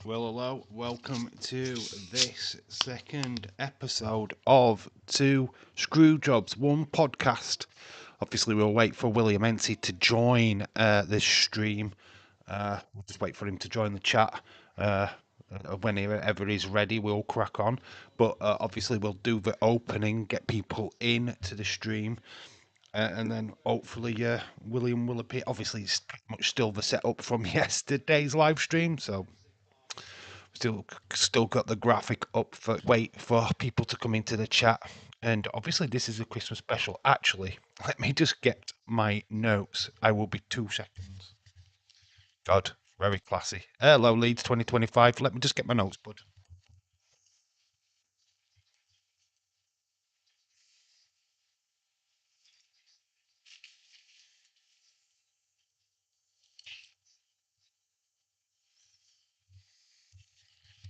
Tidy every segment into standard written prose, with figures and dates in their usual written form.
Well, hello, welcome to this second episode of Two Screwjobs, one podcast. Obviously, we'll wait for William Ency to join this stream. We'll just wait for him to join the chat. Whenever he's ready, we'll crack on. But obviously, we'll do the opening, get people in to the stream, and then hopefully William will appear. Obviously, it's pretty much still the setup from yesterday's live stream, so still got the graphic up for wait for people to come into the chat. And obviously this is a Christmas special. Actually, let me just get my notes. I will be 2 seconds. God, very classy. Hello, Leeds 2025. Let me just get my notes, bud.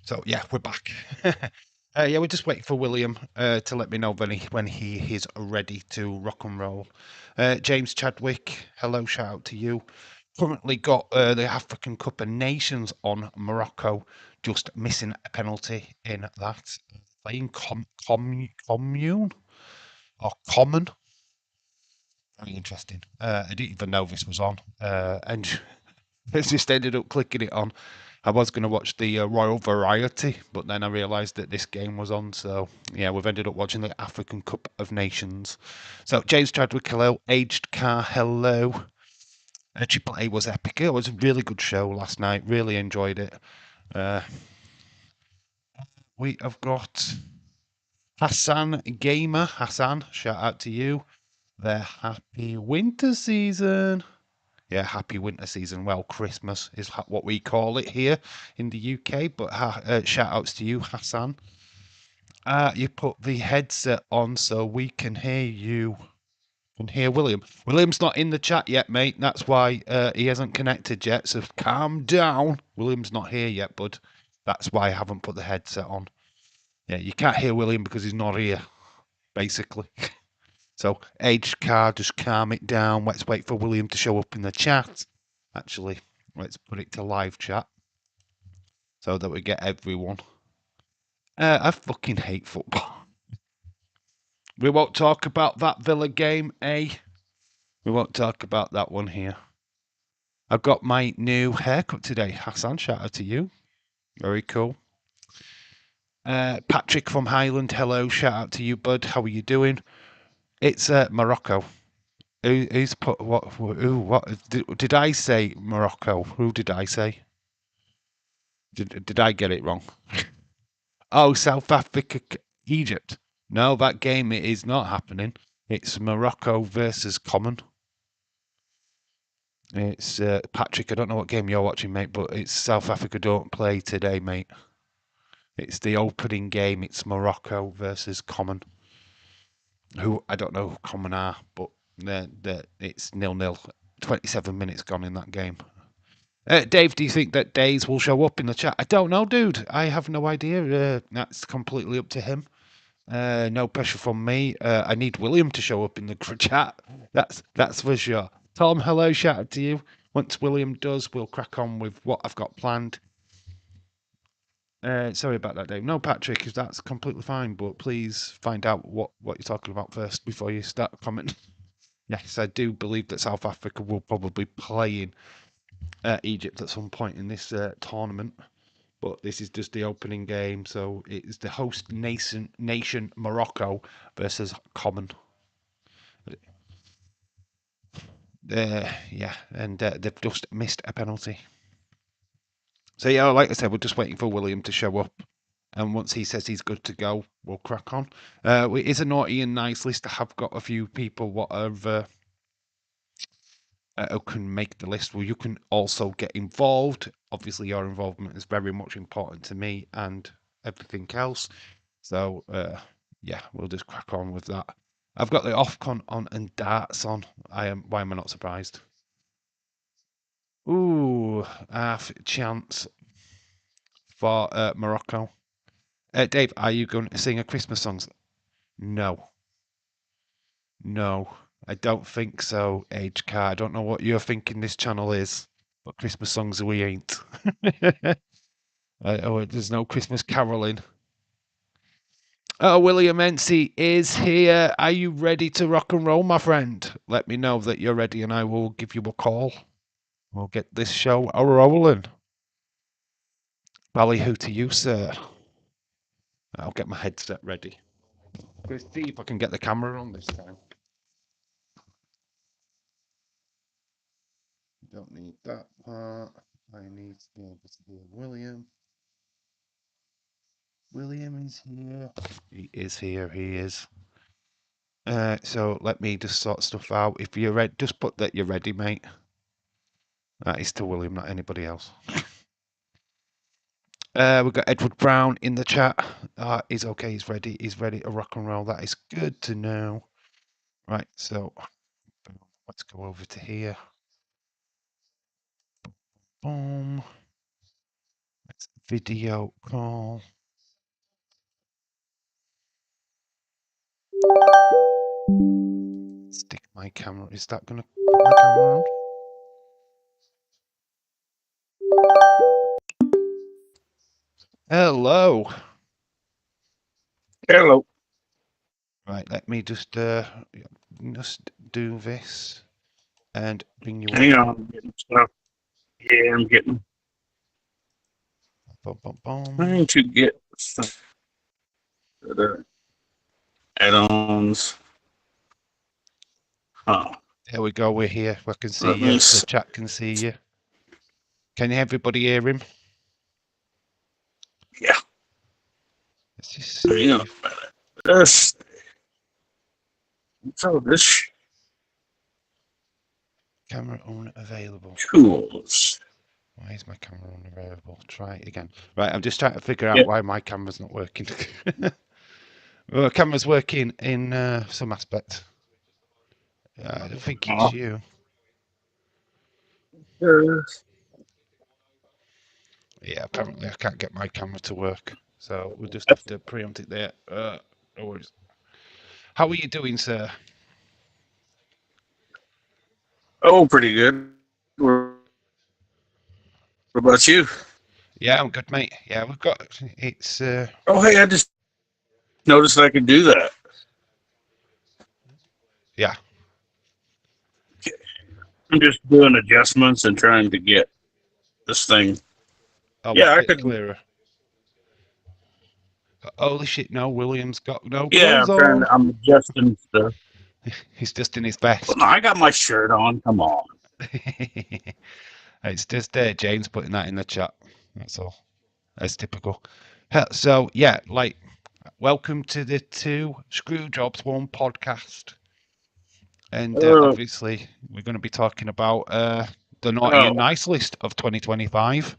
So yeah, we're back. Yeah, we're just waiting for William to let me know when he is ready to rock and roll. James Chadwick, hello, shout out to you. Currently got the African Cup of Nations on Morocco, just missing a penalty in that. Playing commune or common. Very interesting. I didn't even know this was on, and I just ended up clicking it on. I was going to watch the Royal Variety, but then I realised that this game was on. So yeah, we've ended up watching the African Cup of Nations. So James Chadwick, hello. Aged Car, hello. Triple A was epic. It was a really good show last night. Really enjoyed it. Uh, we have got Hassan Gamer. Hassan, shout out to you. The happy winter season. Yeah, happy winter season. Well, Christmas is what we call it here in the UK. But shout outs to you, Hassan. You put the headset on so we can hear you. Can hear William. William's not in the chat yet, mate. That's why he hasn't connected yet. So calm down. William's not here yet, bud. That's why I haven't put the headset on. Yeah, you can't hear William because he's not here, basically. So, aged car, just calm it down. Let's wait for William to show up in the chat. Actually, let's put it to live chat so that we get everyone. I fucking hate football. We won't talk about that Villa game, eh? We won't talk about that one here. I've got my new haircut today. Hassan, shout out to you. Very cool. Patrick from Highland, hello. Shout out to you, bud. How are you doing? It's Morocco. Who's put what? Who? What? Did I say Morocco? Who did I say? Did I get it wrong? Oh, South Africa, Egypt. No, that game is not happening. It's Morocco versus Common. It's Patrick. I don't know what game you're watching, mate, but it's South Africa don't play today, mate. It's the opening game. It's Morocco versus Common, who I don't know who Common are, but it's 0-0. 27 minutes gone in that game. Dave, do you think that Days will show up in the chat? I don't know, dude. I have no idea. That's completely up to him. No pressure from me. I need William to show up in the chat. That's for sure. Tom, hello, shout out to you. Once William does, we'll crack on with what I've got planned. Sorry about that, Dave. No, Patrick, that's completely fine, but please find out what you're talking about first before you start commenting. Yes, I do believe that South Africa will probably play in Egypt at some point in this tournament, but this is just the opening game, so it's the host nation Morocco versus Common. Yeah, and they've just missed a penalty. So yeah, like I said, we're just waiting for William to show up. And once he says he's good to go, we'll crack on. It is a naughty and nice list. I have got a few people what have who can make the list. Well, you can also get involved. Obviously, your involvement is very much important to me and everything else. So yeah, we'll just crack on with that. I've got the Ofcon on and darts on. Why am I not surprised? Ooh, half chance for Morocco. Dave, are you going to sing a Christmas song? No, no, I don't think so. Age car. I don't know what you're thinking this channel is, but Christmas songs we ain't. There's no Christmas caroling. Oh, William Ency is here. Are you ready to rock and roll, my friend? Let me know that you're ready and I will give you a call. We'll get this show rolling. Ballyhoo to you, sir. I'll get my headset ready. Let's see if I can get the camera on this time. Don't need that part. I need to be able to hear William. William is here. He is here. He is. So let me just sort stuff out. If you're ready, just put that you're ready, mate. That is to William, not anybody else. We've got Edward Brown in the chat. He's okay. He's ready. He's ready to rock and roll. That is good to know. Right. So let's go over to here. Boom. Let's video call. Stick my camera. Is that gonna put my camera on? Hello. Hello. Right, let me just do this and bring you Hang up. on, I'm getting stuff. Yeah, I'm getting Boom, boom, boom. trying to get some other add-ons. Oh, There we go. We're here. I can see let you. me The see. chat can see you. Can everybody hear him? Yeah, Let's just see hang on if a minute. This, so this camera unavailable. tools. Why is my camera unavailable? Try it again. Right, I'm just trying to figure out Yeah. why my camera's not working. Well, the camera's working in some aspect. I don't think it's you. Yeah, apparently I can't get my camera to work. So we'll just have to preempt it there. No worries. How are you doing, sir? Oh, pretty good. What about you? Yeah, I'm good, mate. Yeah, we've got it's. Oh, hey, I just noticed I could do that. Yeah. I'm just doing adjustments and trying to get this thing. A Yeah, little I bit could. clearer. Holy shit! No, William's got no Yeah, clothes I'm trying on. to. I'm adjusting stuff. He's just in his Well, vest. no, I got my shirt on. Come on. It's just James putting that in the chat. That's all. That's typical. So yeah, like, welcome to the two Screw Jobs One podcast, and Uh, obviously we're going to be talking about the naughty and oh, nice list of 2025.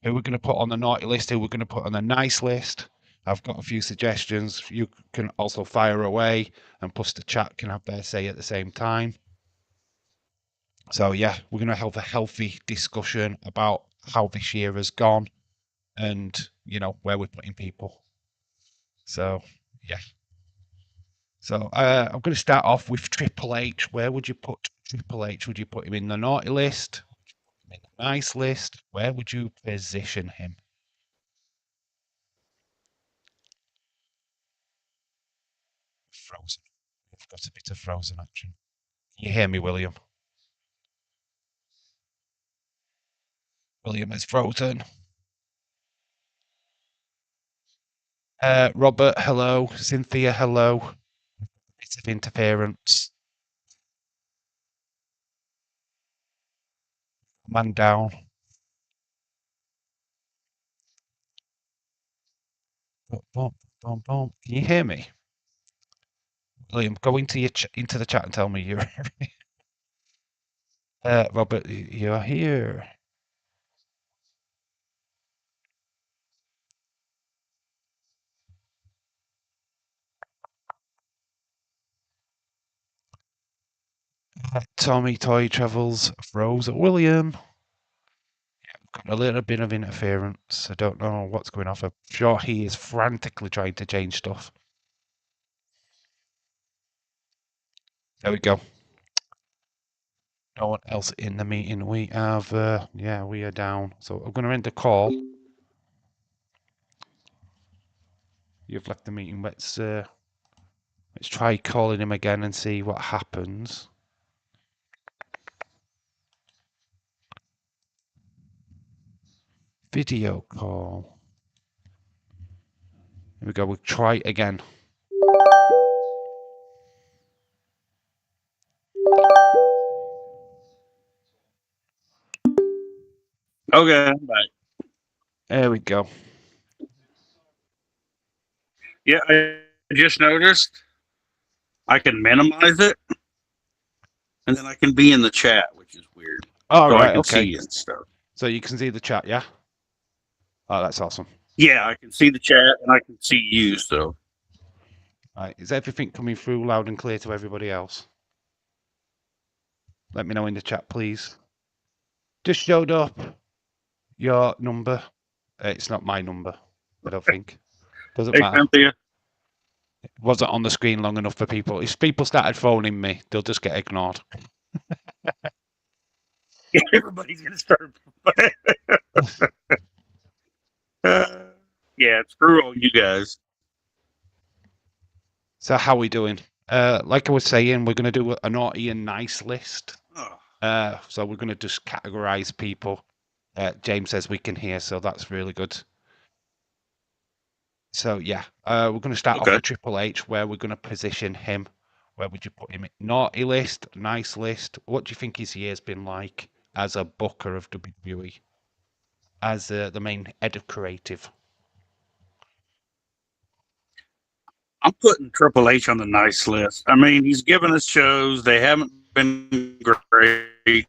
Who we're going to put on the naughty list? Who we're going to put on the nice list? I've got a few suggestions. You can also fire away, and plus the chat can have their say at the same time. So yeah, we're going to have a healthy discussion about how this year has gone, and where we're putting people. So yeah. So I'm going to start off with Triple H. Where would you put Triple H? Would you put him in the naughty list? In the nice list? Where would you position him? Frozen. We've got a bit of Frozen action. Can you hear me, William? William is frozen. Robert, hello. Cynthia, hello. Bit of interference. Man down. Boom, boom, boom, boom. Can you hear me? William, go into into the chat and tell me you're. Robert, you're here. Tommy Toy Travels froze. William, got a little bit of interference. I don't know what's going on. I'm sure he is frantically trying to change stuff. There we go. No one else in the meeting. We have, yeah, we are down. So I'm going to end the call. You've left the meeting. Let's try calling him again and see what happens. Video call. Here we go. We'll try it again. Okay, I'm back. There we go. Yeah, I just noticed I can minimize it, and then I can be in the chat, which is weird. All So I right. can Okay. see and stuff. So you can see the chat, yeah? Oh, that's awesome. Yeah, I can see the chat and I can see you. So Right. Is everything coming through loud and clear to everybody else? Let me know in the chat, please. Just showed up your number. It's not my number, I don't think. Doesn't hey, matter. Cynthia. It wasn't on the screen long enough for people. If people started phoning me, they'll just get ignored. Yeah, everybody's gonna start. Yeah, screw all you guys. So how are we doing? Like I was saying, we're going to do a naughty and nice list. Oh. So we're going to just categorize people. James says we can hear, so that's really good. So yeah, we're going to start off Okay. with Triple H, where we're going to position him. Where would you put him? Naughty list, nice list. What do you think his year's been like as a booker of WWE, as the main head of creative? I'm putting Triple H on the nice list. I mean, he's given us shows. They haven't been great.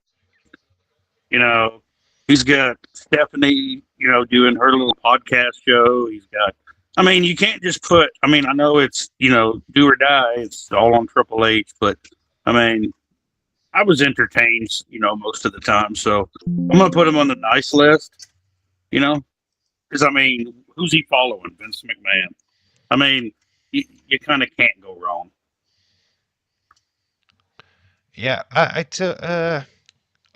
You know, he's got Stephanie, doing her little podcast show. He's got, I mean, you can't just put, I mean, I know it's, do or die. It's all on Triple H, but I mean, I was entertained, most of the time. So I'm going to put him on the nice list, because I mean, who's he following? Vince McMahon. I mean, you kind of can't go wrong. Yeah,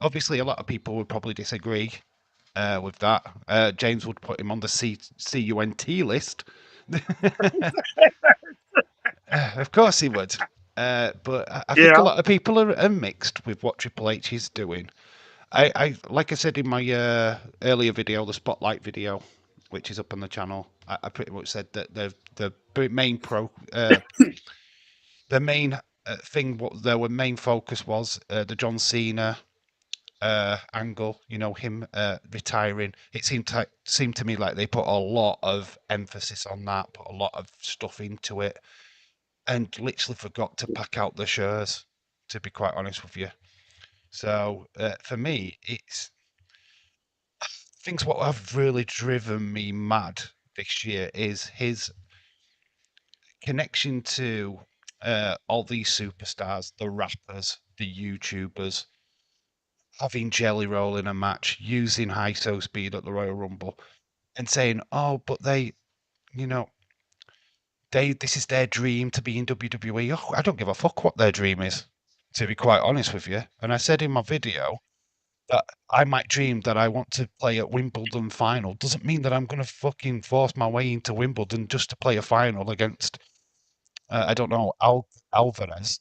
obviously a lot of people would probably disagree with that. James would put him on the CUNT list. Of course he would. But I think a lot of people are mixed with what Triple H is doing. I like I said in my earlier video, the Spotlight video, which is up on the channel, I pretty much said that the main the main thing, what their main focus was the John Cena angle, him retiring. It seemed to me like they put a lot of emphasis on that, put a lot of stuff into it, and literally forgot to pack out the shares, to be quite honest with you. So for me, it's things what have really driven me mad this year is his connection to all these superstars, the rappers, the YouTubers, having Jelly Roll in a match, using high so speed at the Royal Rumble, and saying, "Oh, but you know, this is their dream to be in WWE." Oh, I don't give a fuck what their dream is, to be quite honest with you. And I said in my video that I might dream that I want to play at Wimbledon final. Doesn't mean that I'm going to fucking force my way into Wimbledon just to play a final against, I don't know, Alvarez,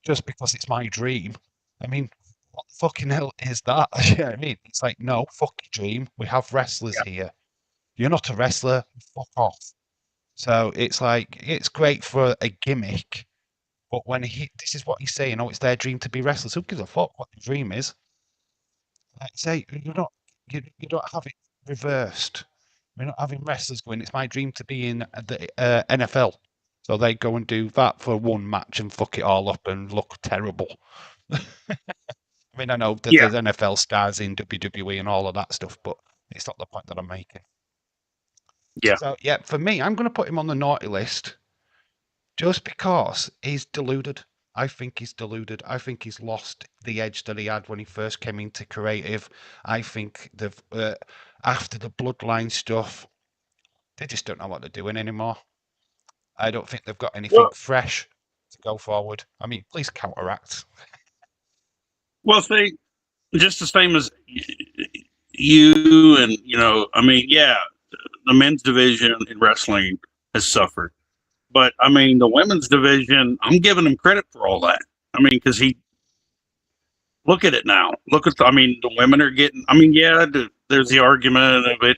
just because it's my dream. I mean, what the fucking hell is that? You know what I mean? It's like, no, fuck your dream. We have wrestlers here. You're not a wrestler. Fuck off. So it's like, it's great for a gimmick, but when this is what he's saying, oh, it's their dream to be wrestlers. Who gives a fuck what the dream is? Like, say, you don't have it reversed. We're not having wrestlers going, it's my dream to be in the NFL. So they go and do that for one match and fuck it all up and look terrible. I mean, I know that there's NFL stars in WWE and all of that stuff, but it's not the point that I'm making. Yeah. So, yeah, for me, I'm going to put him on the naughty list just because he's deluded. I think he's deluded. I think he's lost the edge that he had when he first came into creative. I think after the bloodline stuff, they just don't know what they're doing anymore. I don't think they've got anything fresh to go forward. I mean, please counteract. Well, see, just the same as you and, I mean, yeah, the men's division in wrestling has suffered. But I mean, the women's division, I'm giving him credit for all that. I mean, because he look at it now. Look at, I mean, the women are getting. I mean, yeah, there's the argument of it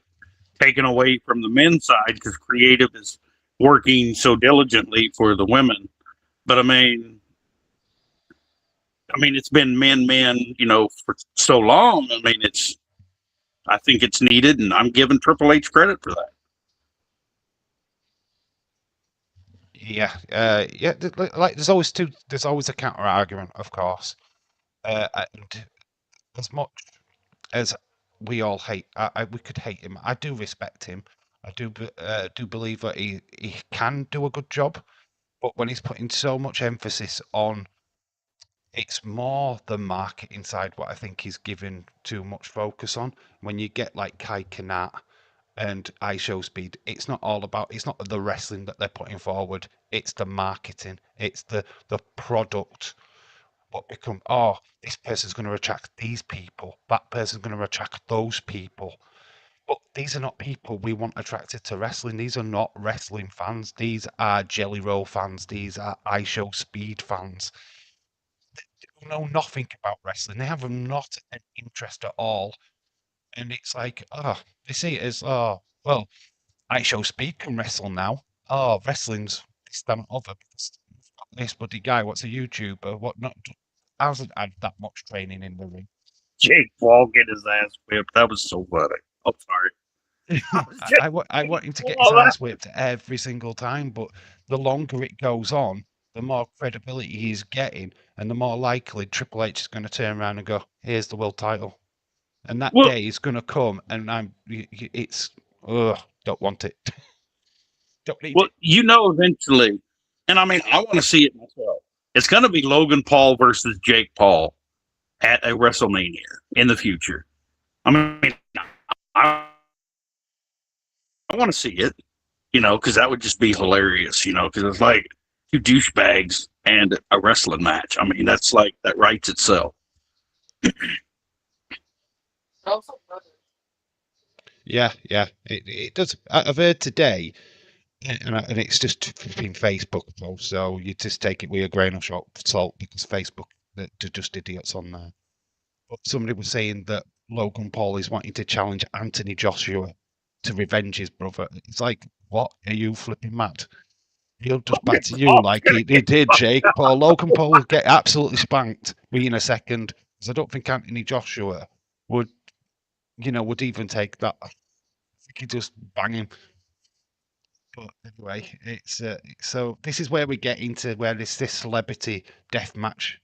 taken away from the men's side because creative is working so diligently for the women. But I mean, it's been men, for so long. I mean, I think it's needed, and I'm giving Triple H credit for that. Yeah, yeah. Like there's always a counter argument, of course. And as much as we all hate, we could hate him. I do respect him. I do believe that he can do a good job, but when he's putting so much emphasis on, it's more the marketing side what I think he's given too much focus on. When you get like Kai Kanat and iShowSpeed, it's not the wrestling that they're putting forward. It's the marketing. It's the product. What become, oh, this person's going to attract these people. That person's going to attract those people. But these are not people we want attracted to wrestling. These are not wrestling fans. These are Jelly Roll fans. These are iShowSpeed fans. They know nothing about wrestling. They have not an interest at all. And it's like, they see it as, well, iShowSpeed can wrestle now. Oh, wrestling's this, that, and other. Because we've got this bloody guy, what's a YouTuber, whatnot, hasn't had that much training in the ring. Jake Paul get his ass whipped. That was so funny. I'm sorry. I want him to get his ass whipped every single time, but the longer it goes on, the more credibility he's getting, and the more likely Triple H is going to turn around and go, "Here's the world title," and that day is going to come, and don't want it. Don't need it. Eventually, and I mean, I want to see it myself. It's going to be Logan Paul versus Jake Paul at a WrestleMania in the future. I mean, I want to see it, because that would just be hilarious, because it's like two douchebags and a wrestling match. I mean, that writes itself. Yeah, it does. I've heard today, and it's just been Facebook posts, so you just take it with a grain of salt because Facebook, they're just idiots on there. But somebody was saying that Logan Paul is wanting to challenge Anthony Joshua to revenge his brother. It's like, what? Are you flipping mad? He'll just batter you like he did Jake Paul. Logan Paul will get absolutely spanked within a second. Because I don't think Anthony Joshua would even take that. I think he'd just bang him. But anyway, it's so this is where we get into where this celebrity death match.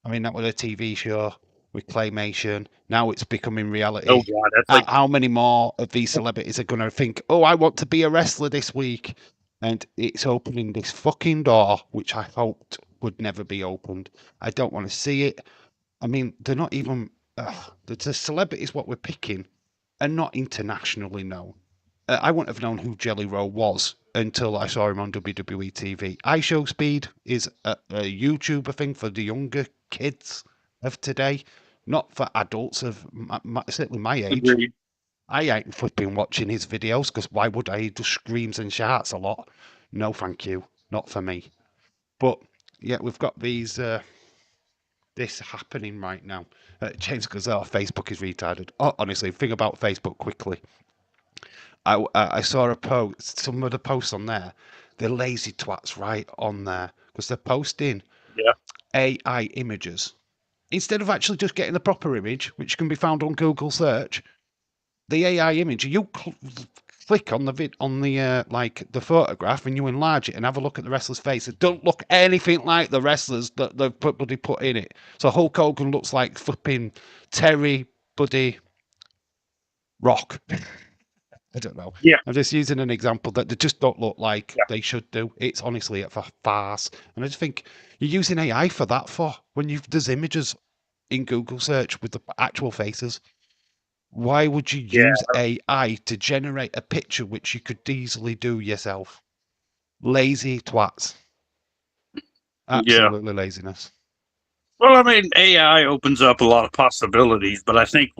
I mean, that was a TV show with claymation. Now it's becoming reality. Oh God, how many more of these celebrities are going to think, "Oh, I want to be a wrestler this week," and it's opening this fucking door, which I hoped would never be opened. I don't want to see it. I mean, they're not even the celebrities what we're picking are not internationally known. I wouldn't have known who Jelly Roll was until I saw him on WWE TV. iShowSpeed is a YouTuber thing for the younger kids of today, not for adults of certainly my age. Agreed. I ain't flipping watching his videos because why would I? He just screams and shouts a lot. No, thank you, not for me. But yeah, we've got these. This happening right now. James goes, "Oh, Facebook is retarded." Oh, honestly, thing about Facebook quickly. I saw a post, some of the posts on there, they're lazy twats right on there because they're posting AI images instead of actually just getting the proper image, which can be found on Google search. The AI image, you click on the like the photograph and you enlarge it and have a look at the wrestler's face. It don't look anything like the wrestlers that they've put in it. So Hulk Hogan looks like flipping Terry Buddy Rock. I don't know. Yeah. I'm just using an example that they just don't look like they should do. It's honestly a farce. And I just think you're using AI for that when there's images in Google search with the actual faces. Why would you use AI to generate a picture which you could easily do yourself? Lazy twats. Absolutely laziness. Well, I mean, AI opens up a lot of possibilities, but I think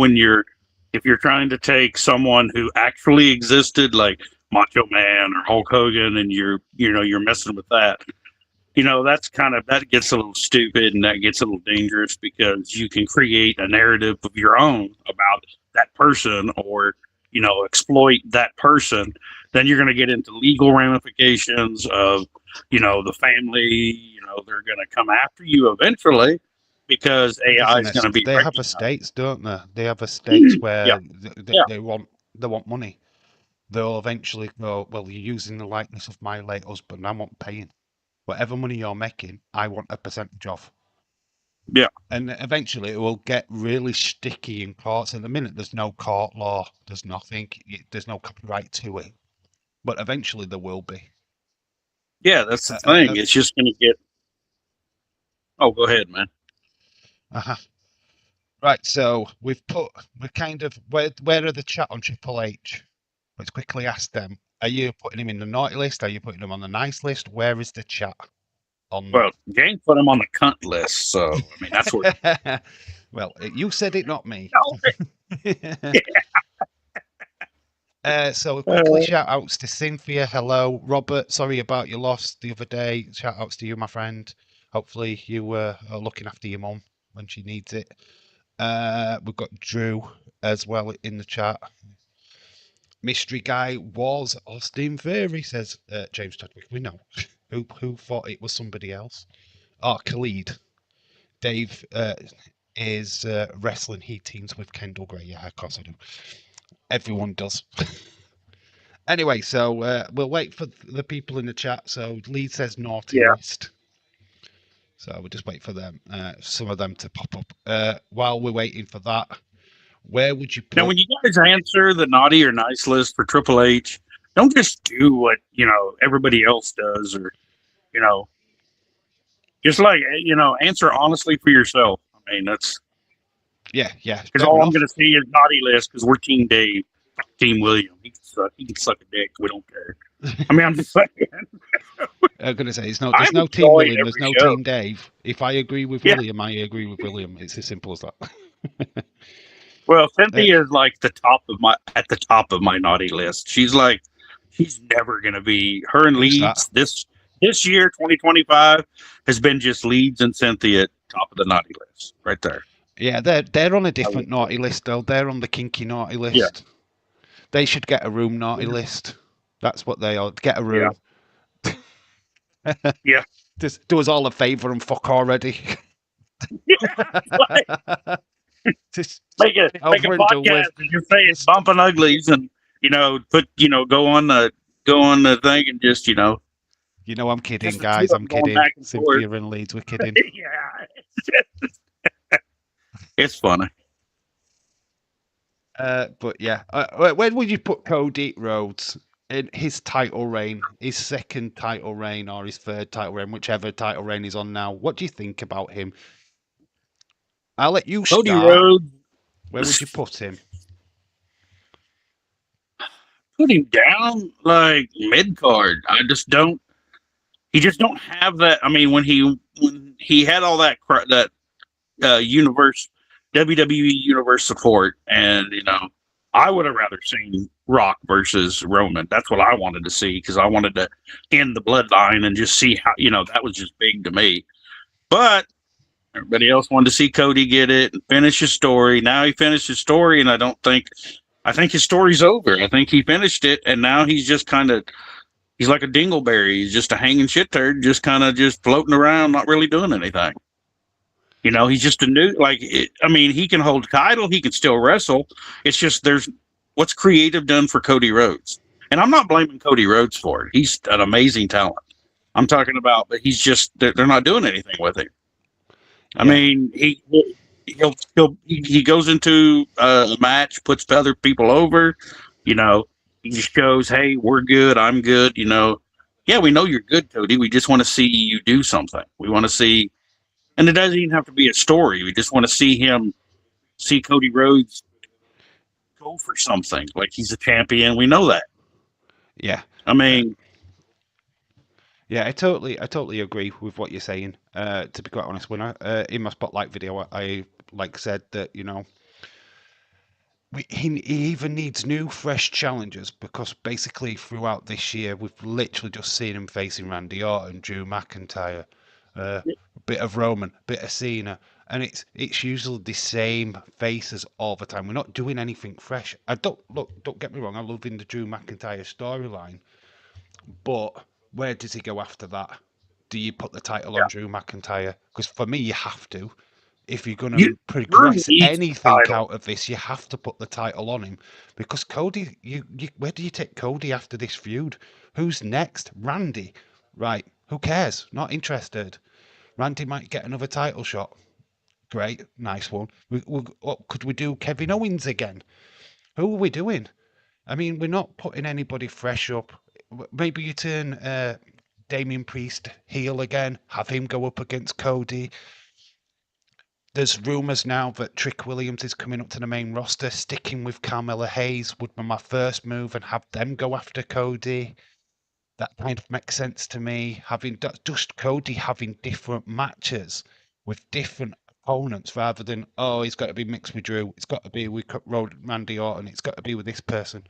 if you're trying to take someone who actually existed, like Macho Man or Hulk Hogan, and you're messing with that. That's that gets a little stupid and that gets a little dangerous because you can create a narrative of your own about that person or, exploit that person. Then you're going to get into legal ramifications of, the family, they're going to come after you eventually because AI is going to be They have recognized. estates, don't they? They have estates Yeah. where Yeah. they want money. They'll eventually go, well, you're using the likeness of my late husband. I want paying. Whatever money you're making, I want a percentage of. Yeah. And eventually it will get really sticky in courts. At the minute, there's no court law, there's nothing, there's no copyright to it. But eventually there will be. Yeah. That's the Uh, thing. uh, It's just going to get. Oh, go ahead, man. uh-huh. Right, so we're kind of where are the chat on Triple H? Let's quickly ask them. Are you putting him in the naughty list? Are you putting him on the nice list? Where is the chat on? Well, James put him on the cunt list, so I mean that's where. Well, you said it, not me. So quickly shout outs to Cynthia. Hello, Robert. Sorry about your loss the other day. Shout outs to you, my friend. Hopefully you are looking after your mum when she needs it. We've got Drew as well in the chat. Mystery guy was Austin Theory, says James Chadwick. We know. Who thought it was somebody else? Oh, Khalid. Dave is wrestling. He teams with Kendall Gray. Yeah, of course I do. Everyone does. Anyway, so we'll wait for the people in the chat. So Lee says naughty Yeah. list. So we'll just wait for them, some of them to pop up. While we're waiting for that, where would you put? Now, when you guys answer the naughty or nice list for Triple H, don't just do what everybody else does, or just like answer honestly for yourself. I mean, that's yeah, because all I'm going to see is naughty list because we're Team Dave, Team William. He can suck a dick. We don't care. I mean, I'm just saying. I'm going to say there's I no Team enjoy William, there's every no show. Team Dave. If I agree with Yeah. William, I agree with William. It's as simple as that. Well, Cynthia is like at the top of my naughty list. She's never going to be her and Who's Leeds that? this year 2025 has been just Leeds and Cynthia at top of the naughty list right there. Yeah, they're on a different naughty list though. They're on the kinky naughty list. Yeah. They should get a room naughty list. That's what they are. Get a room. Yeah. Just do us all a favour and fuck already. Just make a podcast and just say it's bumping uglies and go on the thing and just I'm kidding, guys. I'm kidding. Cynthia and Leeds, we're kidding. Yeah. It's funny. But yeah, when would you put Cody Rhodes in his title reign, his second title reign or his third title reign, whichever title reign he's on now? What do you think about him? I'll let you start. Cody Rhodes. Where would you put him? Put him down like mid card. He just don't have that. I mean, when he had all that universe WWE universe support, and I would have rather seen Rock versus Roman. That's what I wanted to see because I wanted to end the bloodline and just see how that was just big to me. But everybody else wanted to see Cody get it and finish his story. Now he finished his story, and I think his story's over. I think he finished it, and now he's just he's like a dingleberry. He's just a hanging shit turd, just just floating around, not really doing anything. He's just a new, he can hold a title. He can still wrestle. It's just what's creative done for Cody Rhodes. And I'm not blaming Cody Rhodes for it. He's an amazing talent. I'm talking about, but he's just, they're not doing anything with him. I mean, he goes into a match, puts other people over, he just goes, hey, we're good. I'm good. Yeah, we know you're good, Cody. We just want to see you do something. We want to see, and it doesn't even have to be a story. We just want to see Cody Rhodes go for something. Like he's a champion. We know that. Yeah. I mean, yeah, I totally agree with what you're saying. To be quite honest, when I in my spotlight video, I said that he even needs new, fresh challenges because basically throughout this year we've literally just seen him facing Randy Orton, Drew McIntyre, a bit of Roman, bit of Cena, and it's usually the same faces all the time. We're not doing anything fresh. I don't look. Don't get me wrong. I'm loving the Drew McIntyre storyline, but where does he go after that? Do you put the title Yeah. on Drew McIntyre? Because for me, you have to. If you're going You to Drew progress needs the anything title. out of this, you have to put the title on him. Because Cody, where do you take Cody after this feud? Who's next? Randy. Right. Who cares? Not interested. Randy might get another title shot. Great. Nice one. What, could we do Kevin Owens again? Who are we doing? I mean, we're not putting anybody fresh up. Maybe you turn Damian Priest heel again, have him go up against Cody. There's rumours now that Trick Williams is coming up to the main roster. Sticking with Carmella Hayes would be my first move and have them go after Cody. That kind of makes sense to me. Having just Cody having different matches with different opponents rather than, oh, he's got to be mixed with Drew. It's got to be with Randy Orton. It's got to be with this person.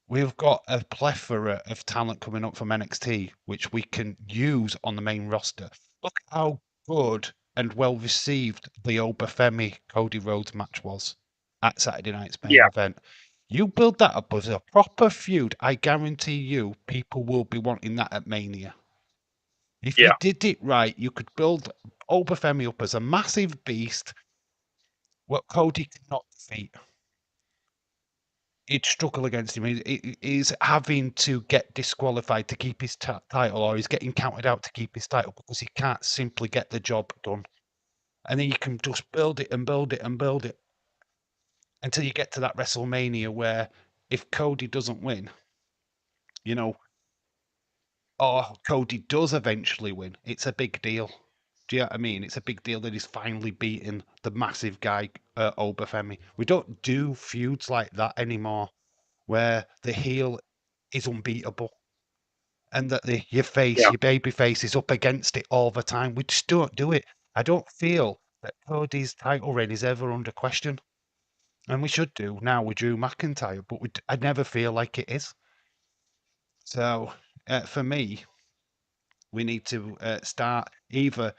We've got a plethora of talent coming up from NXT, which we can use on the main roster. Look how good and well received the Obafemi Cody Rhodes match was at Saturday night's main Yeah, event. You build that up as a proper feud, I guarantee you people will be wanting that at Mania. If you yeah, did it right, you could build Obafemi up as a massive beast what Cody cannot defeat. He'd struggle against him. He's having to get disqualified to keep his title, or he's getting counted out to keep his title because he can't simply get the job done. And then you can just build it and build it and build it until you get to that WrestleMania where if Cody doesn't win, you know, or Cody does eventually win, it's a big deal. Do you know what I mean? It's a big deal that he's finally beaten the massive guy, Obafemi. We don't do feuds like that anymore, where the heel is unbeatable and that yeah. your baby face is up against it all the time. We just don't do it. I don't feel that Cody's title reign is ever under question, and we should do now with Drew McIntyre, but I never feel like it is. So for me, we need to start either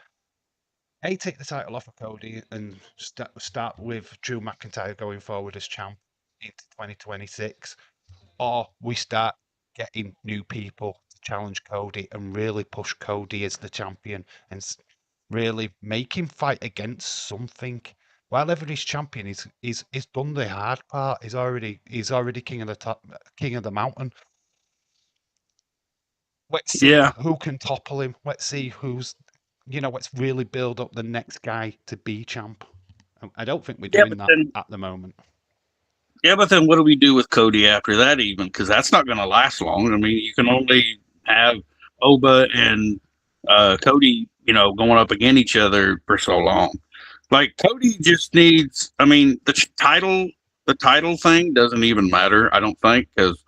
take the title off of Cody and start with Drew McIntyre going forward as champ into 2026, or we start getting new people to challenge Cody and really push Cody as the champion and really make him fight against something. While everybody's champion, he's done the hard part. He's already king of the top, king of the mountain. Let's see Yeah. who can topple him. Let's see let's really build up the next guy to be champ. I don't think we're Yeah, doing but that then at the moment. what do we do with Cody after that? Even because that's not going to last long. I mean, you can only have Oba and Cody, going up against each other for so long. Like Cody just needs. I mean, the title thing doesn't even matter. I don't think because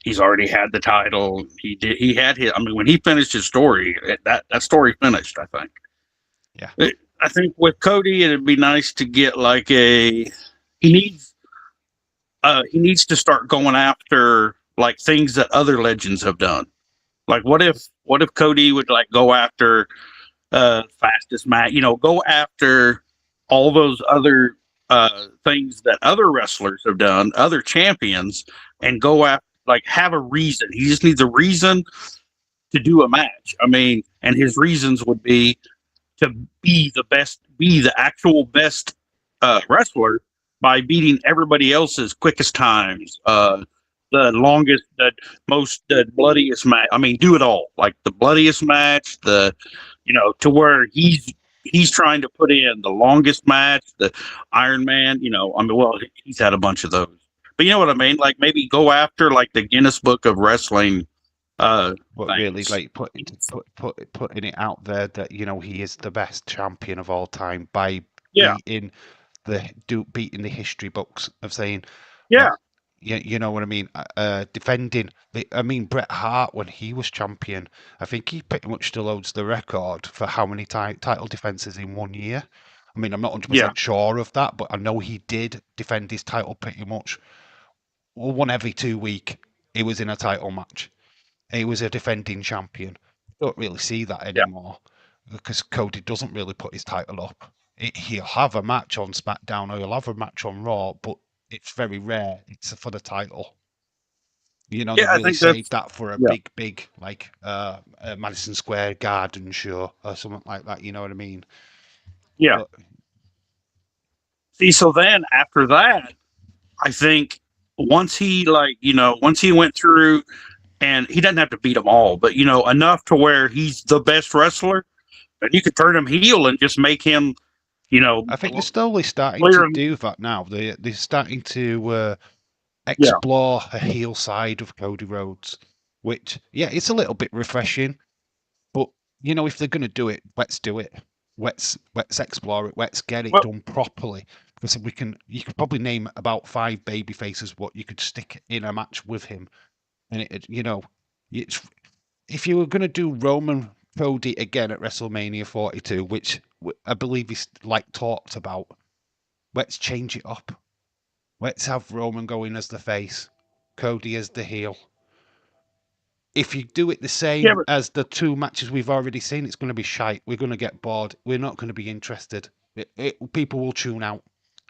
he's already had the title. He did. He had his. I mean, when he finished his story, that story finished. I think. Yeah. I think with Cody, it'd be nice to get like a. He needs he needs to start going after like things that other legends have done. Like what if Cody would like go after fastest match, go after all those other things that other wrestlers have done, other champions, and go after like have a reason. He just needs a reason to do a match. I mean, and his reasons would be to be the best, be the actual best wrestler by beating everybody else's quickest times, the longest, the most, the bloodiest match. I mean, do it all like the bloodiest match, to where he's trying to put in the longest match, the Iron Man. I mean, well, he's had a bunch of those, but you know what I mean. Like maybe go after like the Guinness Book of Wrestling But really, things. like putting it out there that he is the best champion of all time by Yeah, beating the history books of saying, yeah, well, you know what I mean. Defending I mean Bret Hart when he was champion, I think he pretty much still holds the record for how many title defenses in one year. I mean, I'm not Yeah. 100% sure of that, but I know he did defend his title pretty much. Well, one every 2 weeks, he was in a title match. He was a defending champion. Don't really see that Yeah. anymore because Cody doesn't really put his title up. He'll have a match on SmackDown or he'll have a match on Raw, but it's very rare. It's for the title. You know, they Yeah, I really think that's saved that for a yeah. big like Madison Square Garden show or something like that. You know what I mean? Yeah. But See, so then after that, I think once he once he went through and he doesn't have to beat them all, but enough to where he's the best wrestler, and you could turn him heel and just make him, I think they're slowly starting clear to him. do that now. They're starting to Yeah. explore a heel side of Cody Rhodes, which it's a little bit refreshing. But if they're going to do it, let's do it. Let's explore it. Let's get it Well, done properly. Because you could probably name about 5 baby faces what you could stick in a match with him, and it's if you were going to do Roman Cody again at WrestleMania 42, which I believe he's like talked about, let's change it up. Let's have Roman going as the face, Cody as the heel. If you do it the yeah, same but as the 2 matches we've already seen, it's going to be shite. We're going to get bored. We're not going to be interested. People will tune out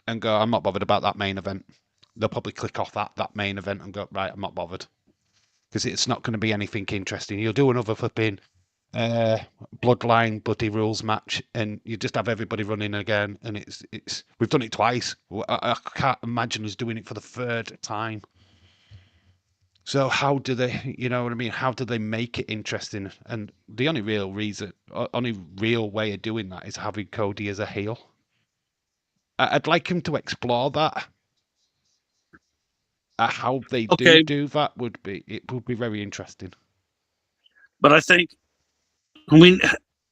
and go, I'm not bothered about that main event. They'll probably click off that main event and go, right, I'm not bothered. Because it's not going to be anything interesting. You'll do another flipping Bloodline Bloody Rules match, and you just have everybody running again. And it's we've done it twice. I can't imagine us doing it for the 3rd time. So how do they, you know what I mean? How do they make it interesting? And the only real way of doing that is having Cody as a heel. I'd like him to explore that. How they okay, do that would be very interesting. but I mean,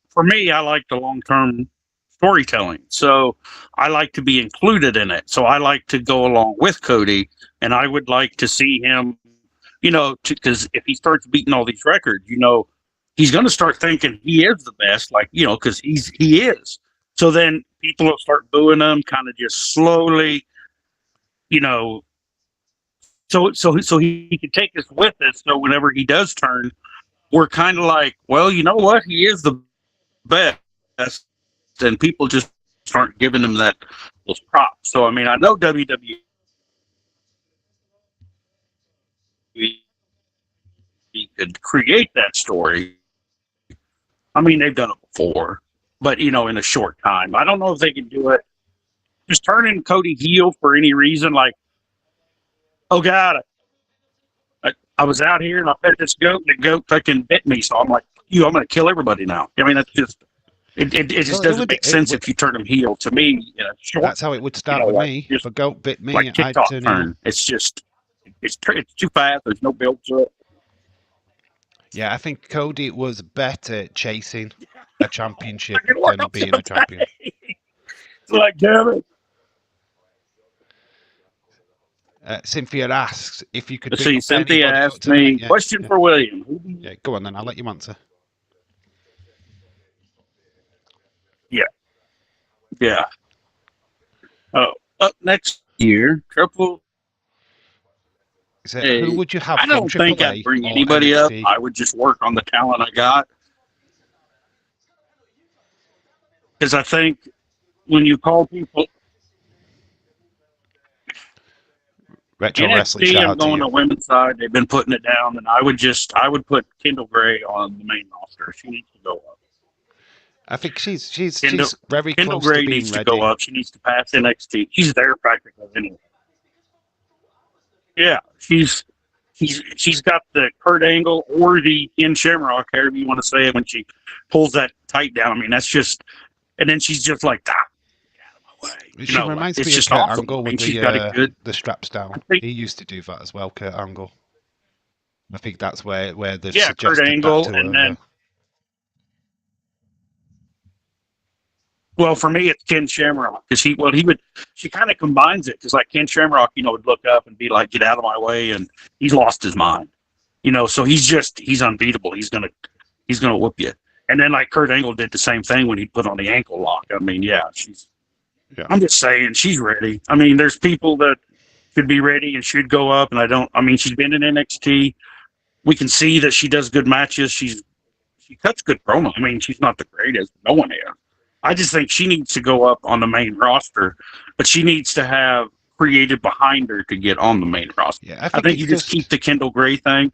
for me, I like the long-term storytelling, so I like to be included in it. So I like to go along with Cody, and I would like to see him, because if he starts beating all these records, he's going to start thinking he is the best, like because he is. So then people will start booing him, kind of just slowly, so he can take us with us. So whenever he does turn, we're kind of like, well, you know what, he is the best, and people just aren't giving him those props. So I mean, I know WWE could create that story. I mean, they've done it before, but in a short time. I don't know if they can do it. Just turning Cody heel for any reason, like, oh God, I was out here and I fed this goat, and the goat fucking bit me, so I'm like, I'm going to kill everybody now. I mean, that's just it just doesn't make sense if you turn him heel. To me, short. That's how it would start with me. If a goat bit me, like I'd turn turn. It's just it's too fast. There's no build to it. Yeah, I think Cody was better chasing a championship I than being a champion. It's like, damn it. Cynthia asks if you could. Let's see, Cynthia asked me, question for William. Yeah, go on then. I'll let you answer. Yeah. Yeah. Oh, up next year, Triple. Who would you have? I don't think I'd bring anybody up. I would just work on the talent I got. Because I think when you call people Retro Wrestling, NXT, I'm going to women's side. They've been putting it down, and I would put Kendall Gray on the main roster. She needs to go up. I think she's very Kendall close Gray to being needs ready. to go up. She needs to pass NXT. She's there practically anyway. Yeah, she's got the Kurt Angle or the Ken Shamrock, however you want to say it, when she pulls that tight down. I mean, that's just, and then she's just like, get out of my way. She reminds me of Kurt Angle with the straps down. He used to do that as well, Kurt Angle. I think that's where they've suggested Kurt Angle, that to and then. Well, for me, it's Ken Shamrock because she kind of combines it because like Ken Shamrock, would look up and be like, "Get out of my way," and he's lost his mind, So he's unbeatable. He's gonna whoop you. And then like Kurt Angle did the same thing when he put on the ankle lock. I mean, yeah, she's Yeah. I'm just saying she's ready. I mean, there's people that should be ready and should go up, and I don't. I mean, she's been in NXT. We can see that she does good matches. She cuts good promo. I mean, she's not the greatest. No one is. I just think she needs to go up on the main roster, but she needs to have creative behind her to get on the main roster. Yeah, I I think think it's you just keep just the Kendall Gray thing.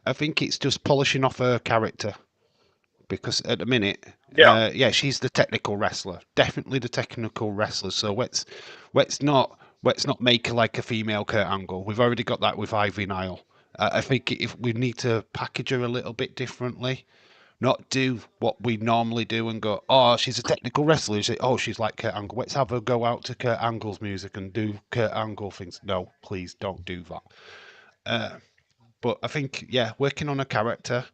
I think it's just polishing off her character because at the minute, Yeah. yeah, she's the technical wrestler, definitely the technical wrestler. So let's not make her like a female Kurt Angle. We've already got that with Ivy Nile. I think if we need to package her a little bit differently, not do what we normally do and go, oh, she's a technical wrestler. You say, oh, she's like Kurt Angle. Let's have her go out to Kurt Angle's music and do Kurt Angle things. No, please don't do that. But I think, yeah, working on a character,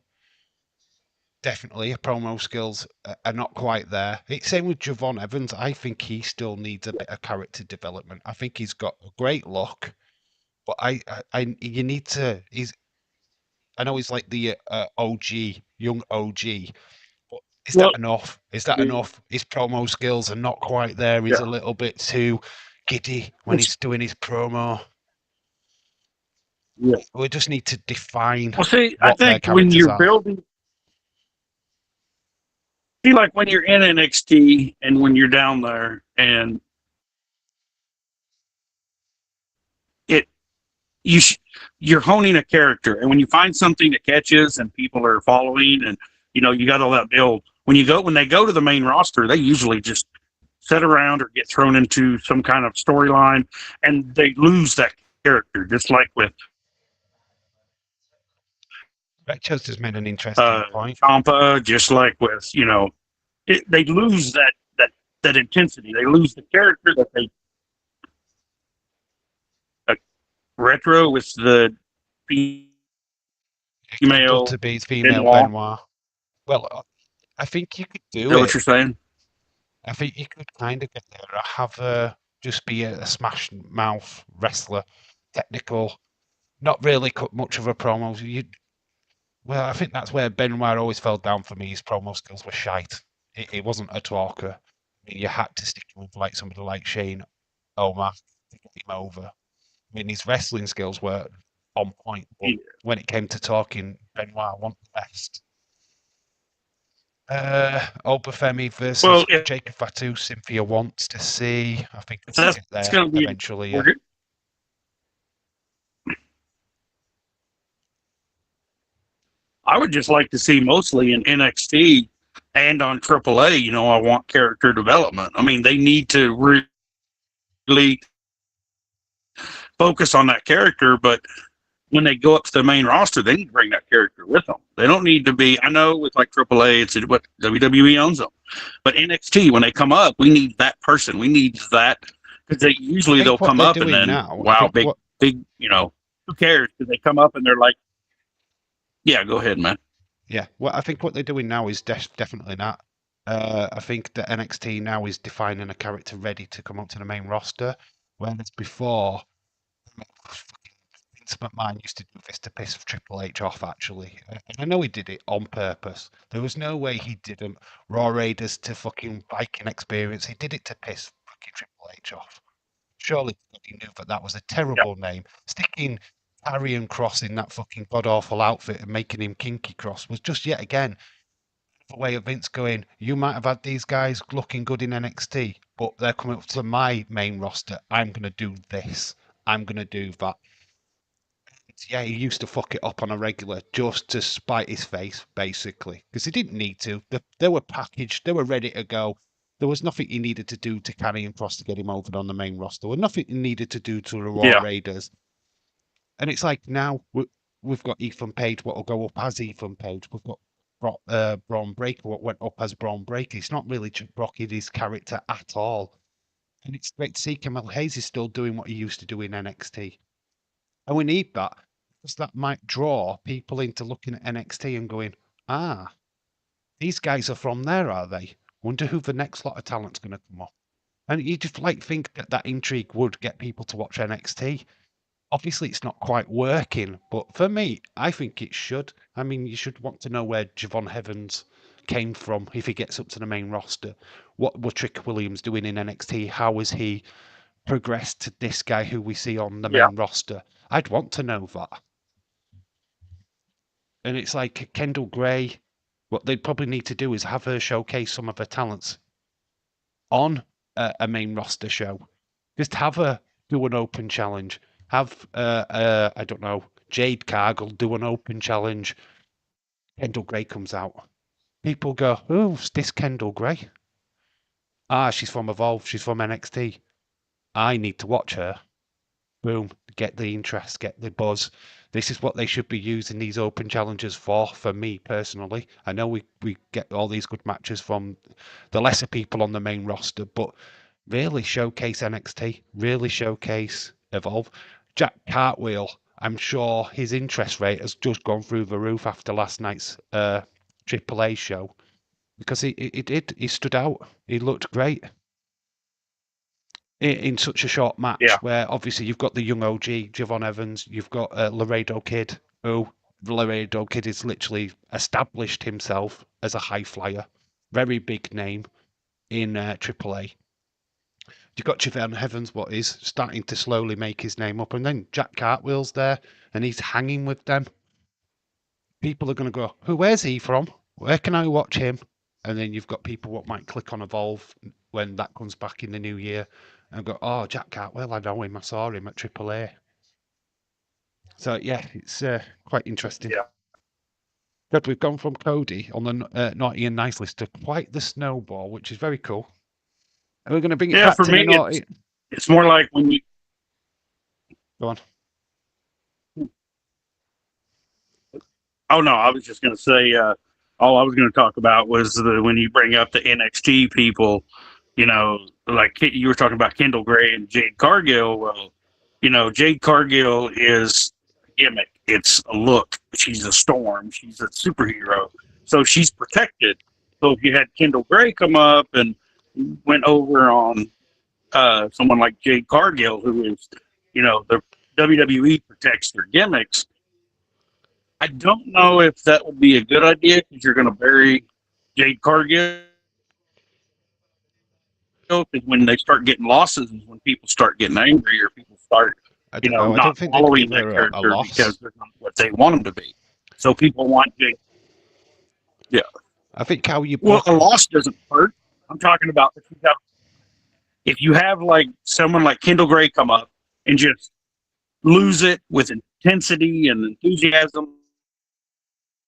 definitely. Her promo skills are not quite there. It's same with Javon Evans. I think he still needs a bit of character development. I think he's got a great look, but you need to. I know he's like the OG, young OG. But is that Well, enough? Is that yeah. enough? His promo skills are not quite there. He's a little bit too giddy when It's, he's doing his promo. yeah. We just need to define Well, see, I what their think when characters you're are. building, see, like when you're in NXT and when you're down there, and it you you're honing a character, and when you find something that catches and people are following, and you got all that build. When they go to the main roster, they usually just sit around or get thrown into some kind of storyline, and they lose that character. Just like with Chester's made an interesting point. Champa, just like with they lose that intensity. They lose the character that they retro with the Kendall female to be female Benoit. Benoit. Well, I think you could Is do that what it. you're saying? I think you could kind of get there. Have her just be a smash mouth wrestler, technical, not really cut much of a promo. Well, I think that's where Benoit always fell down for me. His promo skills were shite. He wasn't a talker. I mean, you had to stick with like somebody like Shane O'Mac to get him over. I mean, his wrestling skills were on point, but Yeah. when it came to talking, Benoit wasn't the best. Obafemi versus Well, if Jacob Fatu, Cynthia wants to see. I think we'll that's get there going to be eventually. important, I would just like to see mostly in NXT and on AAA. I want character development. I mean, they need to really focus on that character, but when they go up to the main roster, they need to bring that character with them. They don't need to be. I know with like AAA, it's what WWE owns them, but NXT when they come up, we need that person. We need that because they'll what come they're up and doing then now, wow, big. Who cares? Because they come up and they're like, yeah, go ahead, man. yeah, well, I think what they're doing now is definitely that. I think that NXT now is defining a character ready to come up to the main roster, whereas before, Vince McMahon used to do this to piss Triple H off, actually. And I know he did it on purpose. There was no way he didn't. Raw Raiders to fucking Viking Experience. He did it to piss fucking Triple H off. Surely he knew that was a Yeah, terrible name. Sticking Karrion Cross in that fucking god awful outfit and making him Kinky Cross was just yet again a way of Vince going, you might have had these guys looking good in NXT, but they're coming up to my main roster. I'm going to do this. I'm going to do that. Yeah, he used to fuck it up on a regular just to spite his face, basically, because he didn't need to. They were packaged, they were ready to go. There was nothing he needed to do to carry him across to get him over on the main roster. There was nothing he needed to do to the Raw yeah. Raiders. And it's like now we've got Ethan Page, what will go up as Ethan Page. We've got Braun Breaker, what went up as Braun Breaker. It's not really rocking his character at all. And it's great to see Kamal Hayes is still doing what he used to do in NXT. And we need that because that might draw people into looking at NXT and going, these guys are from there, are they? Wonder who the next lot of talent's going to come up. And you just like think that intrigue would get people to watch NXT. Obviously, it's not quite working, but for me, I think it should. I mean, you should want to know where Javon Evans came from if he gets up to the main roster. What were Trick Williams doing in NXT? How has he progressed to this guy who we see on the main roster? I'd want to know that. And it's like Kendall Gray, what they'd probably need to do is have her showcase some of her talents on a main roster show. Just have her do an open challenge. Have, I don't know, Jade Cargill do an open challenge. Kendall Gray comes out. People go, who's this Kendall Gray? Ah, she's from Evolve. She's from NXT. I need to watch her. Boom. Get the interest, get the buzz. This is what they should be using these open challenges for me personally. I know we get all these good matches from the lesser people on the main roster, but really showcase NXT, really showcase Evolve. Jack Cartwheel, I'm sure his interest rate has just gone through the roof after last night's AAA show because he stood out. He looked great in such a short match where obviously you've got the young OG, Javon Evans, you've got Laredo Kid, who Laredo Kid has literally established himself as a high flyer, very big name in AAA. You've got Javon Evans, what is starting to slowly make his name up, and then Jack Cartwheel's there, and he's hanging with them. People are going to go, where's he from? Where can I watch him? And then you've got people what might click on Evolve when that comes back in the new year and go, oh, Jack Cartwheel, I know him. I saw him at AAA. So, yeah, it's quite interesting. Yeah. But we've gone from Cody on the naughty and nice list to quite the snowball, which is very cool. And we're going to bring it back for to me, the naughty. It's more like when you... Go on. Oh, no, I was just going to say, all I was going to talk about was when you bring up the NXT people, you know, like you were talking about Kendall Gray and Jade Cargill. Well, you know, Jade Cargill is a gimmick. It's a look. She's a storm. She's a superhero. So she's protected. So if you had Kendall Gray come up and went over on someone like Jade Cargill, who is, you know, the WWE protects their gimmicks, I don't know if that would be a good idea because you're going to bury Jade Cargill. Because when they start getting losses is when people start getting angry or people start, you know, not following that character because they're not what they want them to be. So people want Jade. Yeah. I think how you... Well, a loss doesn't hurt. I'm talking about if you have like someone like Kendall Gray come up and just lose it with intensity and enthusiasm,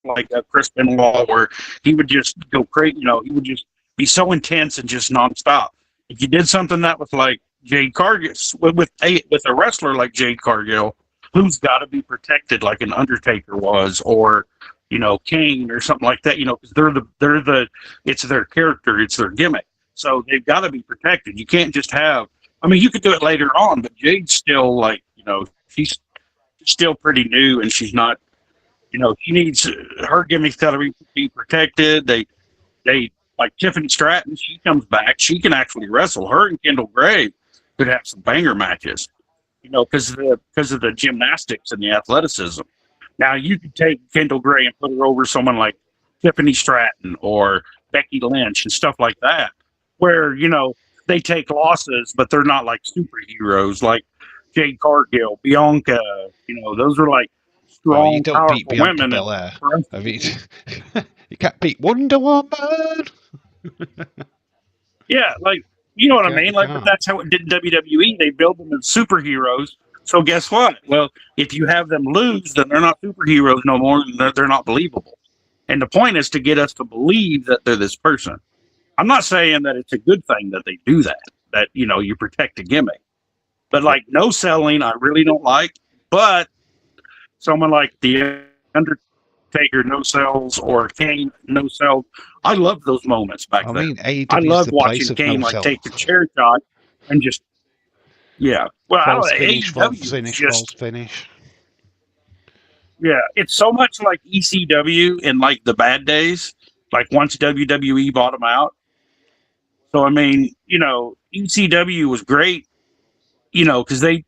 like Chris Benoit, where he would just go crazy. You know, he would just be so intense and just nonstop. If you did something that was like Jade Cargill with a wrestler like Jade Cargill, who's got to be protected, like an Undertaker was, or you know, Kane or something like that. You know, because it's their character, it's their gimmick, so they've got to be protected. You can't just have. I mean, you could do it later on, but Jade's still like, you know, she's still pretty new, and she's not. You know, she needs her gimmick's got to be protected. They like Tiffany Stratton. She comes back. She can actually wrestle. Her and Kendall Gray could have some banger matches. You know, because of the gymnastics and the athleticism. Now you could take Kendall Gray and put her over someone like Tiffany Stratton or Becky Lynch and stuff like that, where you know they take losses, but they're not like superheroes like Jade Cargill, Bianca. You know, those are like strong, you don't powerful beat Bianca women. Belair. I mean, you can't beat Wonder Woman. Yeah, like you know what I mean. Like, but that's how it did in WWE. They build them as superheroes. So guess what? Well, if you have them lose, then they're not superheroes no more. And they're not believable. And the point is to get us to believe that they're this person. I'm not saying that it's a good thing that they do that. That you know you protect a gimmick, but like no selling, I really don't like. But someone like the Undertaker no sells or Kane no sells. I love those moments back then. Mean, I love watching Kane like take the chair shot and just Well, false I don't finish, false finish. Yeah, it's so much like ECW in like the bad days, like once WWE bought them out. So I mean, you know, ECW was great, you know, because they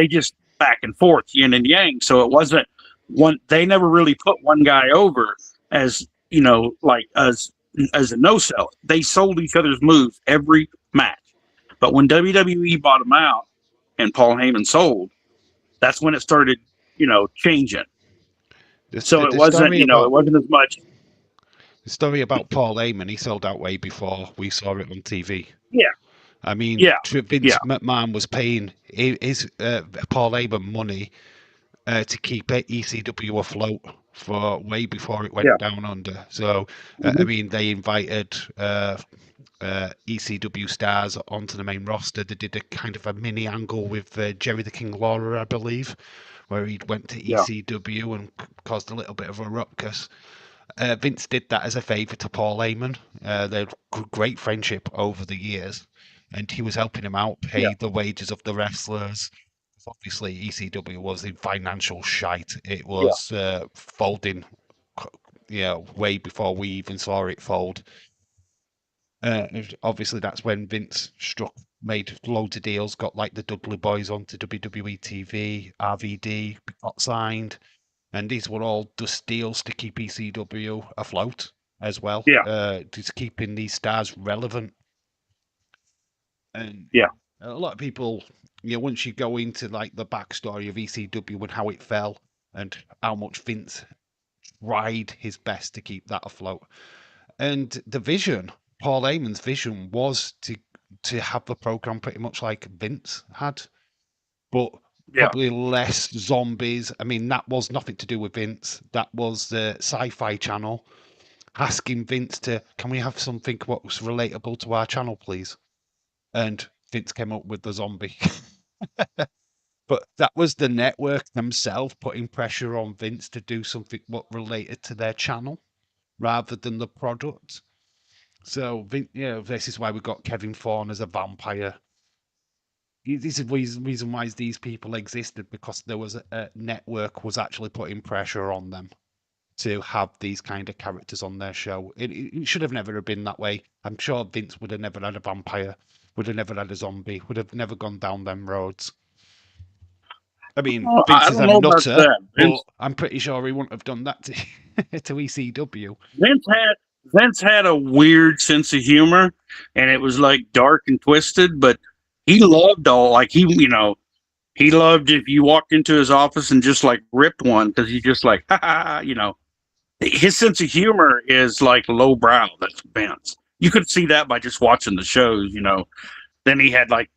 just back and forth, yin and yang. So it wasn't one. They never really put one guy over as you know, like as as a no sell. They sold each other's moves every match. But when WWE bought them out and Paul Heyman sold, that's when it started, changing. So it The wasn't, story it about wasn't as much. Paul Heyman, he sold out way before we saw it on TV. Yeah, I mean, yeah, Vince yeah, McMahon was paying his Paul Heyman money to keep ECW afloat for way before it yeah, went down under. So, I hmm mean, they invited ECW stars onto the main roster. They did a kind of a mini angle with Jerry the King Lawler, I believe, where he went to yeah, ECW and caused a little bit of a ruckus. Vince did that as a favour to Paul Heyman. They had great friendship over the years, and he was helping him out yeah, pay the wages of the wrestlers. Obviously, ECW was in financial shite. It yeah, was folding, way before we even saw it fold. Obviously, that's when Vince made loads of deals, got like the Dudley Boys onto WWE TV, RVD got signed, and these were all just deals to keep ECW afloat as well, yeah, just keeping these stars relevant. And yeah, a lot of people, once you go into like the backstory of ECW and how it fell and how much Vince tried his best to keep that afloat, and the vision, Paul Heyman's vision was to have the program pretty much like Vince had, but yeah. probably less zombies. I mean, that was nothing to do with Vince. That was the Sci-Fi Channel asking Vince to, can we have something what was relatable to our channel, please? And Vince came up with the zombie. But that was the network themselves putting pressure on Vince to do something what related to their channel rather than the product. So, this is why we got Kevin Fawn as a vampire. This is the reason why these people existed, because there was a network was actually putting pressure on them to have these kind of characters on their show. It should have never have been that way. I'm sure Vince would have never had a vampire, would have never had a zombie, would have never gone down them roads. I mean, Well, Vince I is don't a know about nutter, that. but I'm pretty sure he wouldn't have done that to to ECW. Vince had Vince had a weird sense of humor, and it was like dark and twisted. But he loved all like he loved if you walked into his office and just like ripped one because he's just like ha ha. His sense of humor is like lowbrow. That's Vince. You could see that by just watching the shows. Then he had like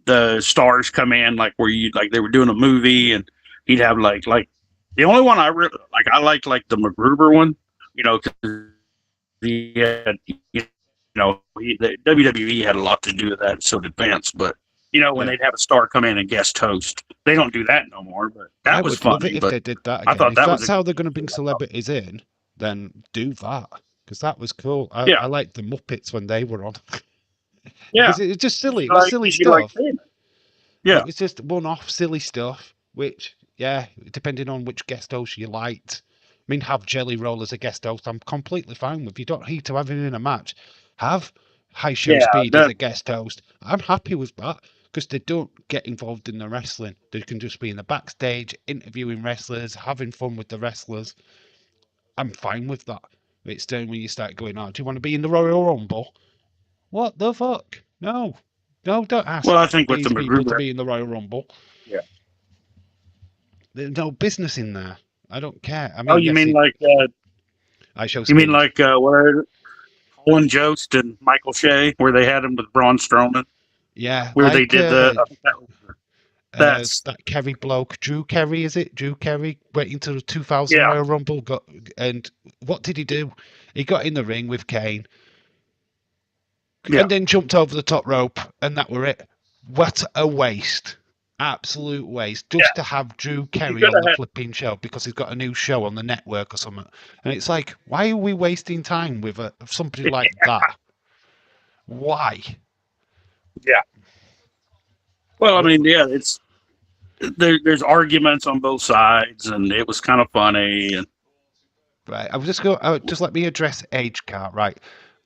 the stars come in like where you like they were doing a movie and he'd have like the only one I really like I liked like the MacGruber one, 'cause he had the WWE had a lot to do with that, so did Vince. But when Yeah, they'd have a star come in and guest host, they don't do that no more. But I that was would love it funny. if But they did that I again. thought If that was that's a how they're going to bring celebrities in, then do that, because that was cool. yeah, I liked the Muppets when they were on, yeah. because it was just silly. It was Like silly you like stuff. seeing it. It Yeah, was just one-off silly stuff, which, yeah, depending on which guest host you liked. I mean, have Jelly Roll as a guest host, I'm completely fine with. You don't need to have him in a match. Have High Show yeah. Speed as That a guest host. I'm happy with that, because they don't get involved in the wrestling. They can just be in the backstage, interviewing wrestlers, having fun with the wrestlers. I'm fine with that. It's then when you start going, oh, do you want to be in the Royal Rumble? What the fuck? No. No, don't well, ask I think with the these people to MacGruber. be in the Royal Rumble. Yeah. There's no business in there. I don't care. I Oh, mean, yes, I show you mean speed. like where Colin Jost and Michael Shea, where they had him with Braun Strowman, Yeah, where they like did that's that Kerry bloke, Drew Kerry, is it? Drew Kerry went into the 2000 yeah, Royal Rumble, and what did he do? He got in the ring with Kane yeah, and then jumped over the top rope, and that were it. What a waste. Absolute waste. yeah. Just to have Drew You Kerry could on the have had flipping show because he's got a new show on the network or something. And it's like, why are we wasting time with somebody like that? Why? yeah. Well, I What? mean, yeah, there's arguments on both sides, and it was kind of funny. And Right. I was just let me address Age Cart, right?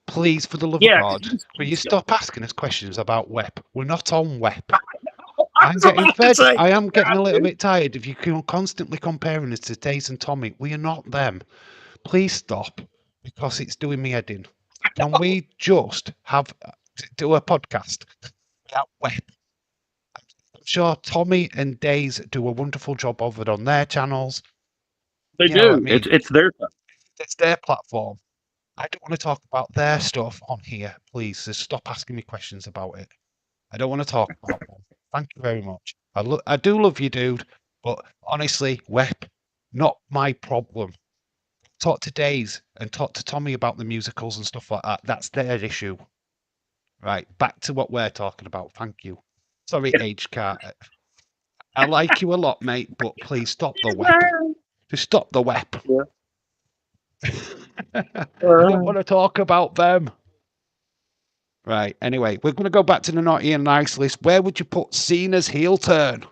Please, for the love of yeah, 'cause God, will you he's stop asking us questions about WEP? We're not on WEP. I I'm was getting about to fed. say, I am getting God, a little dude. bit tired if you can constantly comparing us to Taze and Tommy. We are not them. Please stop, because it's doing me head in. can we just do a podcast without web? I'm sure Tommy and Days do a wonderful job of it on their channels. They You know what I do. mean? It's their time. It's their platform. I don't want to talk about their stuff on here, please. Just stop asking me questions about it. I don't want to talk about them. Thank you very much. I do love you, dude, but honestly, Web, not my problem. Talk to Days and talk to Tommy about the musicals and stuff like that. That's their issue. Right, back to what we're talking about. Thank you. Sorry, Age Cat. I like you a lot, mate, but please stop the web. Just stop the web. Yeah. I don't want to talk about them. Right, anyway, we're going to go back to the naughty and nice list. Where would you put Cena's heel turn?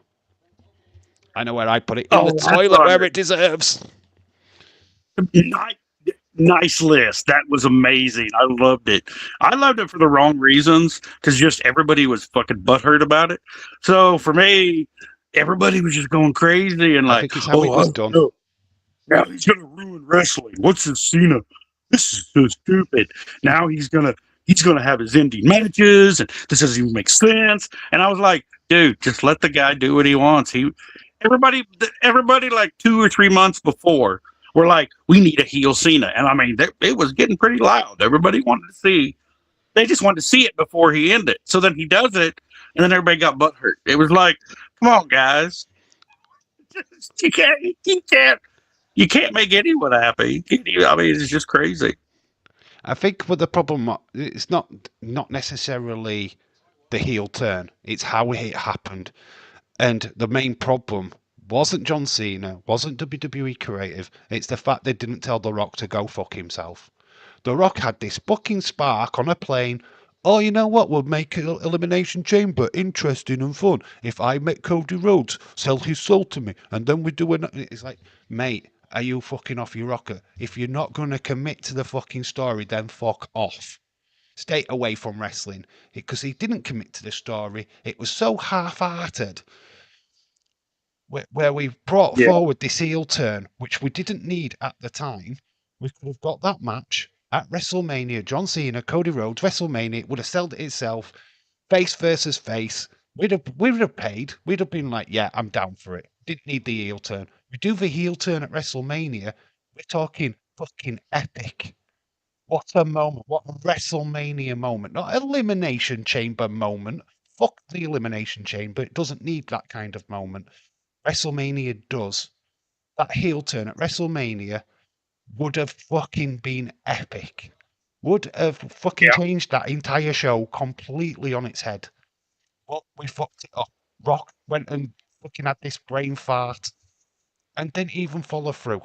I know where I put it. In the toilet where it deserves. Nice list. That was amazing. I loved it. I loved it for the wrong reasons because just everybody was fucking butthurt about it. So for me, everybody was just going crazy and I like, think it's how it was done. No. Now he's gonna ruin wrestling. What's this Cena? This is so stupid. Now he's gonna have his ending matches, and this doesn't even make sense. And I was like, dude, just let the guy do what he wants. Everybody like 2 or 3 months before were like, we need a heel Cena, and I mean, it was getting pretty loud. Everybody wanted to see. They just wanted to see it before he ended. So then he does it, and then everybody got butthurt. It was like, come on, guys, you can't make anyone happy. I mean, it's just crazy. I think with the problem, it's not necessarily the heel turn. It's how it happened. And the main problem wasn't John Cena, wasn't WWE creative. It's the fact they didn't tell The Rock to go fuck himself. The Rock had this fucking spark on a plane. Oh, you know what? We'll make Elimination Chamber interesting and fun. If I make Cody Rhodes sell his soul to me, and then we do it. It's like, mate, are you fucking off your rocker? If you're not going to commit to the fucking story, then fuck off. Stay away from wrestling. Because he didn't commit to the story. It was so half-hearted. Where we brought forward this heel turn, which we didn't need at the time. We could have got that match at WrestleMania. John Cena, Cody Rhodes, WrestleMania. It would have sold it itself. Face versus face. We'd have paid. We'd have been like, yeah, I'm down for it. Didn't need the heel turn. We do the heel turn at WrestleMania. We're talking fucking epic. What a moment. What a WrestleMania moment. Not Elimination Chamber moment. Fuck the Elimination Chamber. It doesn't need that kind of moment. WrestleMania does. That heel turn at WrestleMania would have fucking been epic. Would have fucking changed that entire show completely on its head. But we fucked it up. Rock went and fucking had this brain fart and didn't even follow through.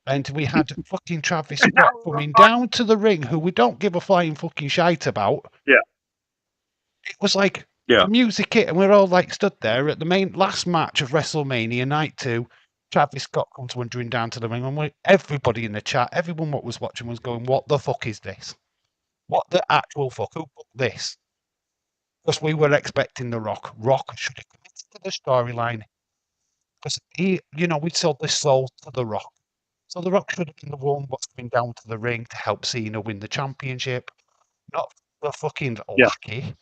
And we had fucking Travis Scott coming down to the ring, who we don't give a flying fucking shite about. Yeah. It was like the music hit, and we're all like stood there at the last match of WrestleMania Night 2. Travis Scott comes wandering down to the ring, and everybody in the chat, everyone what was watching was going, "What the fuck is this? What the actual fuck? Who booked this?" Because we were expecting The Rock. Rock should have committed to the storyline. Because we sold this soul to The Rock. So The Rock should have been the one what's coming down to the ring to help Cena win the championship, not the fucking lackey.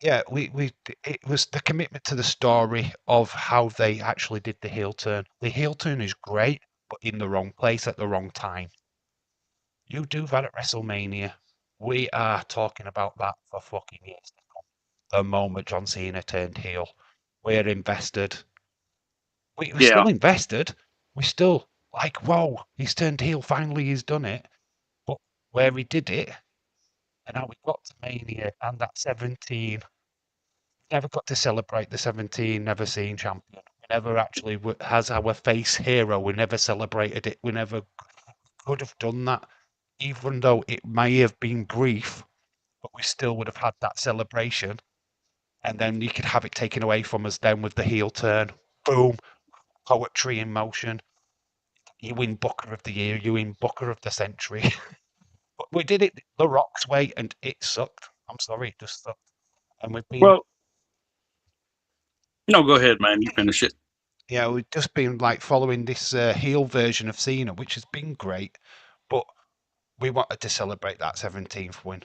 Yeah, it was the commitment to the story of how they actually did the heel turn. The heel turn is great, but in the wrong place at the wrong time. You do that at WrestleMania. We are talking about that for fucking years to come. The moment John Cena turned heel, we're invested. We're still invested. We're still like, whoa, he's turned heel. Finally, he's done it. But where he did it, and how we got to Mania and that 17. Never got to celebrate the 17 never seen champion. We never actually has our face hero. We never celebrated it. We never could have done that, even though it may have been brief, but we still would have had that celebration. And then you could have it taken away from us then with the heel turn. Boom. Poetry in motion. You win Booker of the Year. You win Booker of the Century. But we did it The Rock's way, and it sucked. I'm sorry, it just sucked. And we've been... Well, no, go ahead, man. You finish it. Yeah, we've just been like following this heel version of Cena, which has been great, but we wanted to celebrate that 17th win.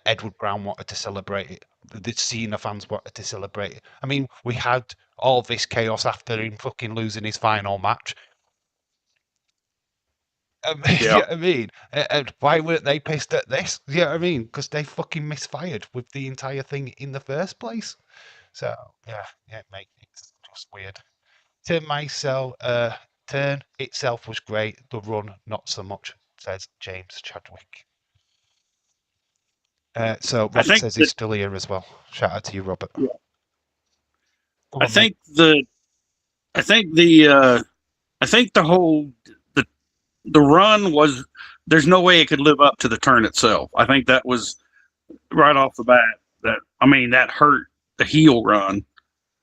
Edward Brown wanted to celebrate it. The Cena fans wanted to celebrate it. I mean, we had all this chaos after him fucking losing his final match. You know what I mean? And why weren't they pissed at this? You know what I mean? Because they fucking misfired with the entire thing in the first place. So, yeah, mate, it's just weird. Turn itself was great. The run, not so much, says James Chadwick. So I Robert think says that he's still here as well. Shout out to you, Robert. yeah, Go I on, mate. think the I think the I think the run was there's no way it could live up to the turn itself. I think that was right off the bat that hurt the heel run,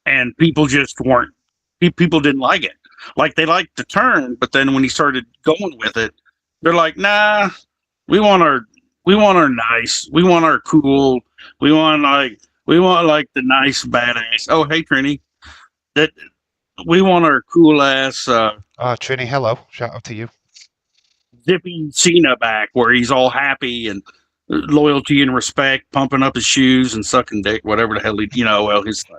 and people just weren't people didn't like it. Like they liked the turn, but then when he started going with it, they're like, nah, we want our nice, we want our cool, we want like the nice badass. Oh hey Trini, that we want our cool ass Trini, hello. Shout out to you. zippy Cena back where he's all happy and loyalty and respect, pumping up his shoes and sucking dick, whatever the hell his thing.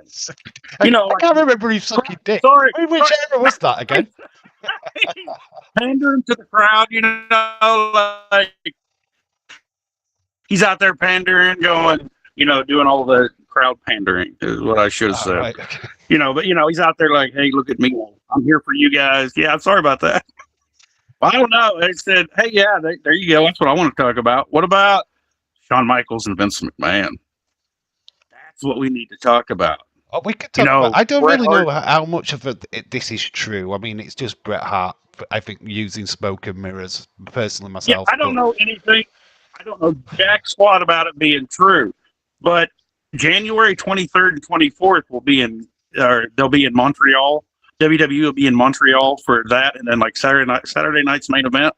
I can't remember him sucking dick. Sorry, Which era was that again? pandering to the crowd, like he's out there pandering, going, doing all the crowd pandering is what I should have said. Right, okay. But he's out there like, hey, look at me, I'm here for you guys. Yeah, I'm sorry about that. Well, I don't know. They said, hey, yeah, there you go. That's what I want to talk about. What about Shawn Michaels and Vince McMahon? That's what we need to talk about. Oh, we could talk about. I don't really know how much of this is true. I mean, it's just Bret Hart. I think using smoke and mirrors. Personally, myself. Yeah, I don't know anything. I don't know jack squat about it being true. But January 23rd and 24th they'll be in Montreal. WWE will be in Montreal for that, and then like Saturday night's main event.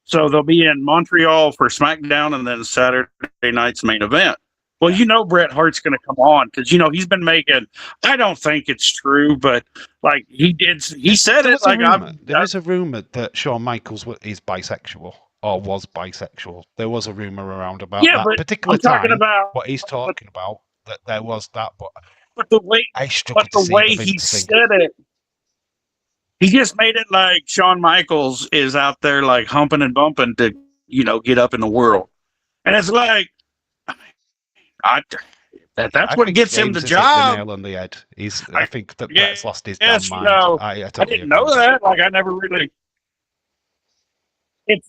So they'll be in Montreal for SmackDown, and then Saturday night's main event. Well, Bret Hart's going to come on because he's been making. I don't think it's true, but like he did, he said it. Like there is a rumor that Shawn Michaels is bisexual or was bisexual. There was a rumor around about that particular time. What he's talking about that there was that, but the way he said it. He just made it like Shawn Michaels is out there like humping and bumping to, get up in the world. And it's like, that's what gets him the job. The nail on the head. I think that Bret's lost his damn mind. I didn't know that. Like, I never really. I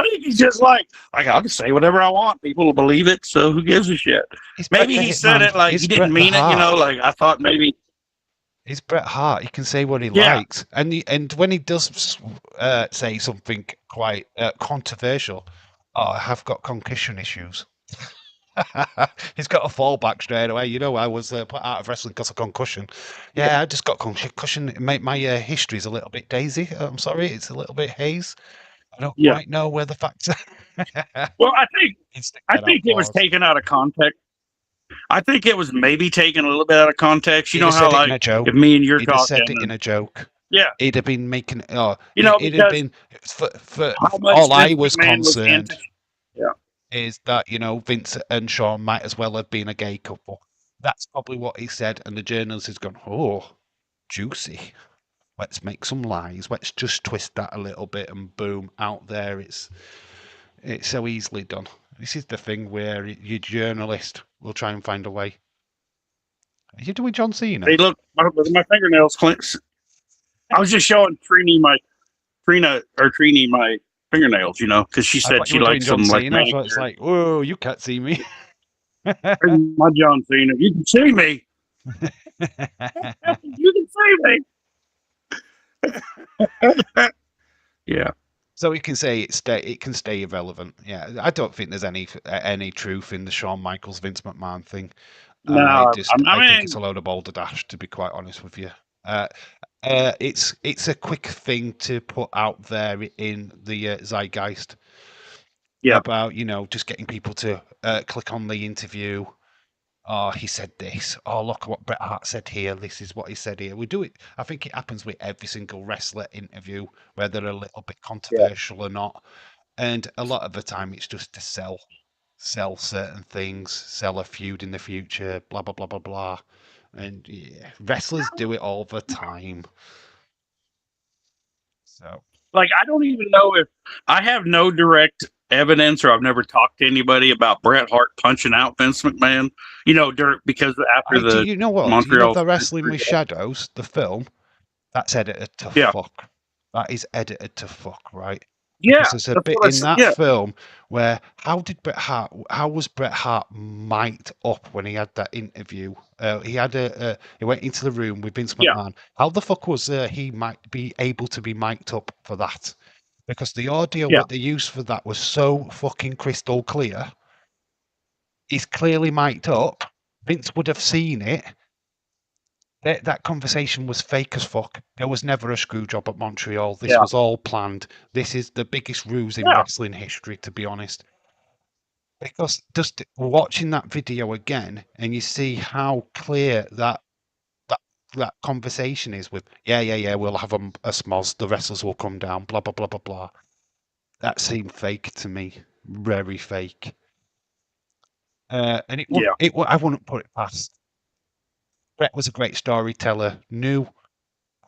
think he's just like, I'll just say whatever I want. People will believe it. So who gives a shit? Maybe he said it like he didn't mean it, like I thought maybe. He's Bret Hart. He can say what he likes, and when he does say something quite controversial, I have got concussion issues. He's got a fallback straight away. I was put out of wrestling because of concussion. Yeah, I just got concussion. My history's a little bit daisy. I'm sorry, it's a little bit haze. I don't quite know where the facts are. Well, I think it was taken out of context. I think it was maybe taken a little bit out of context. You know how like if me and you're talking, said it in a joke. Yeah, he'd have been making. It'd have been for all I was concerned. Is that Vince and Shawn might as well have been a gay couple. That's probably what he said, and the journalist has gone, oh, juicy. Let's make some lies. Let's just twist that a little bit, and boom, out there. It's so easily done. This is the thing where your journalist will try and find a way. Are you doing John Cena? Hey, look, my fingernails clenched. I was just showing Trini my fingernails, because she said she likes them like so it's like, whoa, you can't see me. My John Cena, you can see me. You can see me. Yeah. So we can say it can stay irrelevant. Yeah, I don't think there's any truth in the Shawn Michaels Vince McMahon thing. No, I think it's a load of balderdash, to be quite honest with you. It's a quick thing to put out there in the zeitgeist. Yeah. About just getting people to click on the interview, oh, he said this. Oh, look what Bret Hart said here. This is what he said here. We do it. I think it happens with every single wrestler interview, whether they're a little bit Yeah. controversial or not. And a lot of the time, it's just to sell certain things, sell a feud in the future, blah blah blah blah blah. And yeah, wrestlers do it all the time. So Like, I don't even know if I have no direct evidence, or I've never talked to anybody about Bret Hart punching out Vince McMahon. Because after do the you know what? Do you know Montreal, the Wrestling with Shadows, the film? That's edited to yeah, fuck. That is edited to fuck, right? yeah, Because there's a that's bit what I in said. that Yeah, film where how was Bret Hart mic'd up when he had that interview? He went into the room with Vince yeah, McMahon. How the fuck was he might be able to be mic'd up for that? Because the audio yeah, what they used for that was so fucking crystal clear. He's clearly mic'd up. Vince would have seen it. That conversation was fake as fuck. There was never a screw job at Montreal. This yeah, was all planned. This is the biggest ruse in yeah, wrestling history, to be honest. Because just watching that video again, and you see how clear that that conversation is with, yeah, we'll have a smoz. The wrestlers will come down. Blah blah blah blah blah. That seemed fake to me. Very fake. And yeah, I wouldn't put it past. Brett was a great storyteller. Knew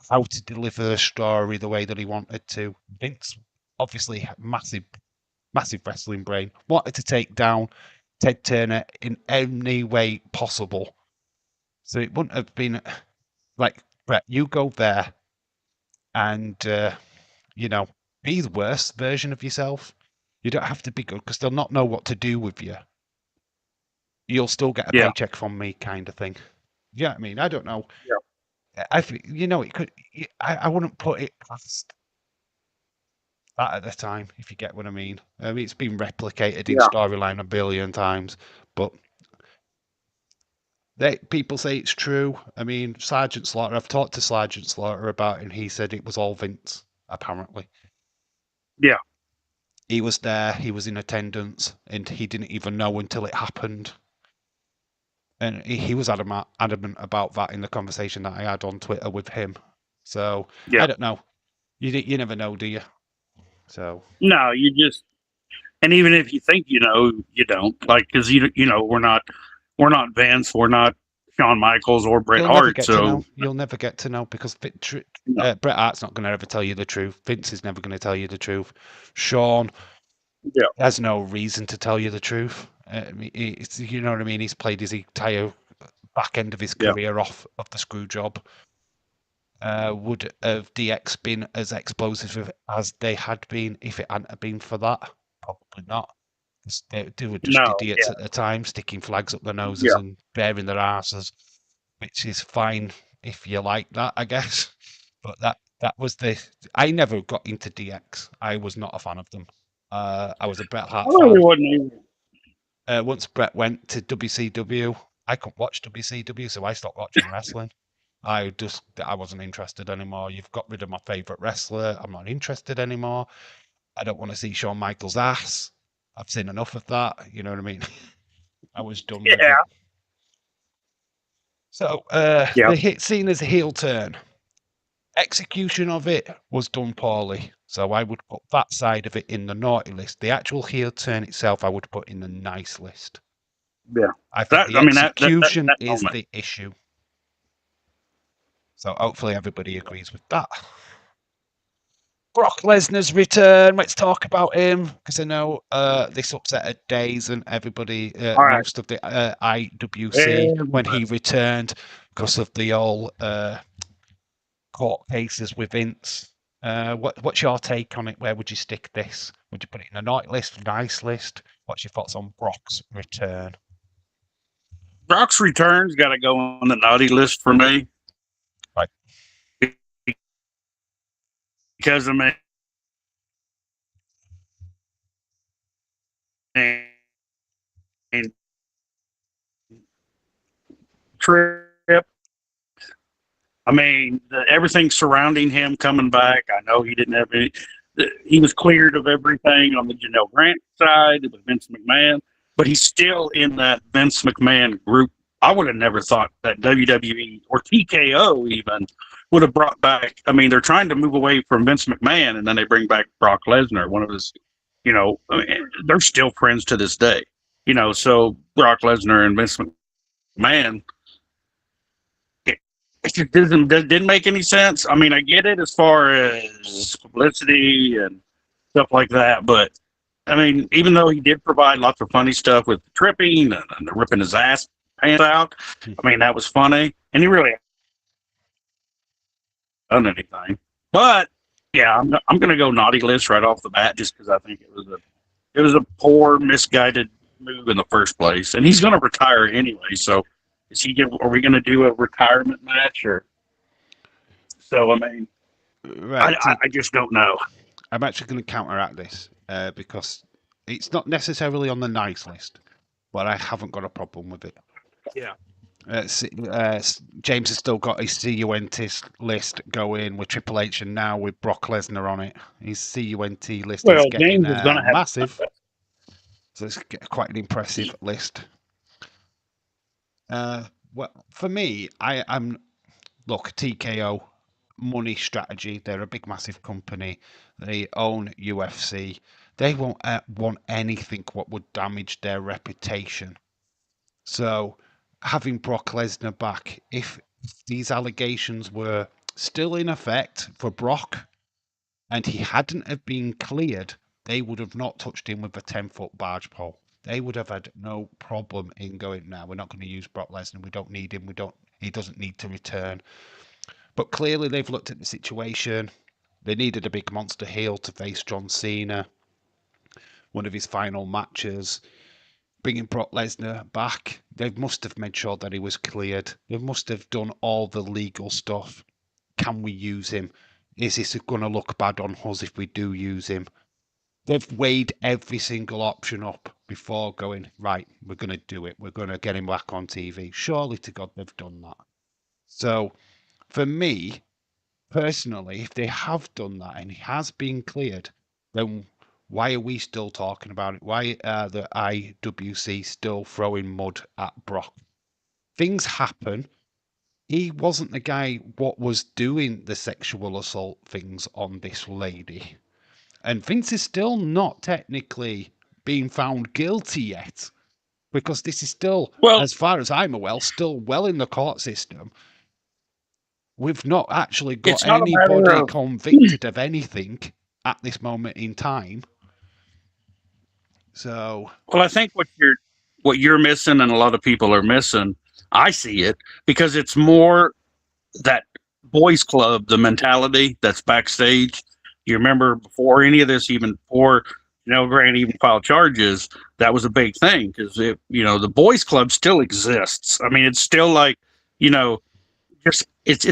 how to deliver a story the way that he wanted to. Vince, obviously, massive wrestling brain, wanted to take down Ted Turner in any way possible. So it wouldn't have been like, Brett, you go there and, be the worst version of yourself. You don't have to be good because they'll not know what to do with you. You'll still get a yeah, paycheck from me, kind of thing. Yeah, I mean, I don't know. yeah, I think, it could. I wouldn't put it past that at the time, if you get what I mean. I mean, it's been replicated in yeah. storyline a billion times, but people say it's true. I mean, Sergeant Slaughter, I've talked to Sergeant Slaughter about it, and he said it was all Vince, apparently. Yeah. He was there, he was in attendance, and he didn't even know until it happened. And he was adamant about that in the conversation that I had on Twitter with him. So, I Yeah. don't know. You never know, do you? So, No, and even if you think you know, you don't. Like, because we're not Vince, we're not Shawn Michaels or Bret you'll never Hart. get to know. So, You'll never get to know because no. Bret Hart's not going to ever tell you the truth. Vince is never going to tell you the truth. Sean Yeah, has no reason to tell you the truth. You know what I mean? He's played his entire back end of his yeah, career off of the screw job. Would have DX been as explosive as they had been if it hadn't been for that? Probably not. 'Cause they were just no, idiots yeah, at the time, sticking flags up their noses yeah, and bearing their asses, which is fine if you like that, I guess. But that was I never got into DX. I was not a fan of them. I was a Bret I Hart really fan. wasn't even. Once Bret went to WCW, I couldn't watch WCW, so I stopped watching wrestling. I wasn't interested anymore. You've got rid of my favorite wrestler. I'm not interested anymore. I don't want to see Shawn Michaels' ass. I've seen enough of that. You know what I mean? I was done with Yeah, it. So yeah, the hit scene as a heel turn. Execution of it was done poorly. So I would put that side of it in the naughty list. The actual heel turn itself, I would put in the nice list. yeah. I think the I mean, execution that is moment. the issue. So hopefully everybody agrees with that. Brock Lesnar's return. Let's talk about him because I know this upset Days and everybody, All right. most of the IWC when he Everybody. returned because of the all court cases with Vince. What's your take on it? Where would you stick this? Would you put it in a nice list, nice list? What's your thoughts on Brock's return? Brock's return's got to go on the naughty list for me. Right. Because, I mean, trip. I mean, everything surrounding him coming back. I know he didn't have any. He was cleared of everything on the Janelle Grant side with Vince McMahon, but he's still in that Vince McMahon group I would have never thought that WWE or TKO even would have brought back. I mean, they're trying to move away from Vince McMahon, and then they bring back Brock Lesnar, one of his, I mean, they're still friends to this day. So Brock Lesnar and Vince McMahon, it, it just didn't make any sense. I mean, I get it as far as publicity and stuff like that, but I mean, even though he did provide lots of funny stuff with tripping and ripping his ass pants out, I mean, that was funny, and he really done anything. But yeah, I'm going to go naughty list right off the bat just because I think it was a poor, misguided move in the first place, and he's going to retire anyway. So, are we going to do a retirement match or? So I mean, Right. I just don't know. I'm actually going to counteract this because it's not necessarily on the nice list, but I haven't got a problem with it. Yeah. James has still got his CUNT list going with Triple H and now with Brock Lesnar on it. His CUNT list is Well, getting James is going to have massive. So it's quite an impressive list. Well, for me, I'm look, TKO, money strategy. They're a big, massive company. They own UFC. They won't want anything what would damage their reputation. So having Brock Lesnar back, if these allegations were still in effect for Brock and he hadn't have been cleared, they would have not touched him with a 10-foot barge pole. They would have had no problem in going, now we're not going to use Brock Lesnar. We don't need him. He doesn't need to return. But clearly they've looked at the situation. They needed a big monster heel to face John Cena, one of his final matches. Bringing Brock Lesnar back, they must have made sure that he was cleared. They must have done all the legal stuff. Can we use him? Is this going to look bad on us if we do use him? They've weighed every single option up before going, right, we're going to do it. We're going to get him back on TV. Surely to God they've done that. So for me, personally, if they have done that and he has been cleared, then why are we still talking about it? Why are the IWC still throwing mud at Brock? Things happen. He wasn't the guy what was doing the sexual assault things on this lady. And Vince is still not technically being found guilty yet. Because this is still, Well, as far as I'm aware, still well in the court system. We've not actually got it's not a anybody matter of. convicted of anything at this moment in time. So, Well, I think what you're missing, and a lot of people are missing. I see it because it's more that boys club, the mentality that's backstage. You remember before any of this, even before Grant even filed charges, that was a big thing because the boys club still exists. I mean, it's still like you know, just it's.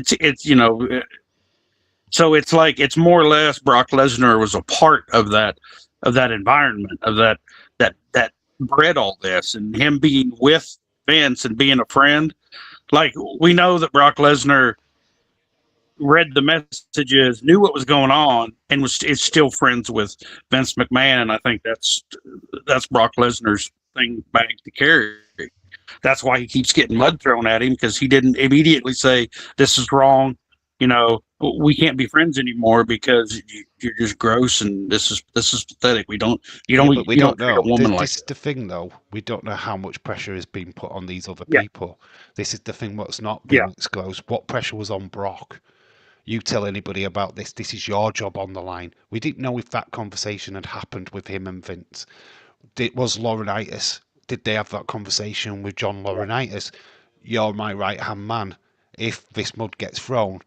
So it's like it's more or less Brock Lesnar was a part of that environment of that bred all this, and him being with Vince and being a friend. Like we know that Brock Lesnar read the messages, knew what was going on, and is still friends with Vince McMahon. And I think that's Brock Lesnar's thing bag to carry. That's why he keeps getting mud thrown at him because he didn't immediately say this is wrong. We can't be friends anymore because you're just gross and this is pathetic. We don't you don't but we you don't don't treat a know. woman This like is the thing, though. We don't know how much pressure is being put on these other yeah people. This is the thing what's not yeah being disclosed. What pressure was on Brock? You tell anybody about this. This is your job on the line. We didn't know if that conversation had happened with him and Vince. Was Laurinaitis? Did they have that conversation with John Laurinaitis? You're my right hand man. If this mud gets thrown,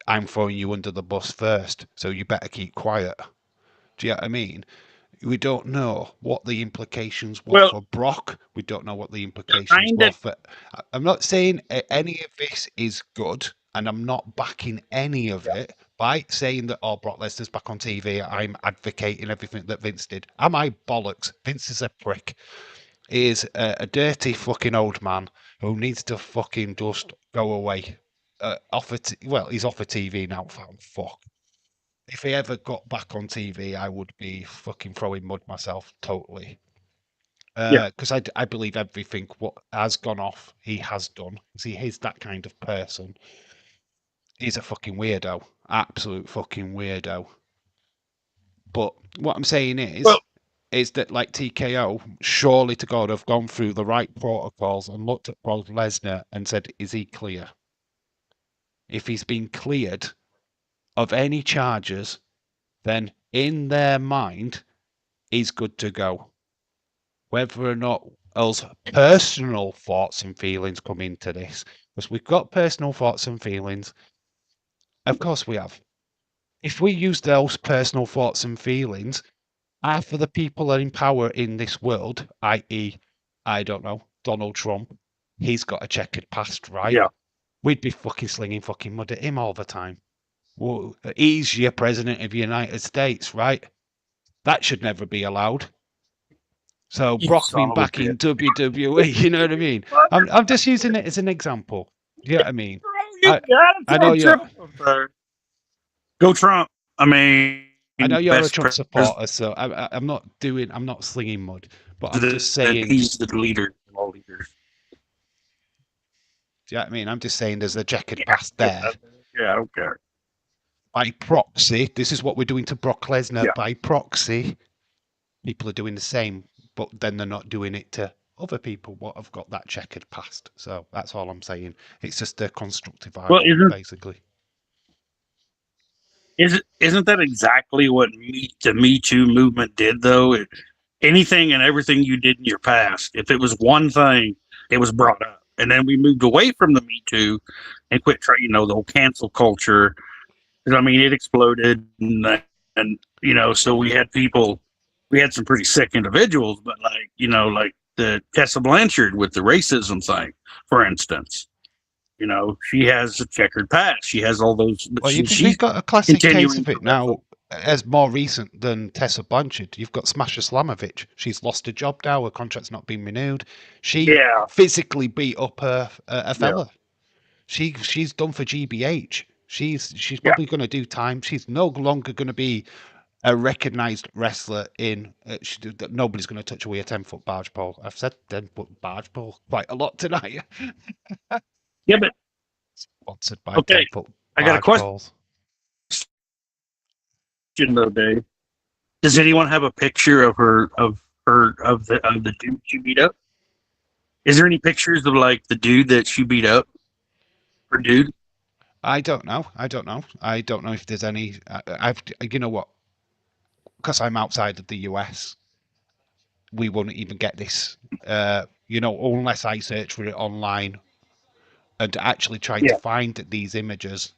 I'm throwing you under the bus first, so you better keep quiet. Do you know what I mean? We don't know what the implications were well for Brock. We don't know what the implications kind were of for. I'm not saying any of this is good, and I'm not backing any of it by saying that, oh, Brock Lesnar's back on TV. I'm advocating everything that Vince did. Am I bollocks? Vince is a prick. He is a dirty fucking old man who needs to fucking just go away. He's off of TV now. Fuck. If he ever got back on TV, I would be fucking throwing mud myself totally. Yeah. Because I believe everything what has gone off, he has done. See, he's that kind of person. He's a fucking weirdo, absolute fucking weirdo. But what I'm saying Well, is that like TKO, surely to God, have gone through the right protocols and looked at Brock Lesnar and said, is he clear? If he's been cleared of any charges, then in their mind, he's good to go. Whether or not us personal thoughts and feelings come into this, because we've got personal thoughts and feelings, of course we have. If we use those personal thoughts and feelings, half of the people are in power in this world, i.e., I don't know, Donald Trump, he's got a checkered past, right? yeah. We'd be fucking slinging fucking mud at him all the time. Well, he's your president of the United States, right? That should never be allowed. So You Brock son being of a back bitch. in WWE, you know what I mean? I'm just using it as an example. Do you know what I mean? You I gotta I know throw you're Trump up there. Go Trump. I mean, I know you're a best Trump president. supporter, so I'm not slinging mud, but I'm just saying. He's the leader of all leaders. Do you know what I mean? I'm just saying there's a checkered Yeah. past there. Yeah, I don't care. By proxy, this is what we're doing to Brock Lesnar. Yeah. By proxy, people are doing the same, but then they're not doing it to other people what have got that checkered past. So that's all I'm saying. It's just a constructive Well, argument, basically. isn't that exactly what the Me Too movement did though? Anything and everything you did in your past, if it was one thing, it was brought up. And then we moved away from the Me Too and quit trying, the whole cancel culture. I mean, it exploded, and so we had some pretty sick individuals, but like the Tessa Blanchard with the racism thing, for instance. She has a checkered past. She has all those, but Well, she's we've got a classic case continuing of to it wrestle. now, as more recent than Tessa Blanchard. You've got Smasher Slamovich. She's lost her job now. Her contract's not been renewed. She Yeah, physically beat up a yeah, fella. She's done for GBH. She's yeah. probably going to do time. She's no longer going to be a recognised wrestler in. Nobody's going to touch away a 10-foot barge pole. I've said 10-foot barge pole quite a lot tonight. Yeah, but Sponsored by okay, 10-foot I got a barge question poles. though, Dave. Does anyone have a picture of the dude she beat up? Is there any pictures of like the dude that she beat up? Or dude? I don't know. I don't know. I don't know if there's any. You know what? Because I'm outside of the US, we won't even get this. Unless I search for it online and actually try to Yeah. find these images.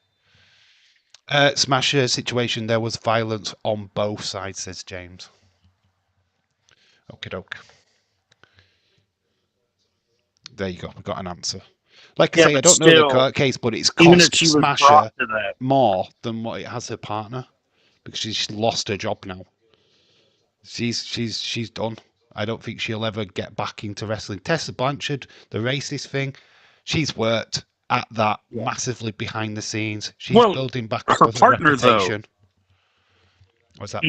Smasher situation. There was violence on both sides, says James. Okay, doke. There you go. We got an answer. Like I Yeah, say, I but don't know the still, case, but it's even if cost she was brought Smasher to that, more than what it has her partner because she's lost her job now. She's done. I don't think she'll ever get back into wrestling. Tessa Blanchard, the racist thing, she's worked at that yeah. massively behind the scenes. She's Well, building back up her her partner though, reputation. What's that?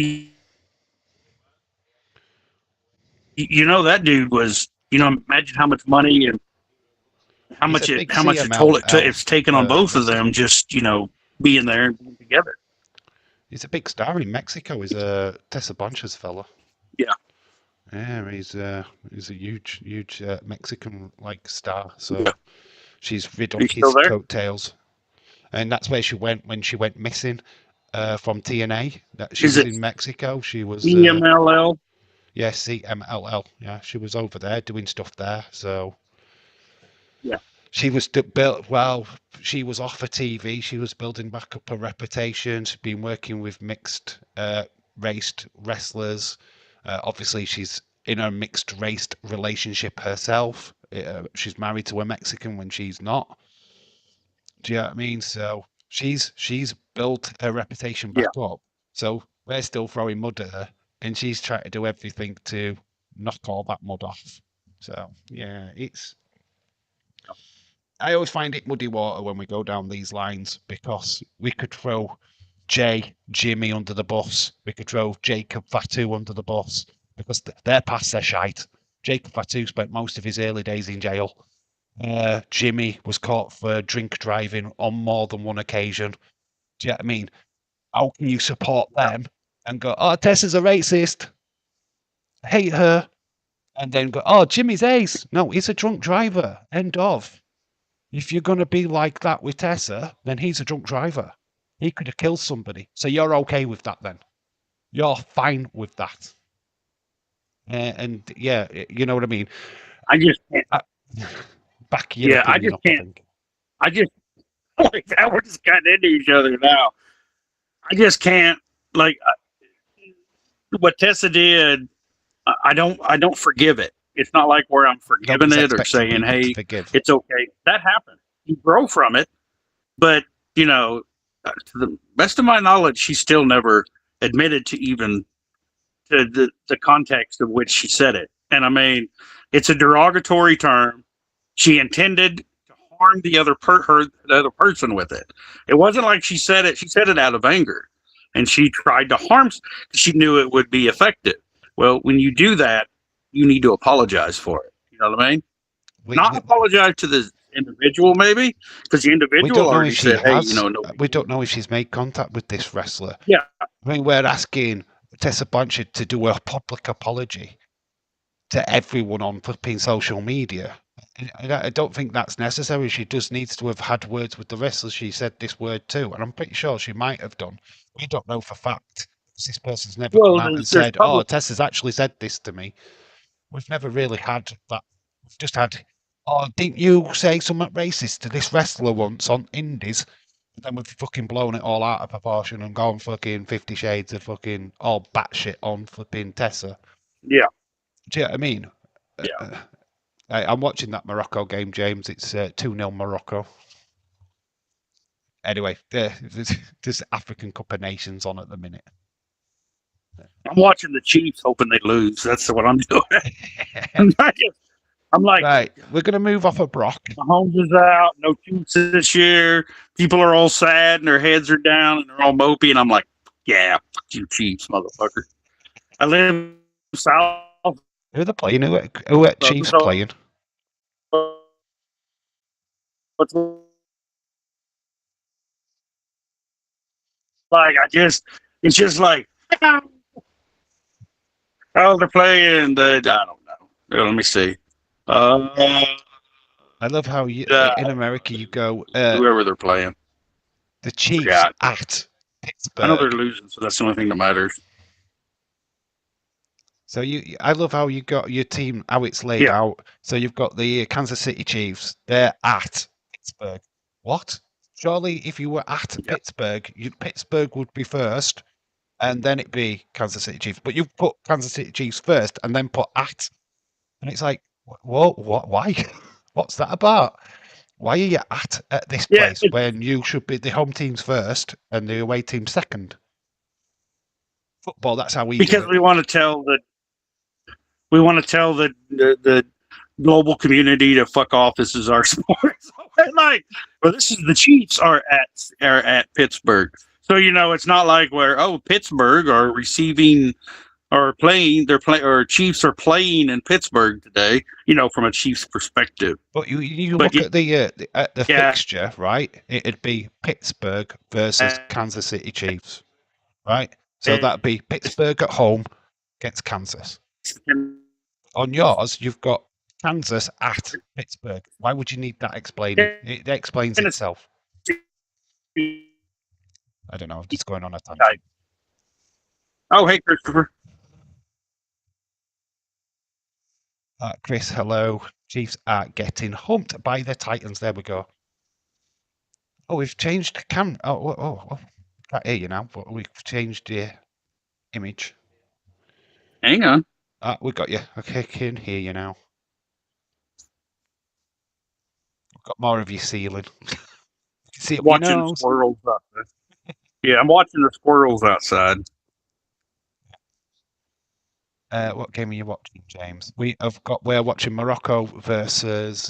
that dude was, imagine how much money and how He's a much big it's CMLL taken on both of wrestler. them just being there and being together. He's a big star in Mexico. He's a Tessa Blanchard's fella. Yeah. Yeah, he's a huge Mexican like star. So Yeah. she's rid on He's still his there. coattails, and that's where she went when she went missing from TNA. That she Is was it in Mexico. She was EMLL? yeah, CMLL. Yeah, she was over there doing stuff there. So Yeah. she was built well. She was off of TV. She was building back up her reputation. She's been working with mixed raced wrestlers. Obviously, she's in a mixed raced relationship herself. She's married to a Mexican when she's not. Do you know what I mean? So she's built her reputation Yeah. back up. So we're still throwing mud at her, and she's trying to do everything to knock all that mud off. So yeah, I always find it muddy water when we go down these lines because we could throw Jimmy under the bus. We could throw Jacob Fatu under the bus because they're past their shite. Jacob Fatu spent most of his early days in jail. Jimmy was caught for drink driving on more than one occasion. Do you know what I mean? How can you support them and go, oh, Tessa's a racist, hate her, and then go, oh, Jimmy's ace? No, he's a drunk driver. End of. If you're going to be like that with Tessa, then he's a drunk driver. He could have killed somebody. So you're okay with that then? You're fine with that. And yeah, you know what I mean? I just can't. Back your Yeah, I opinion just up, I can't. think. I just like that. We're just cutting into each other now. I just can't like what Tessa did. I don't forgive it. It's not like where I'm forgiving Nobody's it or expecting saying, people to "Hey, forgive. it's okay." That happened. You grow from it, but you know, to the best of my knowledge, she still never admitted to even to the context of which she said it. And I mean, it's a derogatory term. She intended to harm the other person with it. It wasn't like she said it. She said it out of anger, and she tried to harm. She knew it would be effective. Well, when you do that, you need to apologize for it. You know what I mean? Not apologize to the individual, maybe, because the We individual don't know already if she said, "Hey, has. no." We don't know if she's made contact with this wrestler. Yeah. I mean, we're asking Tessa Blanchard to do a public apology to everyone on flipping social media. I don't think that's necessary. She just needs to have had words with the wrestlers she said this word to, and I'm pretty sure she might have done. We don't know for fact. This person's never come Well, out and there's said, "Oh, public. Tessa's actually said this to me." We've never really had that. We've just had, "Oh, didn't you say something racist to this wrestler once on Indies?" And then we've fucking blown it all out of proportion and gone fucking 50 Shades of fucking all batshit on flipping Tessa. Yeah. Do you know what I mean? Yeah. I'm watching that Morocco game, James. It's 2-0 Morocco. Anyway, there's African Cup of Nations on at the minute. I'm watching the Chiefs, hoping they lose. That's what I'm doing. I'm like, right, we're going to move off of Brock. Mahomes is out. No Chiefs this year. People are all sad and their heads are down and they're all mopey. And I'm like, yeah, fuck you Chiefs, motherfucker. I live south. Who are they playing? Who are Chiefs playing? What's like? It's just like, oh, they're playing I don't know. Let me see. I love how you in America you go whoever they're playing. The Chiefs at Pittsburgh. I know they're losing, so that's the only thing that matters. So I love how you got your team, how it's laid out. So you've got the Kansas City Chiefs. They're at Pittsburgh. What? Surely, if you were at Pittsburgh, Pittsburgh would be first, and then it'd be Kansas City Chiefs. But you've put Kansas City Chiefs first, and then put at, and it's like, whoa, what? Why? What's that about? Why are you at this place when you should be the home team's first and the away team second? Football, that's how we do it. Because we want to tell the global community to fuck off. This is our sport. Like, well, this is the Chiefs are at Pittsburgh. So it's not like where Pittsburgh are receiving or playing. Or Chiefs are playing in Pittsburgh today. From a Chiefs perspective. But you look at the fixture, right? It'd be Pittsburgh versus Kansas City Chiefs, right? So that'd be Pittsburgh at home against Kansas. On yours, you've got Kansas at Pittsburgh. Why would you need that explaining? It explains itself. I don't know. I'm just going on a tangent. Oh, hey, Christopher. Chris, hello. Chiefs are getting humped by the Titans. There we go. Oh, we've changed cam. Oh. Can't hear you now, but we've changed the image. Hang on. We got you. Okay, can hear you now. We've got more of your ceiling. You can see it watching the squirrels out there. Yeah, I'm watching the squirrels outside. What game are you watching, James? We're watching Morocco versus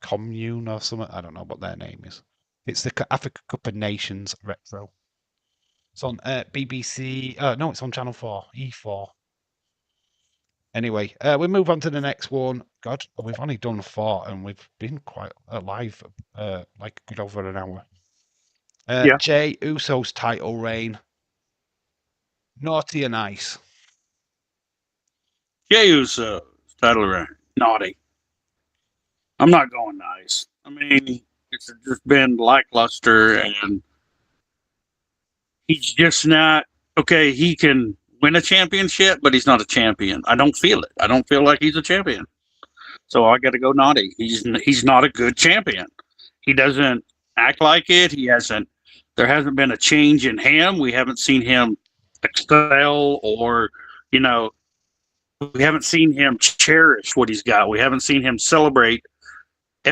Commune or something. I don't know what their name is. It's the Africa Cup of Nations retro. It's on BBC. No, it's on Channel 4, E4. Anyway, we move on to the next one. God, we've only done 4, and we've been quite alive, like a good over an hour. Yeah. Jay Uso's title reign. Naughty and nice. Jey Uso, title reign. Naughty. I'm not going nice. I mean, it's just been lackluster, and he's just not okay. He can win a championship, but he's not a champion. I don't feel it. I don't feel like he's a champion. So I got to go naughty. He's not a good champion. He doesn't act like it. He hasn't. There hasn't been a change in him. We haven't seen him excel, or you know, we haven't seen him cherish what he's got. We haven't seen him celebrate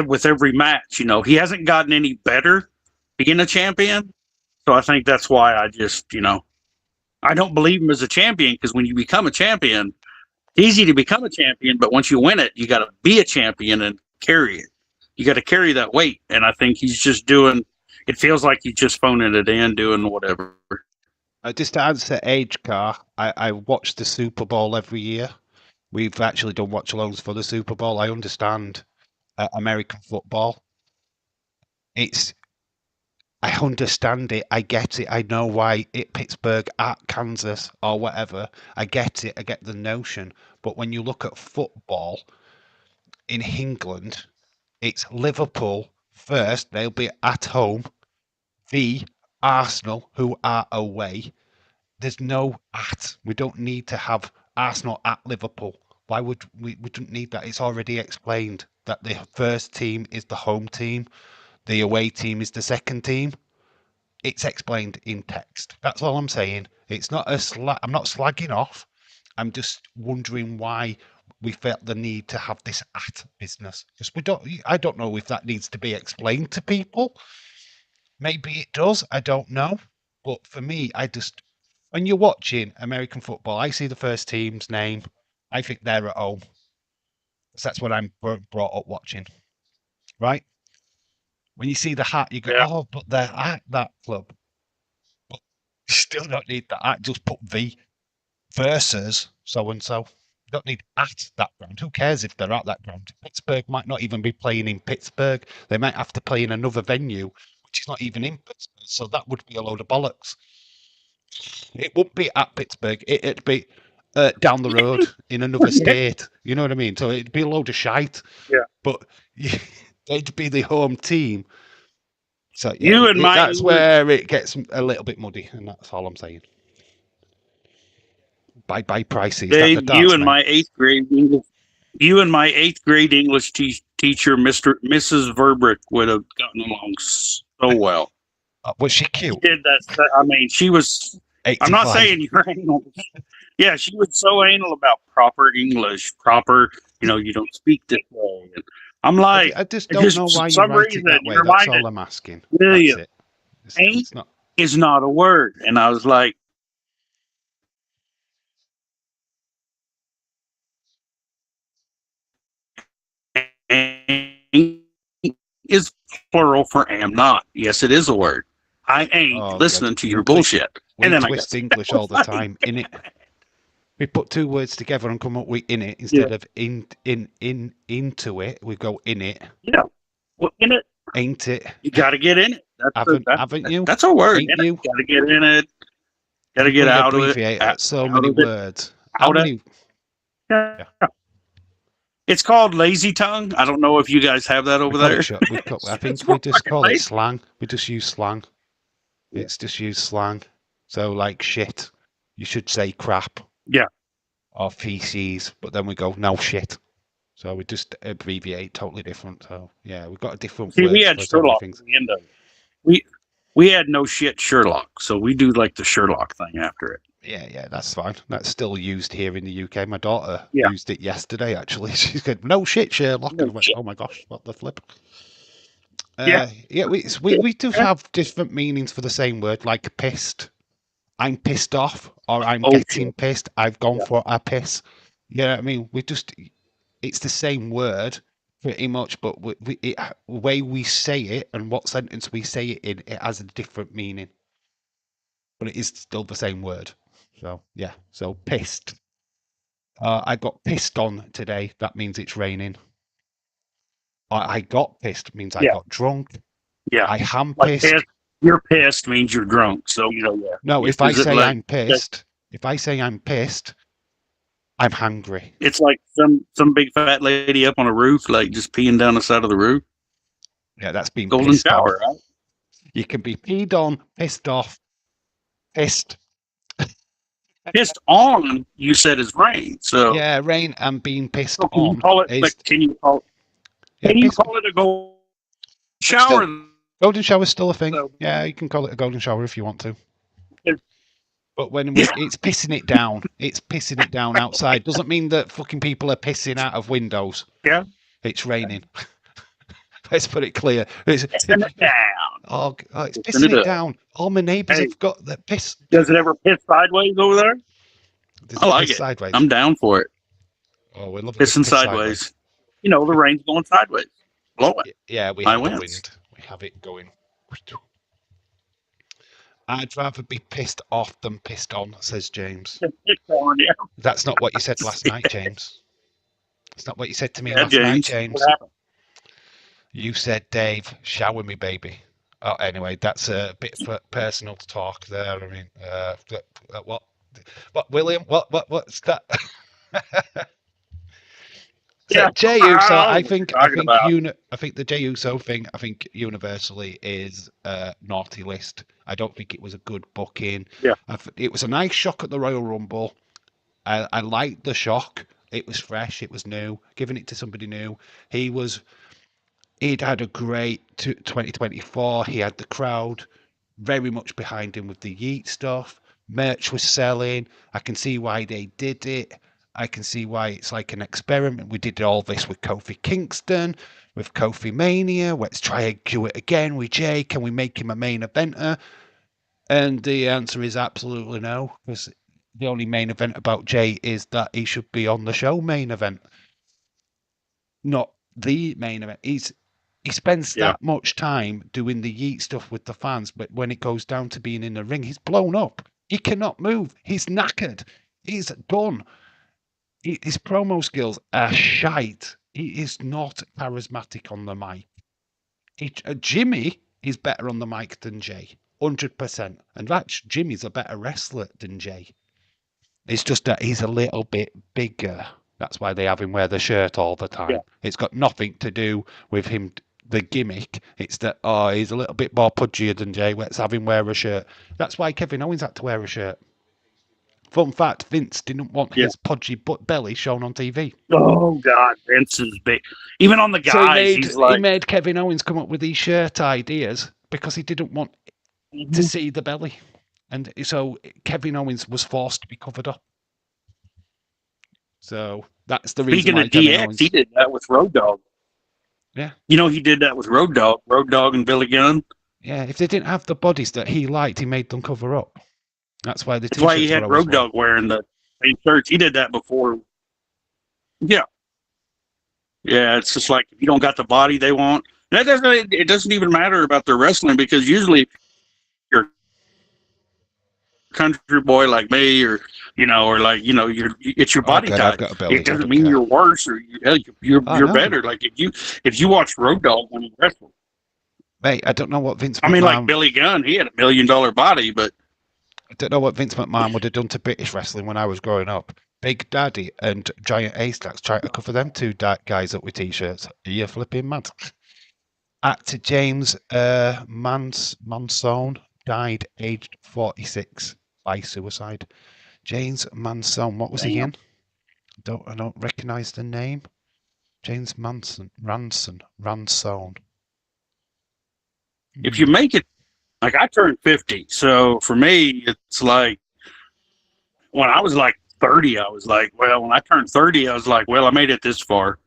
with every match. You know, he hasn't gotten any better being a champion. So I think that's why I just, I don't believe him as a champion, because when you become a champion, it's easy to become a champion, but once you win it, you got to be a champion and carry it. You got to carry that weight. And I think he's just doing, it feels like he's just phoning it in, doing whatever. Just to answer Age Car, I watch the Super Bowl every year. We've actually done watch-alongs for the Super Bowl. I understand American football. I understand it. I get it. I know why Pittsburgh at Kansas or whatever. I get it. I get the notion. But when you look at football in England, it's Liverpool first. They'll be at home. The Arsenal, who are away. There's no at. We don't need to have Arsenal at Liverpool. Why would we? We don't need that. It's already explained that the first team is the home team. The away team is the second team. It's explained in text. That's all I'm saying. It's not I'm not slagging off. I'm just wondering why we felt the need to have this at business, because I don't know if that needs to be explained to people. Maybe it does. I don't know. But for me, when you're watching American football, I see the first team's name. I think they're at home. So that's what I'm brought up watching, right? When you see the hat, you go, Yeah. oh, but they're at that club. But you still don't need the at. Just put the versus so and so. You don't need at that ground. Who cares if they're at that ground? Pittsburgh might not even be playing in Pittsburgh. They might have to play in another venue, which is not even in Pittsburgh. So that would be a load of bollocks. It wouldn't be at Pittsburgh. It'd be down the road in another state. You know what I mean? So it'd be a load of shite. Yeah. But they'd be the home team. So You yeah, and my that's English, where it gets a little bit muddy, and that's all I'm saying. Bye Pricey. Is that the Dave, darts, you and mate? my eighth grade English teacher, Mrs. Verbrick, would have gotten along so well. Was she cute? She did that. I mean, she was. 85. I'm not saying you're anal. Yeah, she was so anal about proper English, proper. You don't speak this way. And I'm like, I just don't know why you write it that way. That's all I'm asking. That's it. It's not. Is not a word. And I was like, is plural for am not. Yes, it is a word. I ain't listening to your bullshit. We twist English all the time, innit? We put two words together and come up with in it instead of into it. We go in it. Yeah. Well, in it. Ain't it? You got to get in it. Haven't you? That's a word. Ain't you? Got to get in it. Got to get out of it. So many words. How many? Yeah. It's called lazy tongue. I don't know if you guys have that over there. I think we just call it slang. We just use slang. Yeah. It's just use slang. So like shit, you should say crap. Yeah. Or feces, but then we go no shit. So we just abbreviate totally different. So yeah, we've got a different. See, we had Sherlock at the end of it. We had no shit Sherlock, so we do like the Sherlock thing after it. Yeah, that's fine. That's still used here in the UK. My daughter used it yesterday, actually. She said, no shit, Sherlock. And I went, oh my gosh, what the flip? We do have different meanings for the same word, like pissed. I'm pissed off, or I'm getting pissed. I've gone for a piss. You know what I mean? It's the same word pretty much, but the way we say it and what sentence we say it in, it has a different meaning. But it is still the same word. So, yeah. So, pissed. I got pissed on today. That means it's raining. I got pissed means I Yeah, got drunk. yeah. I am Like pissed. pissed, you're pissed means you're drunk. So yeah. No, if I Is it say like I'm pissed, I'm hungry. it's like some big fat lady up on a roof, like just peeing down the side of the roof? Yeah, that's being Golden pissed on. shower, right? You can be peed on, pissed off, pissed. Pissed on, you said is rain. So, Yeah, rain and being pissed so can you on call it is like yeah, can you pissed. call it a golden Still, shower? golden shower's still a thing. So, Yeah, you can call it a golden shower if you want to. it- But when yeah, it's pissing it down, it's pissing it down outside. Doesn't mean that fucking people are pissing out of windows. yeah, It's raining. Let's put it clear. pissing it down. It's Pissing pissing it it up. down. All my neighbours Hey, have got the piss. does it ever piss sideways over there? Does I it like piss it. sideways? I'm down for it. Oh, we love a good Pissing piss sideways. You know, the rain's going sideways. Blow it. Yeah, we I have the wins. wind. We have it going. I'd rather be pissed off than pissed on, says James. That's not what you said last night, James. It's not what you said to me Yeah, last night, James. James. What happened? You said, Dave, shower me, baby. Oh, anyway, that's a bit personal talk there. I mean, what, William? What's that? So Yeah, Jey Uso, I I know what think, you're talking about. I think the Jey Uso thing, I think universally is naughty list. I don't think it was a good booking. Yeah. It was a nice shock at the Royal Rumble. I liked the shock. It was fresh. It was new. Giving it to somebody new. He'd had a great 2024. He had the crowd very much behind him with the Yeet stuff. Merch was selling. I can see why they did it. I can see why it's like an experiment. We did all this with Kofi Kingston, with Kofi Mania. Let's try and do it again with Jey. Can we make him a main eventer? And the answer is absolutely no, because the only main event about Jey is that he should be on the show main event, not the main event. He spends that much time doing the Yeet stuff with the fans, but when it goes down to being in the ring, he's blown up. He cannot move. He's knackered. He's done. His promo skills are shite. He is not charismatic on the mic. Jimmy is better on the mic than Jey, 100%. And that's Jimmy's a better wrestler than Jey. It's just that he's a little bit bigger. That's why they have him wear the shirt all the time. Yeah. It's got nothing to do with him, the gimmick. It's that, he's a little bit more pudgier than Jey. Let's have him wear a shirt. That's why Kevin Owens had to wear a shirt. Fun fact, Vince didn't want his pudgy butt belly shown on TV. Oh, God, Vince is big. Even on the guys, He made Kevin Owens come up with these shirt ideas because he didn't want to see the belly. And so Kevin Owens was forced to be covered up. So that's the reason Speaking why of Kevin DX, Owens... he did that with Road Dogg. Yeah. You know, he did that with Road Dogg and Billy Gunn. Yeah, if they didn't have the bodies that he liked, he made them cover up. That's why That's why he had Road Dogg wearing the same shirts. He did that before. Yeah. Yeah, it's just like if you don't got the body they want. It doesn't even matter about their wrestling, because usually you're a country boy like me, or it's your body type. It doesn't mean you're worse or you're better. Like if you watch Road Dogg when he wrestled. Mate, I don't know what Vince McMahon... I mean, like Billy Gunn, he had $1 million body, but I don't know what Vince McMahon would have done to British wrestling when I was growing up. Big Daddy and Giant Haystacks trying to cover them two guys up with t-shirts. Are you flipping mad? Actor James Manson died aged 46 by suicide. James Manson, what was he in? I don't recognise the name. James Ranson. If you make it, like I turned 50, so for me, it's like when I was like 30, I was like, well, when I turned 30, I was like, well, I made it this far.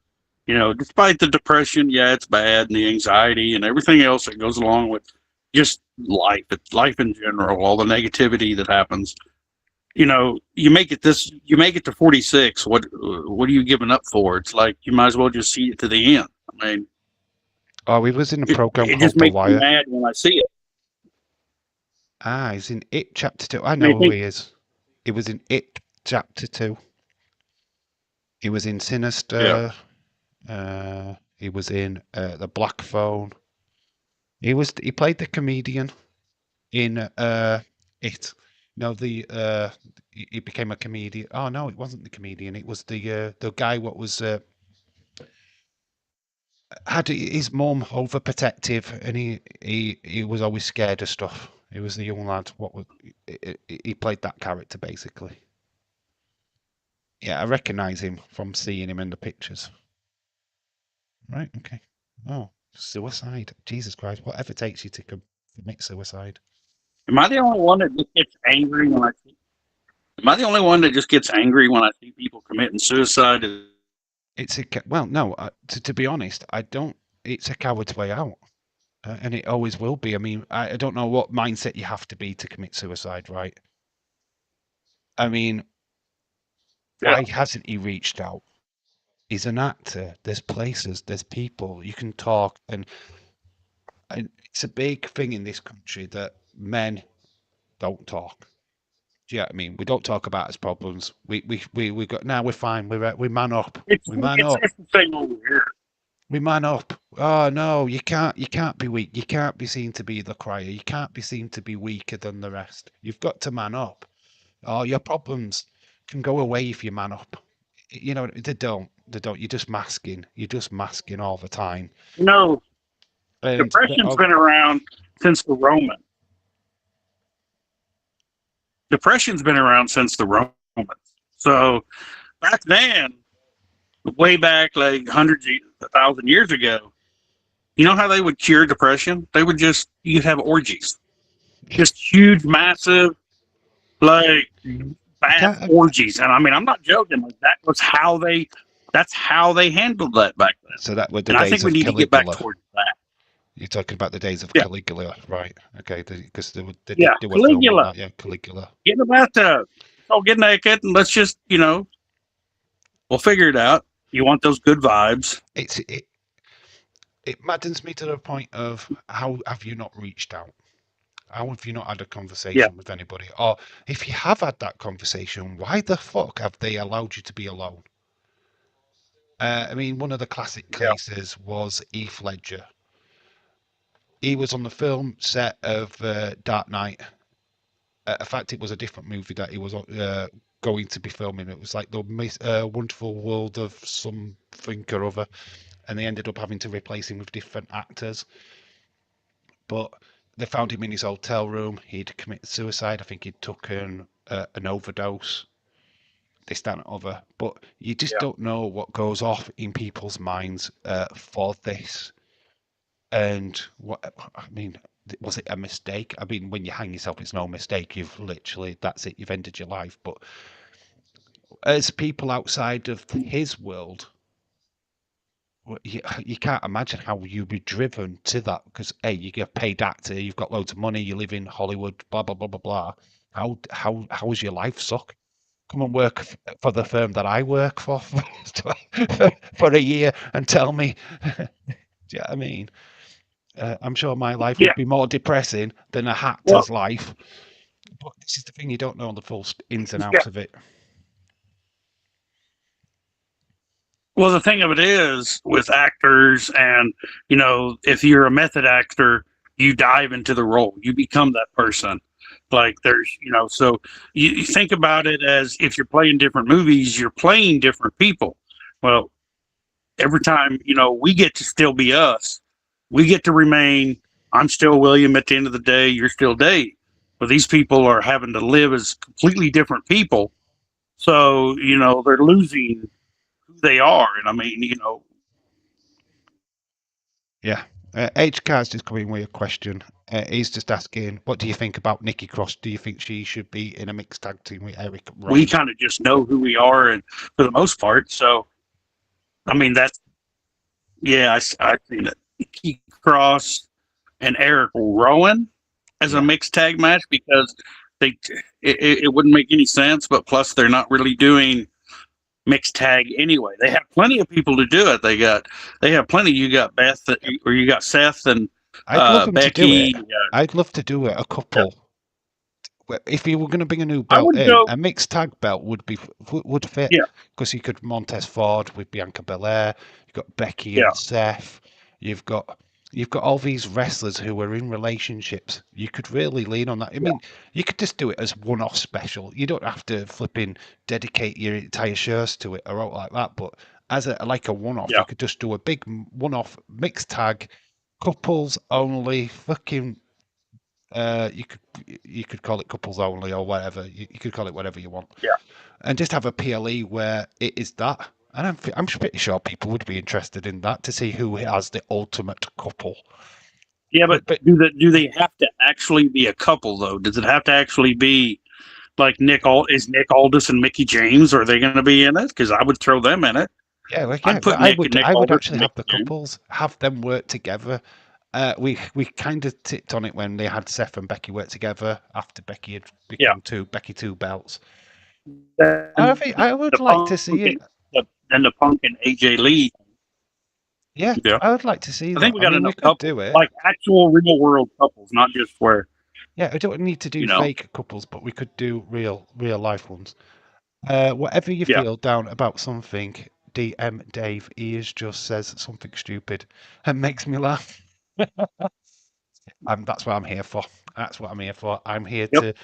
You know, despite the depression, yeah, it's bad, and the anxiety and everything else that goes along with just life in general, all the negativity that happens. You know, you make it to 46. What are you giving up for? It's like you might as well just see it to the end. I mean, he was in a program it called just The makes Wire. me mad when I see it. He's in It Chapter 2. I know who he is. He was in It Chapter 2. He was in Sinister. He was in The Black Phone. He played the comedian in It. No, he became a comedian. Oh no, it wasn't the comedian. It was the guy what was had his mum overprotective, and he was always scared of stuff. He was the young lad. He played that character basically. Yeah, I recognise him from seeing him in the pictures. Right. Okay. Oh, suicide. Jesus Christ! Whatever takes you to commit suicide? Am I the only one that just gets angry when I see? Am I the only one that just gets angry when I see people committing suicide? It's well, no. To be honest, I don't. It's a coward's way out, and it always will be. I mean, I don't know what mindset you have to be to commit suicide, right? I mean, why hasn't he reached out? He's an actor. There's places, there's people you can talk, and it's a big thing in this country that men don't talk. Do you know what I mean? We don't talk about his problems. We got now. We're fine. We man up. We man up. It's the same over here. We man up. Oh no, you can't be weak. You can't be seen to be the crier. You can't be seen to be weaker than the rest. You've got to man up. Oh, your problems can go away if you man up. You know, they don't. They don't. You're just masking. You're just masking all the time. No, And depression's been around since the Romans. Depression's been around since the Romans. So back then, way back like hundreds, 1,000 years ago, you know how they would cure depression? They would you'd have orgies, just huge, massive, like bad orgies. And I mean, I'm not joking. Like, that's how they handled that back then. So that were the and days I think we of need Caligula. to get back towards that. You're talking about the days of Caligula, right? Okay, because they do Caligula. That. Yeah, Caligula. Get in the bathtub. Oh, get naked and let's just, we'll figure it out. You want those good vibes. It maddens me to the point of how have you not reached out? How have you not had a conversation with anybody? Or if you have had that conversation, why the fuck have they allowed you to be alone? I mean, one of the classic cases was Heath Ledger. He was on the film set of Dark Knight. In fact, it was a different movie that he was going to be filming. It was like the Wonderful World of something or other, and they ended up having to replace him with different actors. But they found him in his hotel room. He'd committed suicide. I think he'd taken an overdose. This, that, and other. But you just don't know what goes off in people's minds for this. And what I mean, was it a mistake? I mean, when you hang yourself, it's no mistake. You've literally, that's it. You've ended your life. But as people outside of his world, you can't imagine how you'd be driven to that. Because you get a paid actor, you've got loads of money, you live in Hollywood, blah blah blah blah blah. How is your life suck? Come and work for the firm that I work for a year and tell me. Do you know what I mean? I'm sure my life would be more depressing than a actor's life. But this is the thing, you don't know the full ins and outs of it. Well, the thing of it is with actors, and if you're a method actor, you dive into the role, you become that person. Like there's, so you think about it as if you're playing different movies, you're playing different people. Well, every time, we get to still be us. We get to remain, I'm still William at the end of the day, you're still Dave. But these people are having to live as completely different people. So, they're losing who they are. And I mean, Yeah. H-Cars just coming with a question. He's just asking, what do you think about Nikki Cross? Do you think she should be in a mixed tag team with Eric Rowan? We kind of just know who we are, and for the most part. So, I mean, that's, I think that Nikki Cross and Eric Rowan as a mixed tag match, because it wouldn't make any sense. But plus, they're not really doing mixed tag anyway. They have plenty of people to do it. They have plenty. You got Beth, or you got Seth and I'd love them Becky. to do it. I'd love to do it. A couple. if you were going to bring a new I belt would in, go. a mixed tag belt would fit Yeah, because you could Montez Ford with Bianca Belair. You've got Becky yeah, and Seth. You've got you've got all these wrestlers who are in relationships. You could really lean on that. I yeah, mean, you could just do it as one-off special. You don't have to flipping dedicate your entire shows to it or out like that. But as a like a one-off, yeah, you could just do a big one-off mixed tag, couples only, fucking you could call it couples only or whatever. You could call it whatever you want, yeah. and just have a PLE where it is that. And I'm pretty sure people would be interested in that to see who has the ultimate couple. Yeah, but But do they have to actually be a couple though? Does it have to actually be like is Nick Aldis and Mickey James? Are they going to be in it? Because I would throw them in it. yeah, I'd put Nick I would Aldis actually and have Mickey the James. couples, have them work together. We kind of tipped on it when they had Seth and Becky work together after Becky had Yeah, become Becky two belts. I and think I would the like to Punk see it. and the Punk and AJ Lee. Yeah, Yeah, I would like to see I that. think we I got mean, we enough could couples, do it. like actual real world couples, not just where Yeah, we don't need to you do know. fake couples, but we could do real life ones. Whatever you Yeah, feel down about something, DM Dave Ears just says something stupid and makes me laugh. That's what I'm here for. That's what I'm here for. I'm here yep.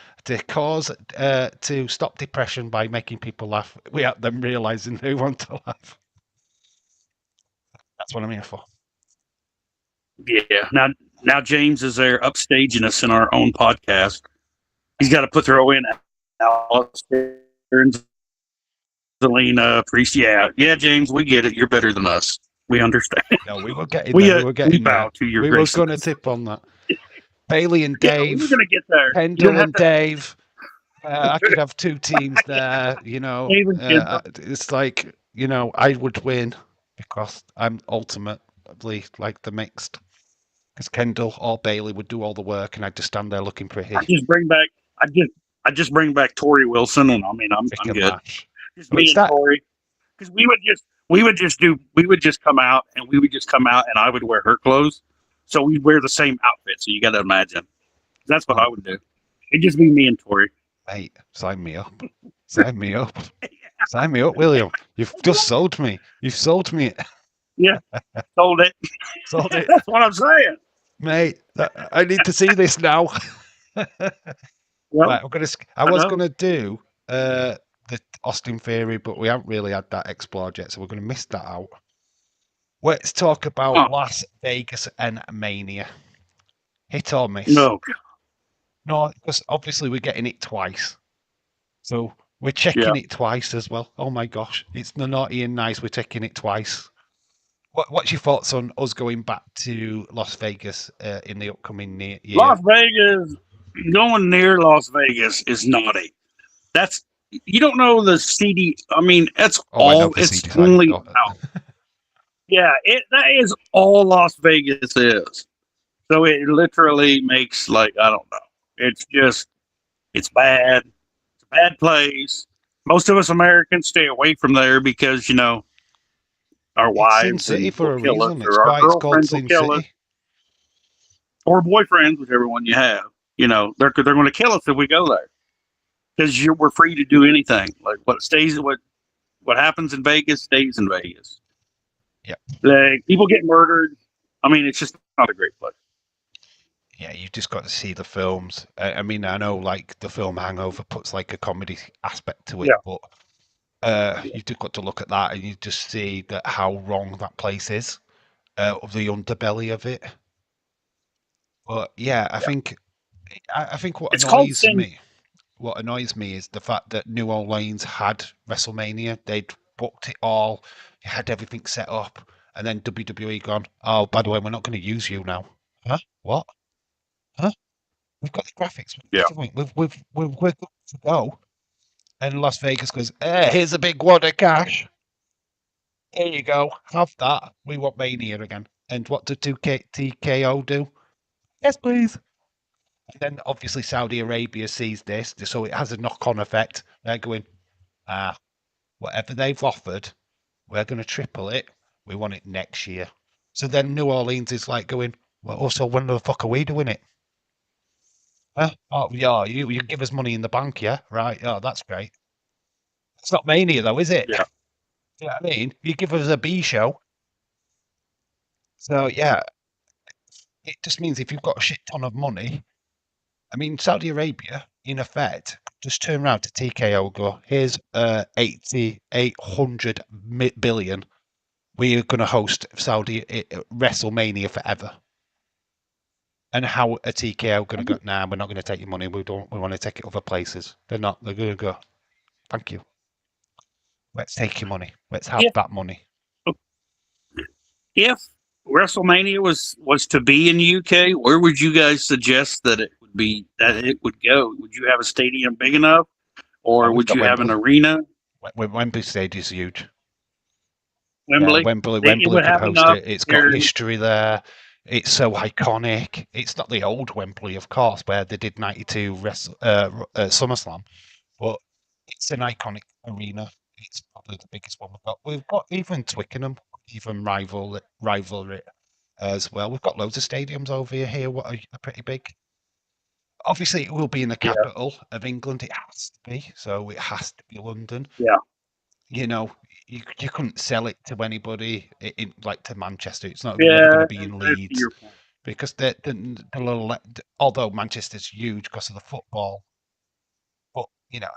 to stop depression by making people laugh without them realizing they want to laugh. That's what I'm here for. Yeah. Now James is there upstaging us in our own podcast. He's got to throw in Alistair and Zelina Priest. Yeah, James, we get it. You're better than us. We understand. No, we were getting there. We were We getting there. bow to your We were going to graces. tip on that. Bailey and Yeah, we were Dave, gonna get there. You don't Kendall have and to. Dave. I could have two teams there, you know. Dave and Kendall. It's like, you know, I would win because I'm ultimately like the mixed. Because Kendall or Bailey would do all the work, and I'd just stand there looking pretty. I just bring back. I just bring back Tori Wilson, and I mean, I'm Freaking good. match. Just But me it's and that. Tori, because we would just come out, and I would wear her clothes, so we'd wear the same outfit. So you got to imagine. That's what I would do. It'd just be me and Tori. Mate, sign me up. Sign me up. Sign me up, William. You've just sold me. You've sold me. Yeah, sold it. Sold it. That's what I'm saying. Mate, I need to see this now. Well, Right, I I was know. gonna do the Austin Theory, but we haven't really had that explored yet, so we're gonna miss that out. Let's talk about Oh, Las Vegas and Mania. Hit or miss? no. No, because obviously we're getting it twice. So we're Yeah. checking it twice as well. Oh my gosh, it's the naughty and nice. We're checking it twice. What's your thoughts on us going back to Las Vegas in the upcoming year? Las Vegas, going near Las Vegas is naughty. That's you don't know the CD. I mean, that's Oh, I know all. the It's CD side. only out. Yeah, that is all Las Vegas is. So it literally makes like I don't know. It's just it's bad. It's a bad place. Most of us Americans stay away from there because our It's Sin wives City and for will a kill us, reason. It's or our why it's called girlfriends will Sin kill us, City. or boyfriends, whichever one you have. They're going to kill us if we go there because we're free to do anything. Like what happens in Vegas stays in Vegas. Yeah. Like people get murdered. I mean, it's just not a great place. Yeah, you've just got to see the films. I mean, I know like the film Hangover puts like a comedy aspect to it, Yeah. but you've just got to look at that and you just see that how wrong that place is, of the underbelly of it. But yeah, Yeah. I think It's called Sin. what annoys me is the fact that New Orleans had WrestleMania. They'd booked it all, had everything set up, and then WWE gone, oh, by the way, we're not going to use you now. Huh? What? Huh? We've got the graphics. Yeah. We're good to go. And Las Vegas goes, here's a big wad of cash. Here you go. Have that. We want Mania again. And what did 2K, TKO do? Yes, please. And then obviously Saudi Arabia sees this, so it has a knock-on effect. They're going, whatever they've offered, we're going to triple it. We want it next year. So then New Orleans is like going, well, also when the fuck are we doing it? Huh? Oh, yeah, you give us money in the bank, yeah? Right. Oh, that's great. It's not Mania, though, is it? Yeah. You know what I mean? You give us a B show. So, yeah, it just means if you've got a shit ton of money, I mean, Saudi Arabia, in effect, just turn around to TKO and go, here's 800 billion. We're going to host Saudi WrestleMania forever. And how are TKO going to go? Nah, we're not going to take your money. We don't. We want to take it other places. They're not. They're going to go. Thank you. Let's take your money. Let's have If that money. if WrestleMania was to be in the UK, where would you guys suggest that it would go? Would you have a stadium big enough, Oh, or we've would got you have an Wembley. arena? Wembley Stadium is huge. Yeah, Wembley. It Wembley would could have host enough. it. It's got There, history there. It's so iconic. It's not the old Wembley, of course, where they did '92 SummerSlam, but it's an iconic arena. It's probably the biggest one we've got. We've got even Twickenham, even rival it as well. We've got loads of stadiums over here. What are pretty big. Obviously, it will be in the yeah, capital of England. It has to be, so it has to be London. yeah, You know, you couldn't sell it to anybody in like to Manchester. It's not never going yeah. to be in I see Leeds your point. because the little although Manchester's huge because of the football, but you know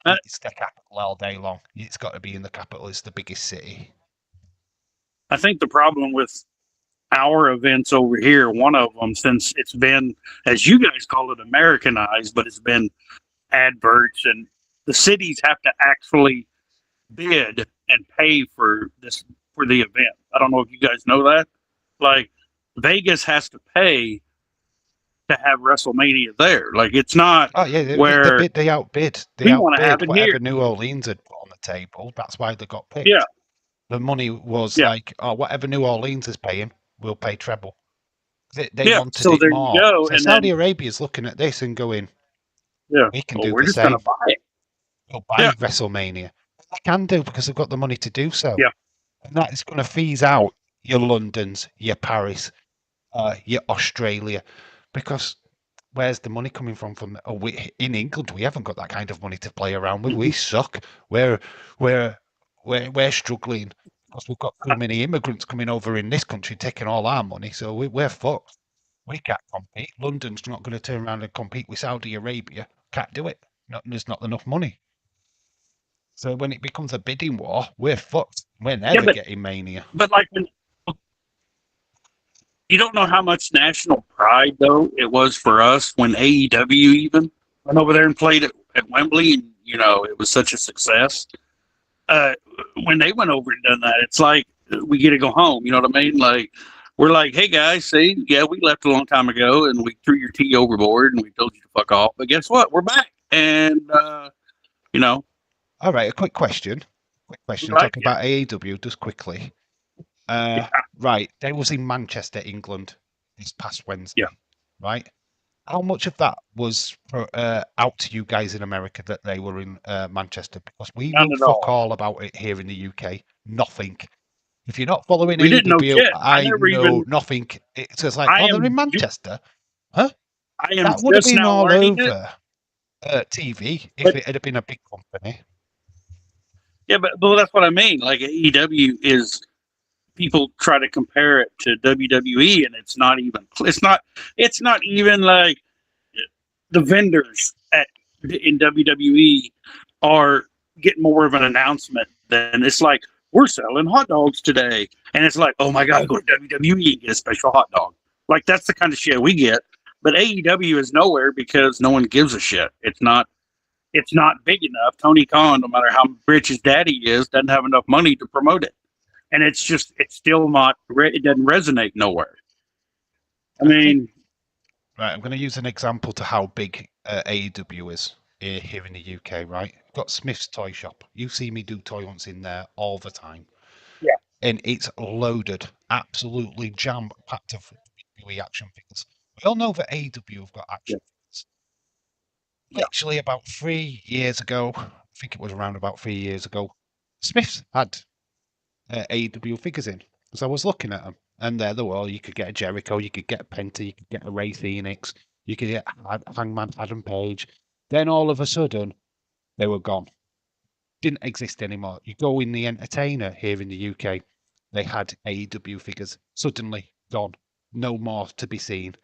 I, it's the capital all day long. It's got to be in the capital. It's the biggest city. I think the problem with our events over here, one of them, since it's been, as you guys call it, Americanized, but it's been adverts, and the cities have to actually bid and pay for the event. I don't know if you guys know that. Like Vegas has to pay to have WrestleMania there. Like it's not Oh yeah, where they we want to have outbid it here. whatever New Orleans had put on the table. That's why they got Yeah, picked. The money was yeah, like, oh, whatever New Orleans is paying, we'll pay treble. They yeah. wanted So it there you more. go. So And Saudi then Arabia's looking at this and going, yeah, we can well, do we're the just gonna same. buy it. We'll Yeah, buy WrestleMania. They can do because they've got the money to do so. yeah. And that is going to phase out your Londons, your Paris, your Australia, because where's the money coming from? In England, we haven't got that kind of money to play around with. We suck. We're we're we're struggling because we've got too many immigrants coming over in this country taking all our money. So we're fucked. We can't compete. London's not going to turn around and compete with Saudi Arabia. Can't do it. There's not enough money. So when it becomes a bidding war, we're fucked. We're Yeah, never getting Mania. but like when you don't know how much national pride though it was for us when AEW even went over there and played at Wembley, and it was such a success. Uh, when they went over and done that, it's like we get to go home. You know what I mean? Like we're like, hey guys, see, yeah, we left a long time ago and we threw your tea overboard and we told you to fuck off, but guess what? We're back, and you know, All right, a quick question. Quick question. right? Talking Yeah, about AEW, just quickly. yeah, Right, they was in Manchester, England, this past yeah. Wednesday. Right, how much of that was out to you guys in America that they were in Manchester? Because we None know at fuck all. all about it here in the UK. Nothing. If you're not following We didn't know AEW, shit. I I never know even. nothing. It's just like, I oh, they're in am. Manchester, huh? I am That would have just been now all learning it, over TV if but it had been a big company. yeah, but that's what I mean. Like AEW is people try to compare it to WWE, and it's not even. It's not even like the vendors in WWE are getting more of an announcement than it's like we're selling hot dogs today, and it's like, oh my god, go to WWE and get a special hot dog. Like that's the kind of shit we get. But AEW is nowhere because no one gives a shit. It's not big enough. Tony Khan, no matter how rich his daddy is, doesn't have enough money to promote it, and it's still not. It doesn't resonate nowhere. I I think mean, right. I'm going to use an example to how big AEW is here in the UK. Right, got Smith's Toy Shop. You see me do toy hunts in there all the time, yeah, and it's loaded, absolutely jam packed of WWE action figures. We all know that AEW have got yeah, action figures. yeah, Literally about 3 years ago, I think it was around about 3 years ago, Smiths had AEW figures in. So I was looking at them, and there they were. You could get a Jericho, you could get a Penta, you could get a Ray Phoenix. You could get Hangman Adam Page. Then all of a sudden, they were gone. Didn't exist anymore. You go in the Entertainer here in the UK, they had AEW figures. Suddenly gone. No more to be seen.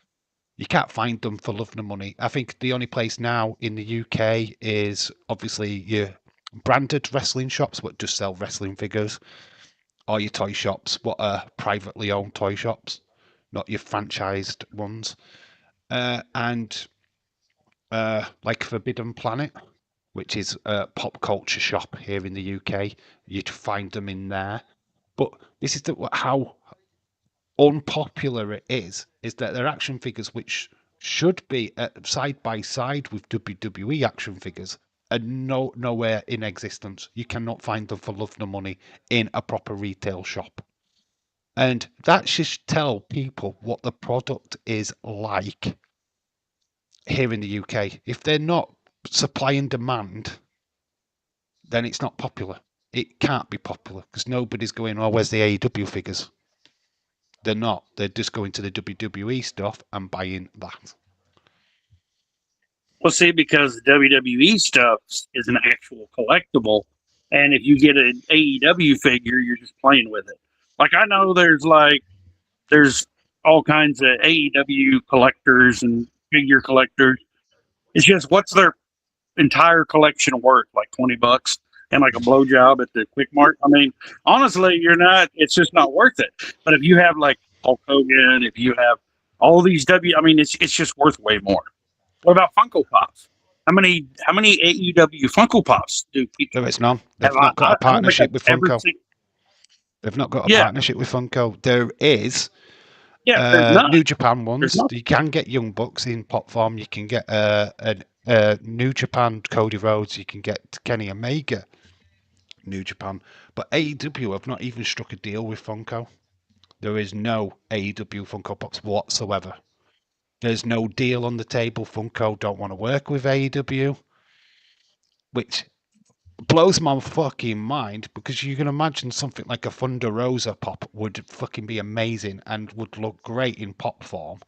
You can't find them for love nor money. I think the only place now in the UK is obviously your branded wrestling shops, what just sell wrestling figures, or your toy shops, what are privately owned toy shops, not your franchised ones. And like Forbidden Planet, which is a pop culture shop here in the UK, you'd find them in there. But this is how unpopular it is that they're action figures which should be side by side with WWE action figures and nowhere in existence. You cannot find them for love nor money in a proper retail shop. And that should tell people what the product is like here in the UK. If they're not supply and demand, then it's not popular. It can't be popular because nobody's going, oh, where's the AEW figures? They're not. They're just going to the WWE stuff and buying that. Well, see, because WWE stuff is an actual collectible, and if you get an AEW figure, you're just playing with it. Like I know there's all kinds of AEW collectors and figure collectors. It's just what's their entire collection worth? Like $20 and like a blowjob at the Quick Mart. I mean, honestly, you're not. It's just not worth it. But if you have like Hulk Hogan, if you have all these I mean, it's just worth way more. What about Funko Pops? How many AEW Funko Pops do people? There is none. They've not got a partnership with Funko. They've not got a partnership with Funko. There is New Japan ones. You can get Young Bucks in pop form. You can get New Japan Cody Rhodes. You can get Kenny Omega New Japan. But AEW have not even struck a deal with Funko. There is no AEW Funko Pops whatsoever. There's no deal on the table. Funko don't want to work with AEW, which blows my fucking mind because you can imagine something like a Thunder Rosa pop would fucking be amazing and would look great in pop form.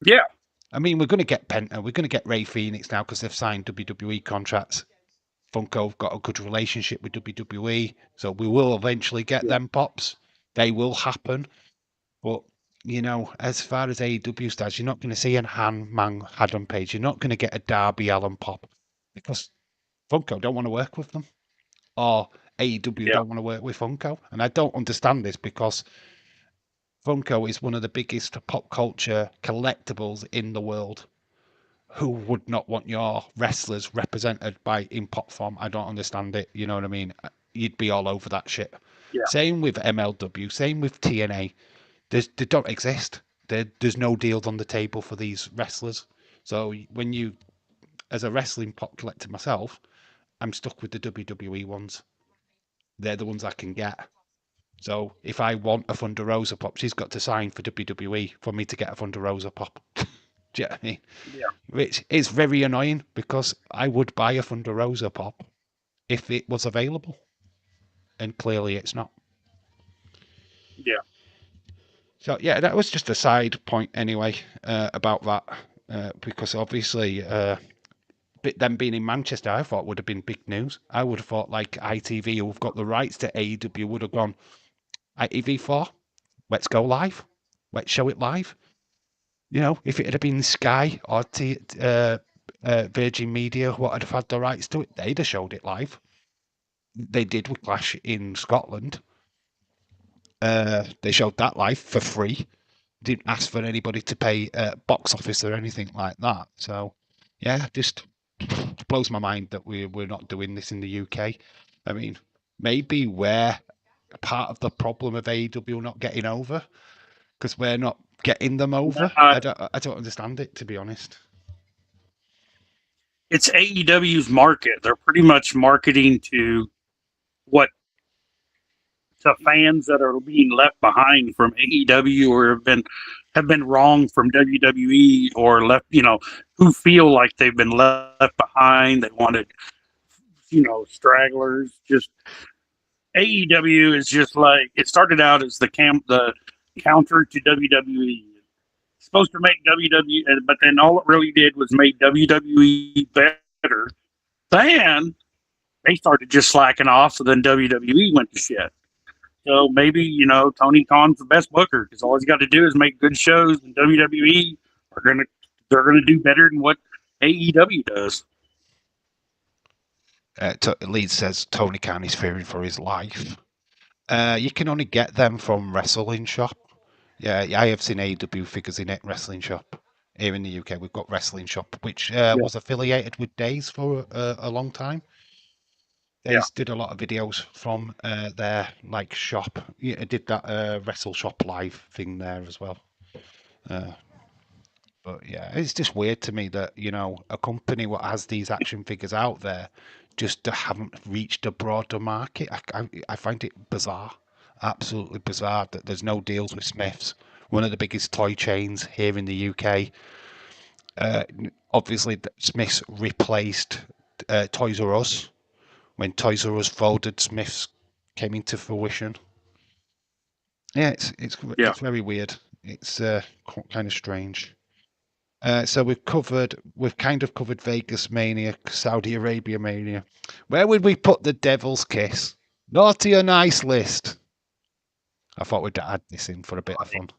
Yeah. I mean, we're going to get Penta. We're going to get Ray Phoenix now because they've signed WWE contracts. Funko have got a good relationship with WWE, so we will eventually get them pops. They will happen. But, you know, as far as AEW stands, you're not going to see an Hangman Adam Page. You're not going to get a Darby Allin pop because Funko don't want to work with them. Or AEW don't want to work with Funko. And I don't understand this because Funko is one of the biggest pop culture collectibles in the world. Who would not want your wrestlers represented by in pop form? I don't understand it. You know what I mean? You'd be all over that shit. Yeah. Same with MLW. Same with TNA. They don't exist. There's no deals on the table for these wrestlers. So when you, as a wrestling pop collector myself, I'm stuck with the WWE ones. They're the ones I can get. So if I want a Thunder Rosa pop, she's got to sign for WWE for me to get a Thunder Rosa pop. Do you know what I mean? Yeah. Which is very annoying because I would buy a Thunder Rosa pop if it was available. And clearly it's not. Yeah. So yeah, that was just a side point anyway about that because obviously them being in Manchester, I thought would have been big news. I would have thought like ITV, who've got the rights to AEW, would have gone ITV4, let's go live, let's show it live. You know, if it had been Sky or Virgin Media, what would have had the rights to it, they'd have showed it live. They did with Clash in Scotland. They showed that live for free. Didn't ask for anybody to pay box office or anything like that. So, yeah, just blows my mind that we're not doing this in the UK. I mean, maybe we're part of the problem of AEW not getting over because we're not getting them over. I don't understand it, to be honest. It's AEW's market. They're pretty much marketing to fans that are being left behind from AEW or have been wrong from WWE or left, who feel like they've been left behind. They wanted, stragglers. Just AEW is just like, it started out as the counter to WWE. supposed to make WWE, but then all it really did was make WWE better. Then they started just slacking off, so then WWE went to shit. So maybe, Tony Khan's the best booker because all he's got to do is make good shows, and WWE they're gonna do better than what AEW does. Leeds says Tony Khan is fearing for his life. You can only get them from Wrestling Shop. Yeah, I have seen AEW figures in Wrestling Shop. Here in the UK, we've got Wrestling Shop, which was affiliated with Days for a long time. Days did a lot of videos from their shop. Yeah, did that Wrestle Shop Live thing there as well. But yeah, it's just weird to me that a company what has these action figures out there just haven't reached a broader market. I find it bizarre, absolutely bizarre that there's no deals with Smiths, one of the biggest toy chains here in the UK. Obviously, Smiths replaced Toys R Us. When Toys R Us folded, Smiths came into fruition. Yeah, it's very weird. It's kind of strange. So we've kind of covered Vegas Mania, Saudi Arabia Mania. Where would we put the Devil's Kiss? Naughty or nice list? I thought we'd add this in for a bit of fun.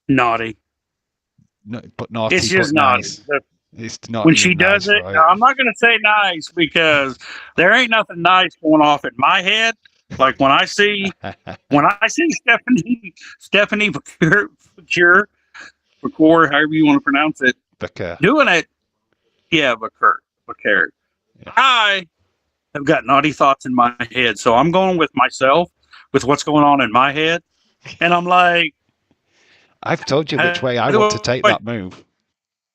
Naughty. No, but naughty, it's just but naughty. Nice. It's not when she does nice, it, right? I'm not going to say nice because there ain't nothing nice going off in my head. Like when I see Stephanie Bakir, however you want to pronounce it, doing it. Yeah, Bakir. Yeah. I have got naughty thoughts in my head, so I'm going with myself, with what's going on in my head, and I'm like, I've told you which way I want to take that move.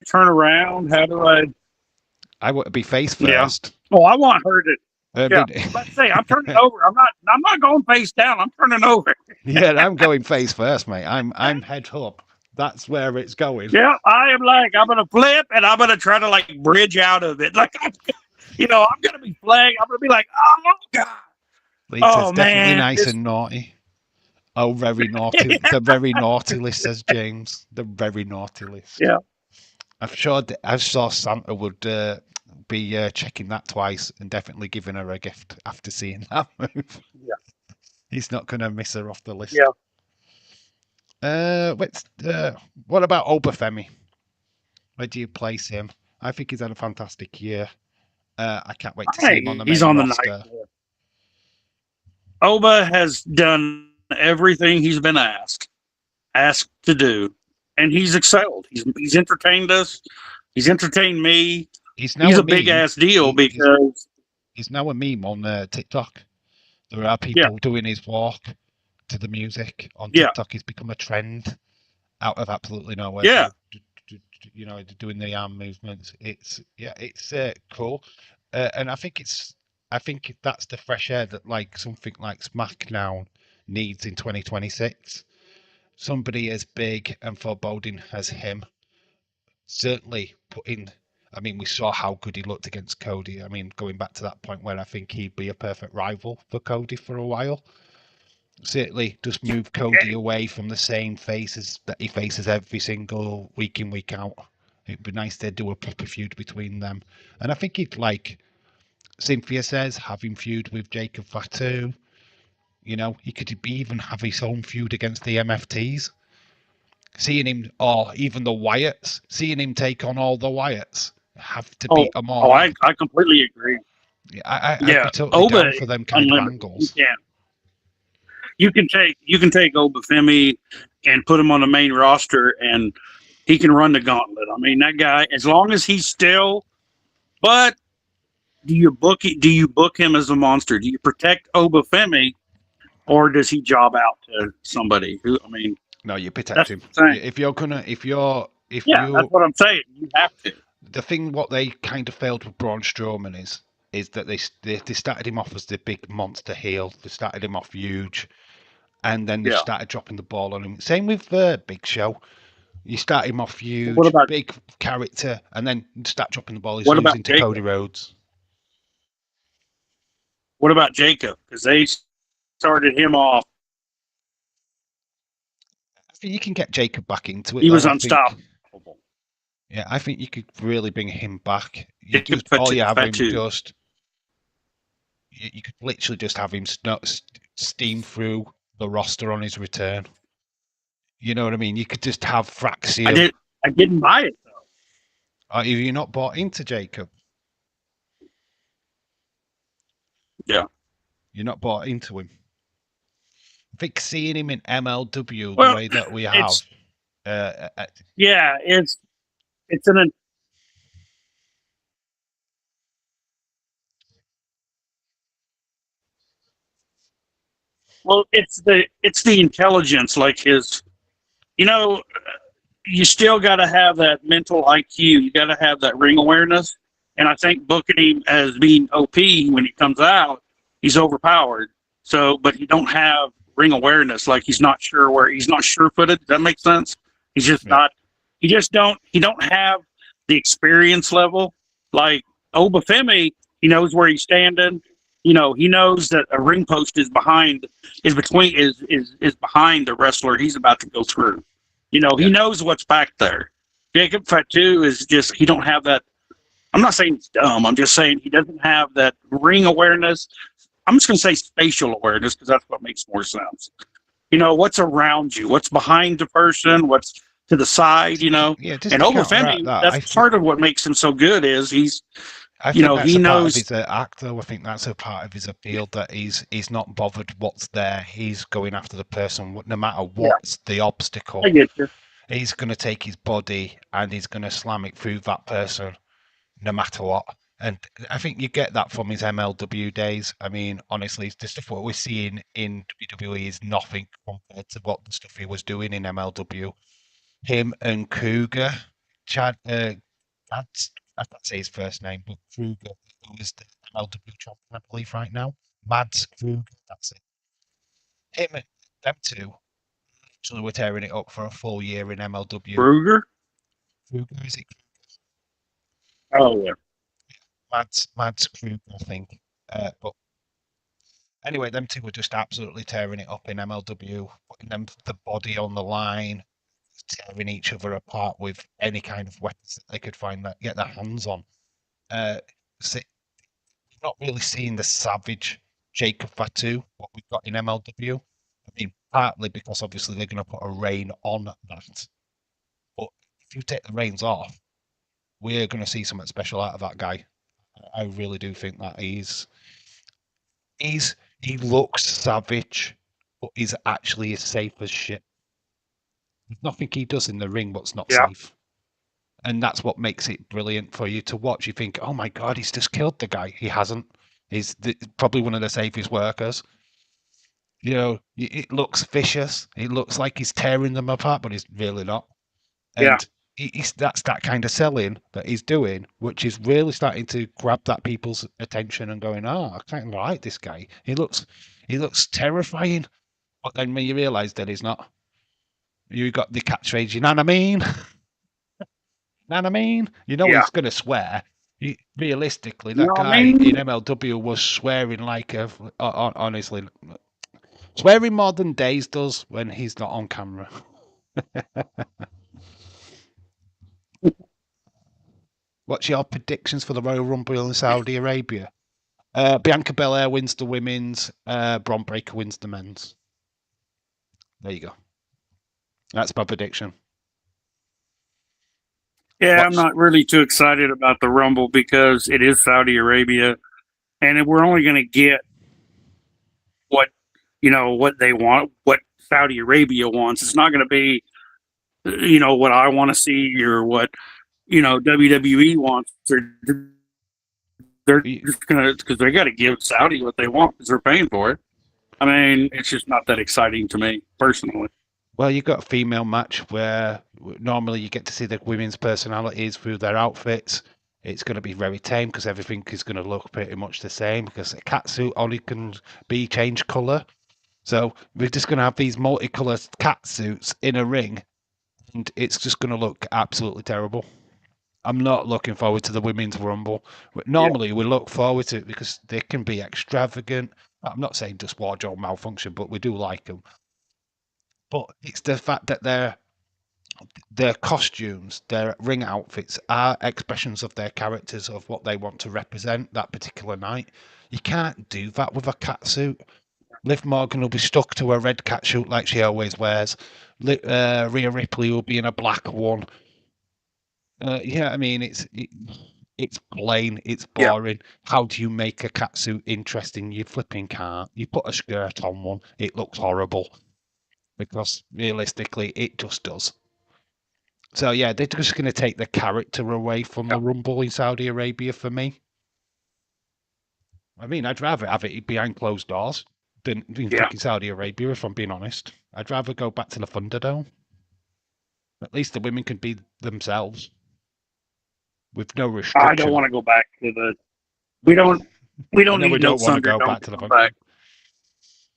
Turn around. How do I? I want to be face first. Yeah. Oh, I want her to. Let's say I'm turning over. I'm not going face down. I'm turning over. Yeah, I'm going face first, mate. I'm head up. That's where it's going. Yeah, I am I'm gonna flip and I'm gonna try to bridge out of it. I'm gonna be flagged. I'm gonna be like, oh god. It's definitely nice and naughty. Oh, very naughty. The very naughty list, says James. The very naughty list. Yeah. I'm sure Santa would be checking that twice and definitely giving her a gift after seeing that move. Yeah. He's not going to miss her off the list. Yeah. What about Obafemi? Where do you place him? I think he's had a fantastic year. I can't wait to see him on the main roster. Oba has done everything he's been asked to do, and he's excelled. He's entertained us. He's entertained me. He's a big ass deal because he's now a meme on TikTok. There are people doing his walk to the music on TikTok. He's become a trend out of absolutely nowhere. Yeah. Doing the arm movements. It's cool, and I think that's the fresh air that something like SmackDown needs in 2026. Somebody as big and foreboding as him. Certainly we saw how good he looked against Cody. I mean, going back to that point where I think he'd be a perfect rival for Cody for a while. Certainly just move Cody away from the same faces that he faces every single week in, week out. It'd be nice to do a proper feud between them. And I think he'd, like Cynthia says, having feud with Jacob Fatu. He could even have his own feud against the MFTs. Seeing him, or even the Wyatts, seeing him take on all the Wyatts, have to beat them all. I completely agree. Yeah, I'd be totally down for them kind of angles. Yeah. You can take Obafemi and put him on the main roster, and he can run the gauntlet. I mean, that guy, as long as he's still. But do you book him as a monster? Do you protect Obafemi, or does he job out to somebody who? I mean, no, you protect him. If you're that's what I'm saying. You have to. The thing what they kind of failed with Braun Strowman is that they started him off as the big monster heel. They started him off huge. And then they started dropping the ball on him. Same with Big Show. You start him off huge, big character, and then start dropping the ball. He's losing to Cody Rhodes. What about Jacob? Because they started him off. think you can get Jacob back into it He was though. I think, unstoppable. yeah, I think you could really bring him back. You Jacob just all you have him Fatu. just you could literally just have him steam through the roster on his return. You know what I mean? You could just have Fraxium. I didn't buy it though. Are you not bought into Jacob? Yeah. You're not bought into him. I think seeing him in MLW the Well, way that we have, it's yeah, it's an well, it's the intelligence, like his, you know, you still got to have that mental IQ. You got to have that ring awareness. And I think booking him as being OP when he comes out, he's overpowered. So, but he don't have ring awareness. Like he's not sure where he's not sure-footed. Does that make sense? He's just yeah, not. He just don't. He don't have the experience level like Obafemi. He knows where he's standing. You know, he knows that a ring post is behind, is behind the wrestler he's about to go through. You know, he yeah, knows what's back there. Jacob Fatu is just, he don't have that. I'm not saying he's dumb. I'm just saying he doesn't have that ring awareness. I'm just going to say spatial awareness because that's what makes more sense. You know, what's around you, what's behind the person, what's to the side, you know. yeah. Just And to counteract Obafemi, that, that's part of what makes him so good is I you think know, that's he a part of knows. his act, though. I think that's a part of his appeal that he's not bothered what's there. He's going after the person, no matter Yeah, what's the obstacle. I get you. He's going to take his body and he's going to slam it through that person, no matter what. And I think you get that from his MLW days. I mean, honestly, the stuff what we're seeing in WWE is nothing compared to what the stuff he was doing in MLW. Him and Kruger, Chad, I can't say his first name, but Kruger, who is the MLW champion, I believe, right now. Mads Kruger, that's it. Him and them two actually were tearing it up for a full year in MLW. Kruger. Kruger, is it Oh yeah. Mads Kruger, I think. But anyway, them two were just absolutely tearing it up in MLW, putting them the body on the line, tearing each other apart with any kind of weapons that they could find that get their hands on. Uh, so not really seeing the savage Jacob Fatu what we've got in MLW. I mean, partly because obviously they're going to put a rein on that, but if you take the reins off, we're going to see something special out of that guy. I really do think that he looks savage, but he's actually as safe as shit. There's nothing he does in the ring what's not Yeah. safe. And that's what makes it brilliant for you to watch. You think, oh my God, he's just killed the guy. He hasn't. He's probably one of the safest workers. You know, it looks vicious. It looks like he's tearing them apart, but he's really not. Yeah. And that's that kind of selling that he's doing, which is really starting to grab that people's attention and going, oh, I kind of like this guy. He looks terrifying. But then when you realise that he's not, you got the catchphrase, you know what I mean? Know what I mean? You know Yeah. he's going to swear. Realistically, You that know what I guy in mean? MLW was swearing like a. Honestly, swearing more than Days does when he's not on camera. What's your predictions for the Royal Rumble in Saudi Arabia? Bianca Belair wins the women's. Braun Breaker wins the men's. There you go. That's my prediction. Yeah, I'm What's not really too excited about the Rumble because it is Saudi Arabia, and we're only going to get what what they want, what Saudi Arabia wants. It's not going to be what I want to see or what WWE wants. They're just gonna because they got to give Saudi what they want because they're paying for it. I mean, it's just not that exciting to me personally. Well, you've got a female match where normally you get to see the women's personalities through their outfits. It's going to be very tame because everything is going to look pretty much the same because a catsuit only can be changed colour. So we're just going to have these multicoloured catsuits in a ring and it's just going to look absolutely terrible. I'm not looking forward to the women's rumble. Yeah, Normally we look forward to it because they can be extravagant. I'm not saying just wardrobe malfunction, but we do like them. but it's the fact that their costumes, their ring outfits are expressions of their characters, of what they want to represent that particular night. You can't do that with a cat suit. Liv Morgan will be stuck to a red cat suit like she always wears. Rhea Ripley will be in a black one. Yeah, I mean, it's plain, it's Yeah. boring. How do you make a cat suit interesting? You flipping can't. You put a skirt on one, it looks horrible because realistically, it just does. So yeah, they're just going to take the character away from Yeah. the Rumble in Saudi Arabia for me. I mean, I'd rather have it behind closed doors than in Yeah. fucking Saudi Arabia, if I'm being honest. I'd rather go back to the Thunderdome. At least the women can be themselves with no I don't restriction. want to go back to the. We don't. We I don't know we need no don't want to go Thunderdome back to to the come Thunderdome. back.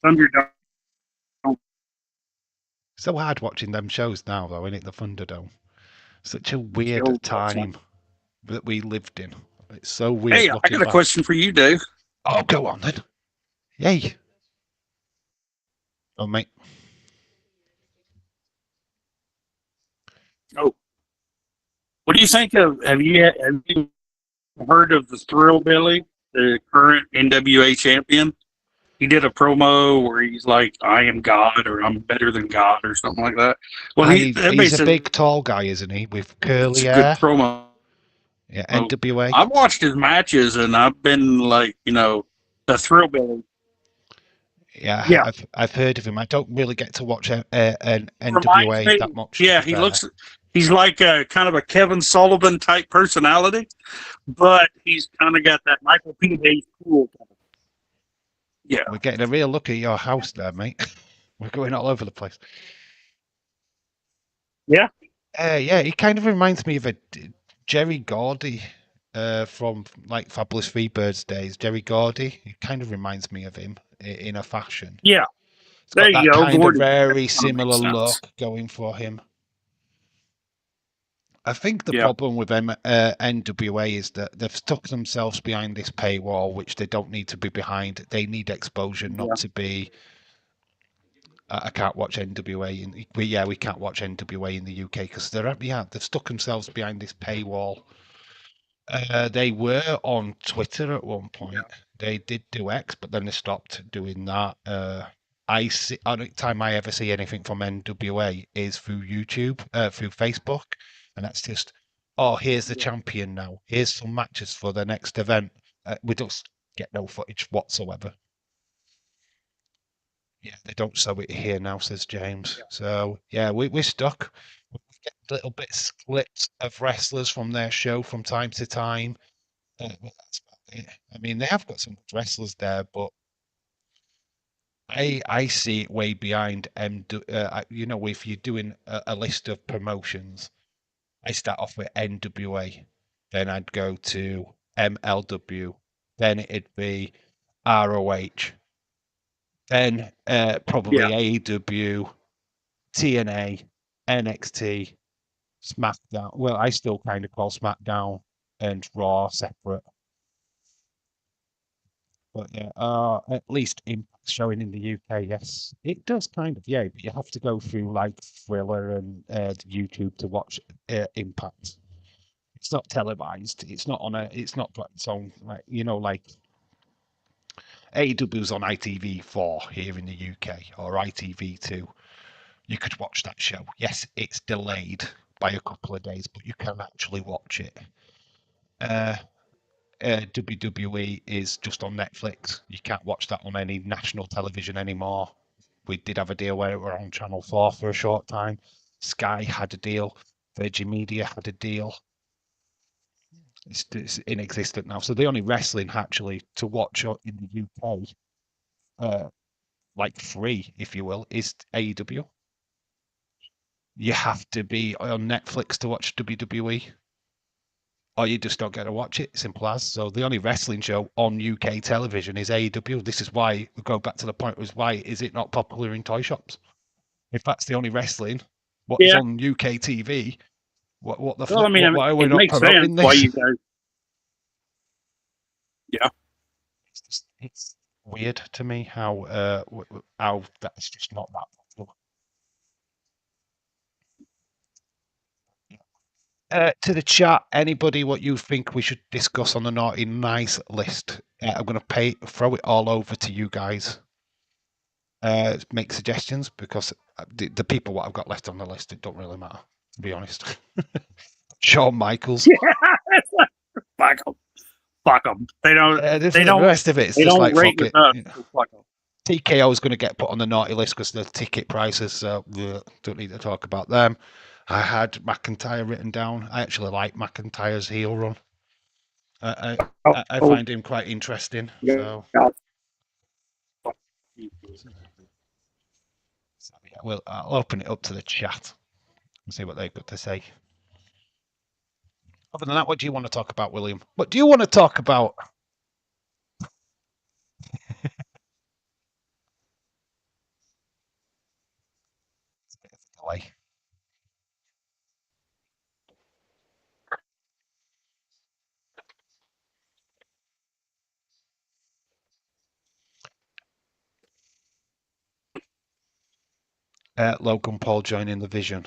Thunderdome. So hard watching them shows now, though, isn't it? The Thunderdome. Such a weird Still watching. time that we lived in. It's so weird Hey, I looking got a back. question for you, Dave. Oh, go on then. Yay. Oh, mate. Oh, what do you think of? Have you heard of the Thrill Billy, the current NWA champion? He did a promo where he's like, "I am God" or "I'm better than God" or something like that. Well, that He's a basically big, tall guy, isn't he? With it's curly a good hair. promo. Yeah, NWA. I've watched his matches and I've been like, the Thrill Billy. Yeah, Yeah, I've heard of him. I don't really get to watch an reminds NWA that me. much, to Yeah, be fair. he's like a kind of a Kevin Sullivan type personality, but he's kind of got that Michael P. Hayes cool. Yeah, We're getting a real look at your house there, mate. We're going all over the place. yeah, Yeah, he kind of reminds me of Jerry Gordy from like Fabulous Freebirds days. Jerry Gordy, he kind of reminds me of him in a fashion. yeah. It's There got you that go, kind of Gordy. That very kind of similar makes sense. look going for him. I think the Yeah, problem with NWA is that they've stuck themselves behind this paywall, which they don't need to be behind. They need exposure, not yeah, to be. I can't watch NWA we can't watch NWA in the UK because they've stuck themselves behind this paywall. They were on Twitter at one point. They did do X, but then they stopped doing that. I see. Only time I ever see anything from NWA is through YouTube, through Facebook, and that's just, oh, here's the yeah, champion now. Here's some matches for the next event. We just get no footage whatsoever. Yeah, they don't show it here now, says James. yeah, So yeah, we're stuck. We get little bits clips of wrestlers from their show from time to time. But that's about it. I mean, they have got some good wrestlers there, but I see it way behind if you're doing a list of promotions, I start off with NWA, then I'd go to MLW, then it'd be ROH, then yeah, probably AEW, TNA, NXT, SmackDown. Well, I still kind of call SmackDown and Raw separate. But yeah, at least Impact showing in the UK, yes, it does kind of, yeah. But you have to go through like Thriller and YouTube to watch Impact. It's not televised. It's not on a. It's not got its own like like AEW's on ITV4 here in the UK or ITV2. You could watch that show. Yes, it's delayed by a couple of days, but you can actually watch it. Uh, WWE is just on Netflix. You can't watch that on any national television anymore. We did have a deal where it were on Channel 4 for a short time. Sky had a deal. Virgin Media had a deal. It's inexistent now. So the only wrestling actually to watch in the UK, like free, if you will, is AEW. You have to be on Netflix to watch WWE. Or you just don't get to watch it. Simple as. So the only wrestling show on UK television is AEW. This is why we go back to the point was why is it not popular in toy shops? If that's the only wrestling, what is yeah. on UK TV? What the Well, I flip? mean, Why are we it not makes sense promoting why this? you guys. Yeah, It's weird to me how that's just not that popular. To the chat, anybody what you think we should discuss on the naughty nice list? I'm going to throw it all over to you guys. Make suggestions because the people what I've got left on the list, it don't really matter, to be honest. Shawn Michaels. Fuck them. Fuck them. They don't. The rest of it, it's They just don't like rate fuck it. with us. So fuck them. TKO is going to get put on the naughty list because the ticket prices, so don't need to talk about them. I had McIntyre written down. I actually like McIntyre's heel run. I find him quite interesting. So Yeah. yeah, I'll open it up to the chat and see what they've got to say. Other than that, what do you want to talk about, William? What do you want to talk about? Delay. Logan Paul joining the Vision.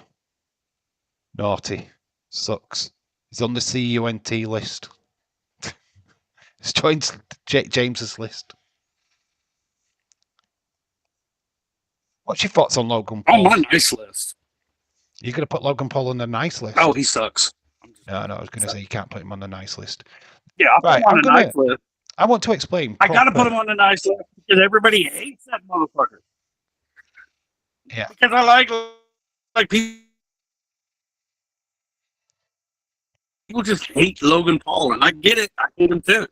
Naughty. Sucks. He's on the CUNT list. He's joined James's list. What's your thoughts on Logan Paul? On my nice list. You're going to put Logan Paul on the nice list? Oh, he sucks. No, I was going to say you can't put him on the nice list. Yeah, I'll put him on the nice list. I want to explain. I got to put him on the nice list because everybody hates that motherfucker. Yeah. Because I like people just hate Logan Paul, and I get it. I hate him too.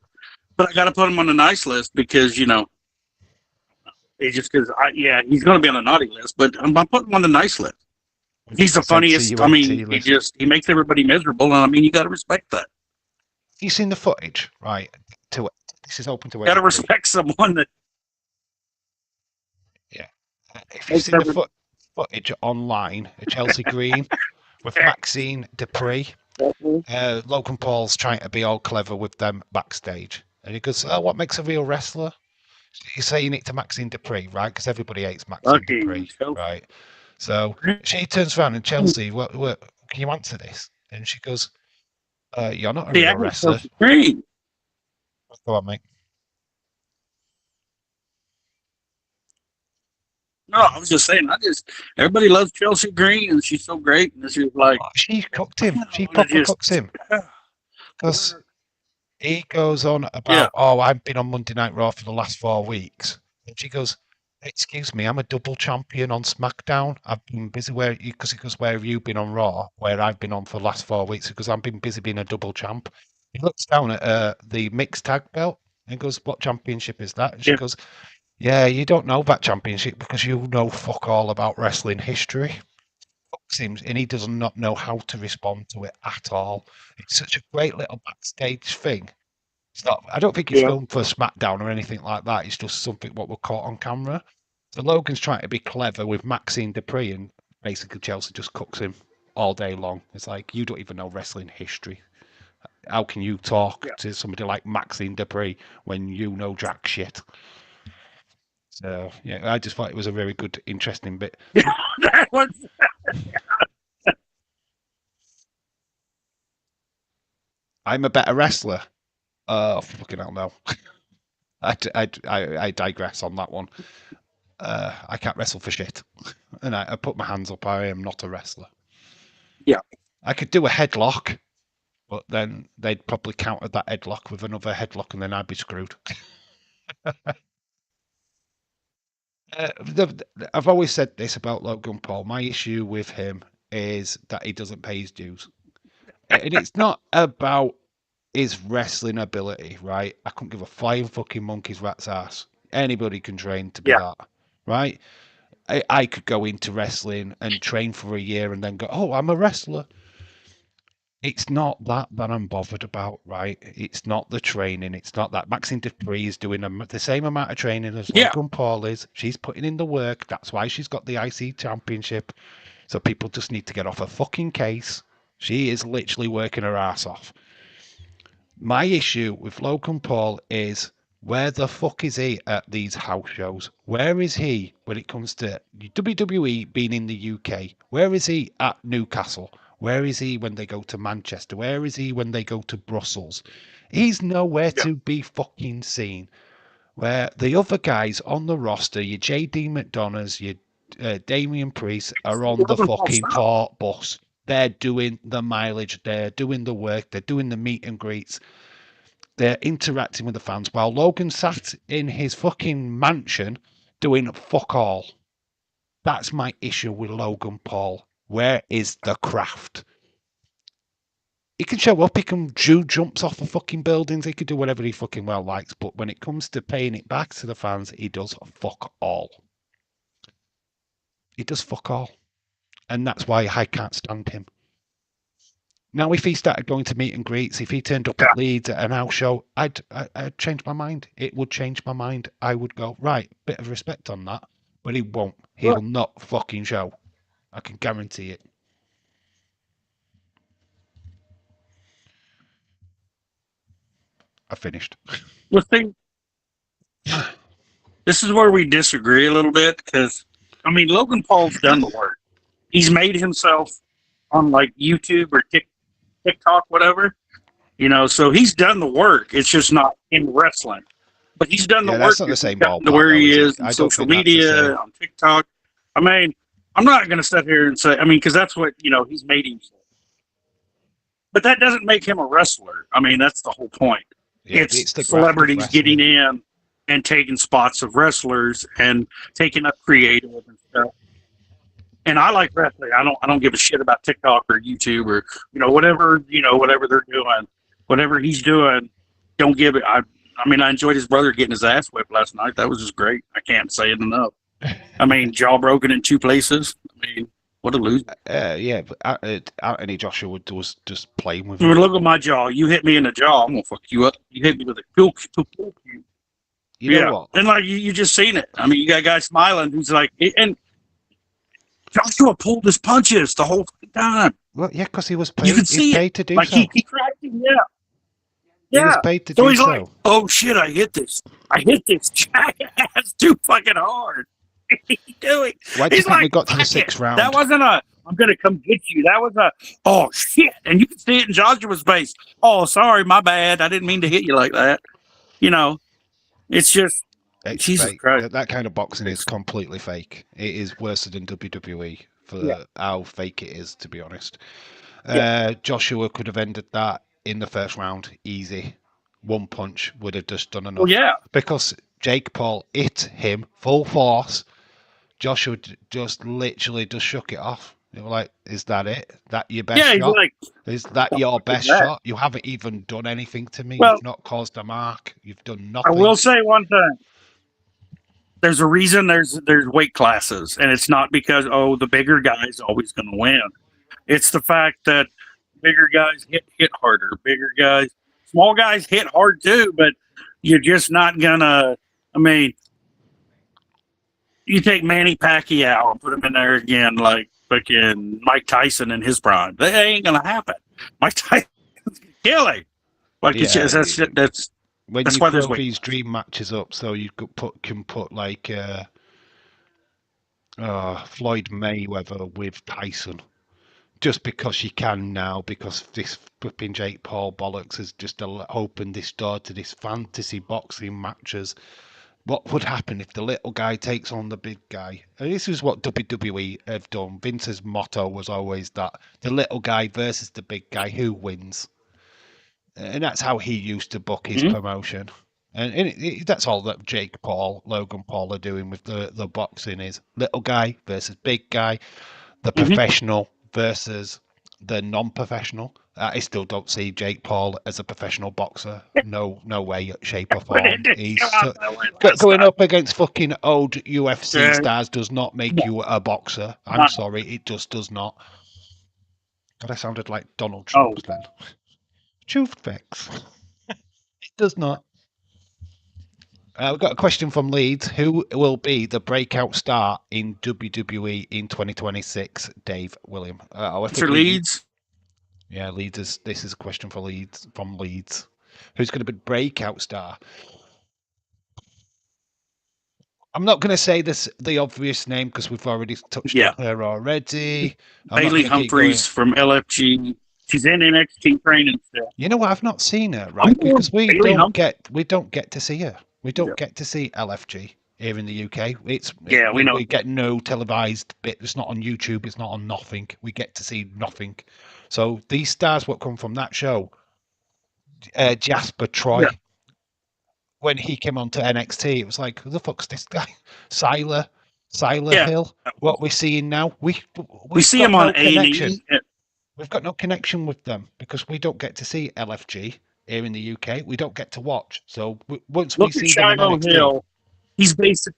But I got to put him on the nice list because, it's just because, he's going to be on the naughty list, but I'm putting him on the nice list. He's the funniest. I mean, he makes everybody miserable, and I mean, you got to respect that. You seen the footage, right? This is open to everybody. Got to respect someone that. Yeah. If you've seen the footage online at Chelsea Green with Maxine Dupree, Logan Paul's trying to be all clever with them backstage. And he goes, "Oh, what makes a real wrestler?" He's saying it to Maxine Dupree, right? Because everybody hates Maxine Dupree, right? So she turns around and Chelsea, what can you answer this? And she goes, "You're not a real wrestler." Go on, mate. No, I was just saying. Everybody loves Chelsea Green, and she's so great. And she's like, she cooked him. She proper cooks him because he goes on about, I've been on Monday Night Raw for the last 4 weeks, and she goes, "Excuse me, I'm a double champion on SmackDown. I've been busy where he goes, where have you been on Raw? Where I've been on for the last 4 weeks because I've been busy being a double champ." He looks down at the mixed tag belt and goes, "What championship is that?" And she goes, "Yeah, you don't know that championship because you know fuck all about wrestling history." Seems, and he does not know how to respond to it at all. It's such a great little backstage thing. It's not. I don't think it's filmed for SmackDown or anything like that. It's just something what we're caught on camera. So Logan's trying to be clever with Maxine Dupree, and basically Chelsea just cooks him all day long. It's like, you don't even know wrestling history. How can you talk to somebody like Maxine Dupree when you know jack shit? So yeah, I just thought it was a very good, interesting bit. That was. I'm a better wrestler. Fucking hell, no. I digress on that one. I can't wrestle for shit, and I put my hands up. I am not a wrestler. Yeah, I could do a headlock, but then they'd probably counter that headlock with another headlock, and then I'd be screwed. I've always said this about Logan Paul. My issue with him is that he doesn't pay his dues, and it's not about his wrestling ability, right? I couldn't give a flying fucking monkey's rat's ass. Anybody can train to be that, right? I could go into wrestling and train for a year and then go, "Oh, I'm a wrestler." It's not that I'm bothered about, right? It's not the training. It's not that. Maxine Dupree is doing the same amount of training as Logan Paul is. She's putting in the work. That's why she's got the IC championship. So people just need to get off her fucking case. She is literally working her ass off. My issue with Logan Paul is, where the fuck is he at these house shows? Where is he when it comes to WWE being in the UK? Where is he at Newcastle? Where is he when they go to Manchester? Where is he when they go to Brussels? He's nowhere Yeah. to be fucking seen. Where the other guys on the roster, your JD McDonough's, your Damian Priest, are on the Logan Paul fucking stopped. port bus. They're doing the mileage, they're doing the work, they're doing the meet and greets, they're interacting with the fans, while Logan sat in his fucking mansion doing fuck all. That's my issue with Logan Paul. Where is the craft? He can show up, he can do jumps off of fucking buildings, he could do whatever he fucking well likes, but when it comes to paying it back to the fans, he does fuck all. He does fuck all. And that's why I can't stand him. Now, if he started going to meet and greets, if he turned up Yeah. at Leeds at an house show, I'd change my mind. It would change my mind. I would go, right, bit of respect on that. But he won't. He'll not fucking show. I can guarantee it. I finished. The thing, this is where we disagree a little bit because, I mean, Logan Paul's done the work. He's made himself on like YouTube or TikTok, whatever, so he's done the work. It's just not in wrestling, but he's done the Yeah, work. that's not the He's same gotten to ballpark, where though, he is it? is I on don't social think that's the media, same. on TikTok. I mean, I'm not going to sit here and say, because that's what, he's made himself. But that doesn't make him a wrestler. I mean, that's the whole point. Yeah, It's the graft of celebrities getting wrestling. in and taking spots of wrestlers and taking up creative and stuff. And I like wrestling. I don't give a shit about TikTok or YouTube or whatever they're doing, whatever he's doing. Don't give it. I mean, I enjoyed his brother getting his ass whipped last night. That was just great. I can't say it enough. I mean, jaw broken in 2 places. I mean, what a loser. Yeah, but Anthony Joshua was just playing with I mean, him. look at my jaw. You hit me in the jaw, I'm gonna fuck you up. You hit me with a cool. You know Yeah, what? and like you just seen it. I mean, you got a guy smiling who's like, and Joshua pulled his punches the whole time. Well, yeah, because he was You paid. can He's see it. paid to do Like so. he cracked him. Yeah, He was yeah. paid to So do he's like, so. oh shit, I hit this. I hit this jackass too fucking hard. He's doing. Why do you He's think we like, got to the fuck sixth it. round? That wasn't a. I'm gonna come get you. That was a. Oh shit! And you can see it in Joshua's face. Oh, sorry, my bad. I didn't mean to hit you like that. It's just It's Jesus fake. Christ. That kind of boxing is It's, completely fake. It is worse than WWE yeah, for how fake it is, to be honest. yeah. Joshua could have ended that in the first round easy. One punch would have just done Well, enough. yeah. Because Jake Paul hit him full force. Joshua just literally just shook it off. You were like, is that it? That your best Yeah, he's shot? like, Is that the your fuck is best that? shot? You haven't even done anything to me. Well, You've not caused a mark. You've done I nothing. will say one thing. There's a reason there's weight classes, and it's not because the bigger guy's always going to win. It's the fact that bigger guys hit harder. Bigger guys, small guys hit hard too, but you're just not gonna. I mean, you take Manny Pacquiao and put him in there again, like fucking Mike Tyson in his prime. That ain't gonna happen. Mike Tyson's gonna kill him. Like it's Yeah, just, that's when that's you why there's throw weight. these dream matches up, so you can put like Floyd Mayweather with Tyson, just because you can now, because this flipping Jake Paul bollocks has just opened this door to this fantasy boxing matches. What would happen if the little guy takes on the big guy? And this is what WWE have done. Vince's motto was always that the little guy versus the big guy, who wins? And that's how he used to book his Mm-hmm. promotion. And that's all that Jake Paul, Logan Paul are doing with the boxing is little guy versus big guy, the Mm-hmm. professional versus the non-professional. I still don't see Jake Paul as a professional boxer. No way, shape or But form. it didn't He's come out that way last going time. up against fucking old UFC Yeah, stars does not make you a boxer. I'm sorry, it just does not. God, I sounded like Donald oh, Trump then. Truth facts. It does not. We've got a question from Leeds. Who will be the breakout star in WWE in 2026? Dave William. I think for Leeds. Yeah, Leeds. This is a question for Leeds from Leeds. Who's going to be breakout star? I'm not going to say this the obvious name because we've already touched Yeah. on her already. I'm not Bailey going to keep going. Humphreys from LFG. She's in NXT training still. You know what? I've not seen her, I'm right? going Because we Bailey don't Humphreys. get to see her. We don't get to see LFG here in the UK. Yeah, we know. We get no televised bit. It's not on YouTube. It's not on nothing. We get to see nothing. So these stars what come from that show, Jasper Troy. Yeah. When he came onto NXT, it was like, who the fuck's this guy? Siler Yeah. Hill. What we're seeing now, We we've see got him on no connection. A&E. We've got no connection with them because we don't get to see LFG here in the UK. We don't get to watch. So once we Look at see them in Shiloh NXT, Hill. He's basic.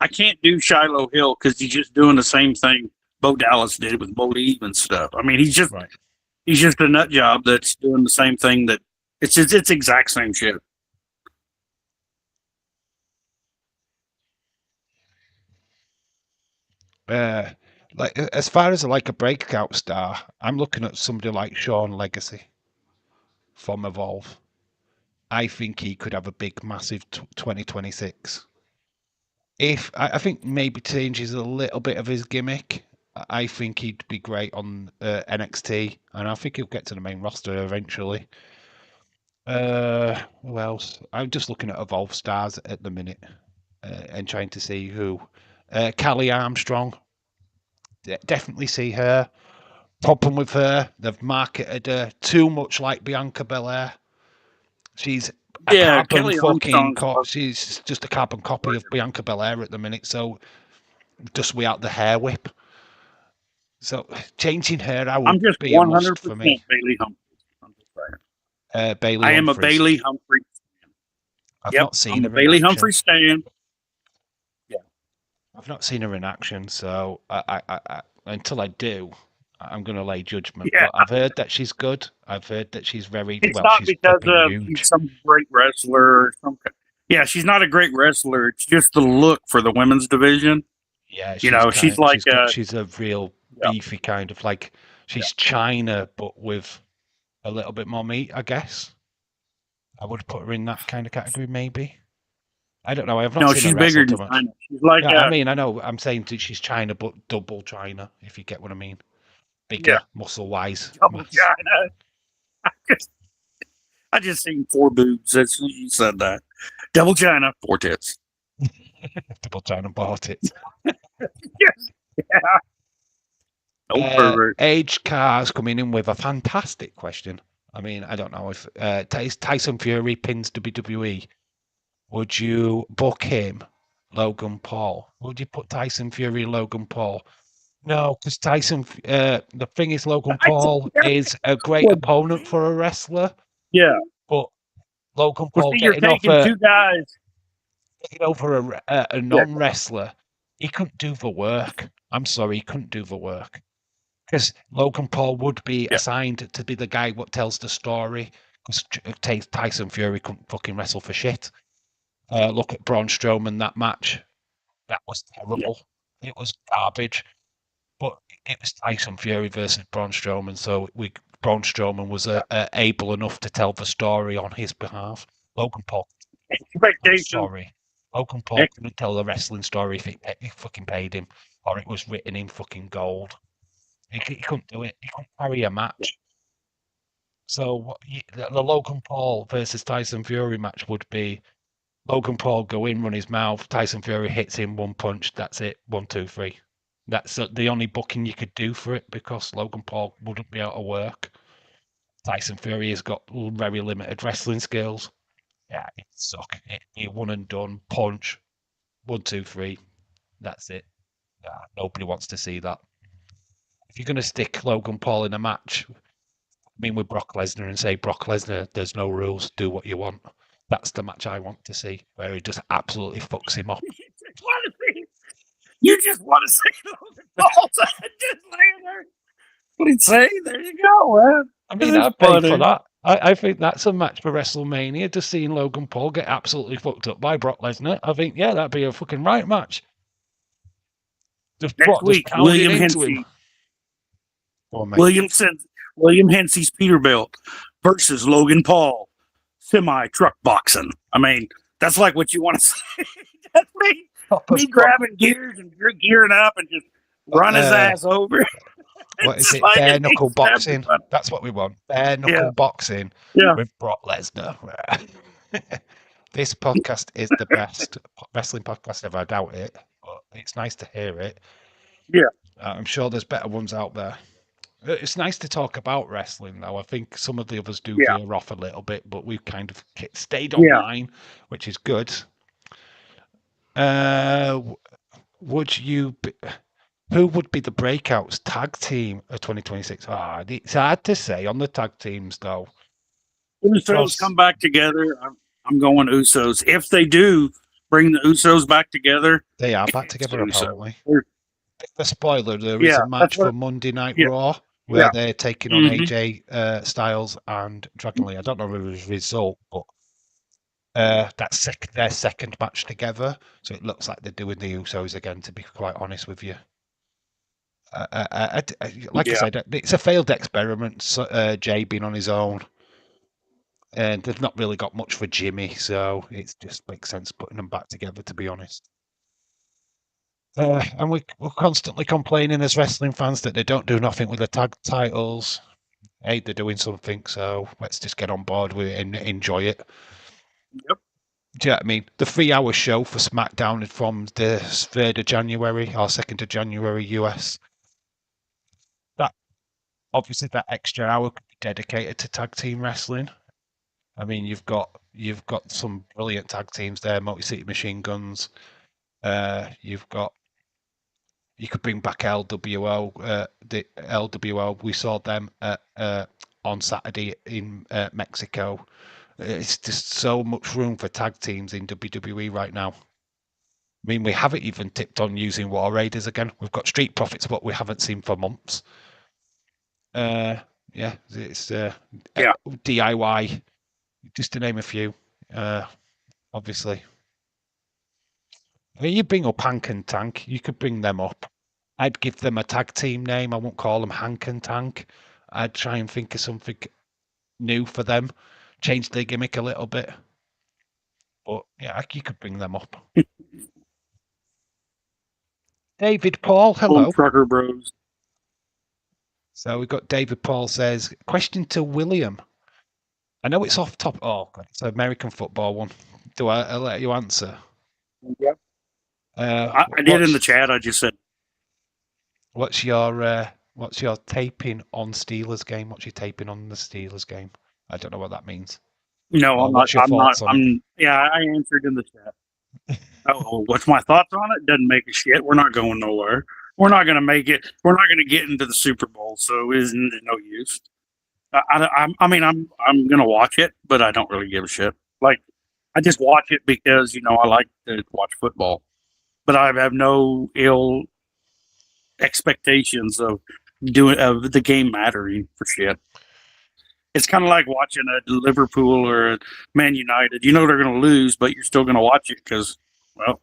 I can't do Shiloh Hill because he's just doing the same thing Bo Dallas did with Bo Eve and stuff. I mean, he's just a nut job that's doing the same thing that it's exact same shit. like as far as like a breakout star, I'm looking at somebody like Sean Legacy from Evolve. I think he could have a big, massive 2026. If I think maybe changes a little bit of his gimmick, I think he'd be great on NXT, and I think he'll get to the main roster eventually. Who else? I'm just looking at Evolve stars at the minute and trying to see who. Callie Armstrong, definitely see her. Problem with her, they've marketed her too much like Bianca Belair. She's a carbon fucking she's just a carbon copy of Bianca Belair at the minute, so just without the hair whip. So changing her out I'm would just be a must 100% for me. Bailey Humphries. I'm just saying. Bailey I am a Humphries. Bailey Humphries. I've not seen I'm her a Bailey in Humphries stand. Yeah, I've not seen her in action, so I until I do, I'm going to lay judgment. Yeah. But I've heard that she's good. I've heard that she's very It's well. not She's because of huge. some great wrestler or something. Yeah, she's not a great wrestler. It's just the look for the women's division. Yeah, she's like she's a real beefy kind of like she's China, but with a little bit more meat, I guess. I would put her in that kind of category, maybe. I don't know. I have not seen her wrestle too much. China. She's like I mean, I know. I'm saying that she's China, but double China, if you get what I mean. Bigger, muscle-wise. Double China. I just seen 4 boobs. That's you said that. Double China, 4 tits. Double China, 4 tits. Yeah. Age Cars coming in with a fantastic question. I mean, I don't know if Tyson Fury pins WWE. Would you book him, Logan Paul? Would you put Tyson Fury, Logan Paul? No, because Tyson. The thing is, Logan Paul is a great opponent for a wrestler. Yeah, but Logan Paul you're taking 2 guys getting over a non-wrestler. He couldn't do the work. I'm sorry, he couldn't do the work. Because Logan Paul would be assigned to be the guy what tells the story. Because Tyson Fury couldn't fucking wrestle for shit. Look at Braun Strowman, that match. That was terrible. Yeah. It was garbage. But it was Tyson Fury versus Braun Strowman, so Braun Strowman was able enough to tell the story on his behalf. Logan Paul. Sorry. Logan Paul couldn't tell the wrestling story if he fucking paid him, or it was written in fucking gold. He couldn't do it. He couldn't carry a match. So the Logan Paul versus Tyson Fury match would be Logan Paul go in, run his mouth, Tyson Fury hits him 1 punch, that's it, 1, 2, 3. That's the only booking you could do for it because Logan Paul wouldn't be able to work. Tyson Fury has got very limited wrestling skills. Yeah, it suck. It one and done, punch, 1, 2, 3. That's it. Yeah, nobody wants to see that. If you're going to stick Logan Paul in a match, I mean with Brock Lesnar and say, Brock Lesnar, there's no rules, do what you want. That's the match I want to see, where he just absolutely fucks him up. You just want to see Logan Paul just laying there. What did he say? There you go, man. I mean, I'd pay for that. I think that's a match for WrestleMania, just seeing Logan Paul get absolutely fucked up by Brock Lesnar. I think, yeah, that'd be a fucking right match. Next week, William Hensey. William Hensey's Peterbilt versus Logan Paul. semi-truck boxing. I mean, that's like what you want to say. That's me grabbing gears and gearing up and just run his ass over. What is It's it? like Bare it knuckle makes that boxing. fun. That's what we want. Bare knuckle Yeah. boxing Yeah. with Brock Lesnar. This podcast is the best wrestling podcast ever. I doubt it, but it's nice to hear it. Yeah. I'm sure there's better ones out there. It's nice to talk about wrestling, though. I think some of the others do Yeah. veer off a little bit, but we've kind of stayed Yeah. online, which is good. Would you be, who would be the breakouts tag team of 2026? It's hard to say on the tag teams, though. Usos come back together. I'm going Usos. If they do bring the Usos back together, They are back it's together, Usos. apparently. The spoiler, there is Yeah, a match that's what- for Monday Night yeah, Raw where yeah. they're taking on Mhm. AJ Styles and Dragon Lee. I don't know the result, but that's their second match together. So it looks like they're doing the Usos again, to be quite honest with you. Like I Yeah. said, it's a failed experiment. So, Jay being on his own, and they've not really got much for Jimmy, so it just makes sense putting them back together, to be honest. And we're constantly complaining as wrestling fans that they don't do nothing with the tag titles. Hey, they're doing something, so let's just get on board with it and enjoy it. Yep. Do you know what I mean? The 3-hour show for SmackDown from the 3rd of January or 2nd of January US. That obviously that extra hour could be dedicated to tag team wrestling. I mean, you've got some brilliant tag teams there, Multi City Machine Guns. You could bring back LWO, the LWO. We saw them on Saturday in Mexico. It's just so much room for tag teams in WWE right now. I mean, we haven't even tipped on using War Raiders again. We've got Street Profits, but we haven't seen for months. Yeah, it's DIY, just to name a few. Obviously, I mean, you bring up Hank and Tank. You could bring them up. I'd give them a tag team name. I won't call them Hank and Tank. I'd try and think of something new for them, change their gimmick a little bit. But yeah, you could bring them up. David Paul, hello. Trucker Bros. So we've got David Paul says, question to William. I know it's off top. Oh, God, it's an American football one. Do I let you answer? Yep. I did in the chat. I just said, what's your taping on Steelers game? What's your taping on the Steelers game? I don't know what that means. No, Well, I'm what's not. your I'm thoughts not. on it? Yeah, I answered in the chat. Oh, what's my thoughts on it? Doesn't make a shit. We're not going nowhere. We're not going to make it. We're not going to get into the Super Bowl, so it's no use. I mean, I'm going to watch it, but I don't really give a shit. Like, I just watch it because I like to watch football, but I have no ill expectations of the game mattering for shit. It's kind of like watching a Liverpool or a Man United. You know they're going to lose, but you're still going to watch it because, well,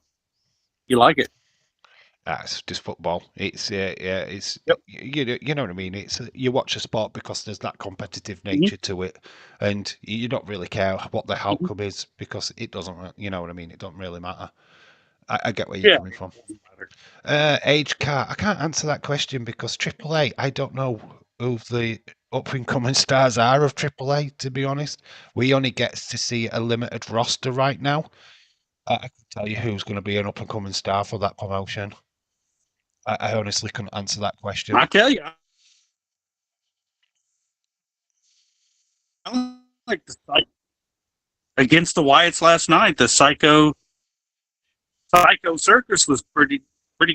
you like it. That's just football. It's it's Yep. you know what I mean. It's you watch a sport because there's that competitive nature to it, and you don't really care what the outcome is because it doesn't. You know what I mean. It doesn't really matter. I get where you're coming from. Age car. I can't answer that question because AAA. I don't know who the up and coming stars are of AAA. To be honest, we only get to see a limited roster right now. I can tell you who's going to be an up and coming star for that promotion. I honestly couldn't answer that question. I tell you, I like the against the Wyatts last night. The Psycho Circus was pretty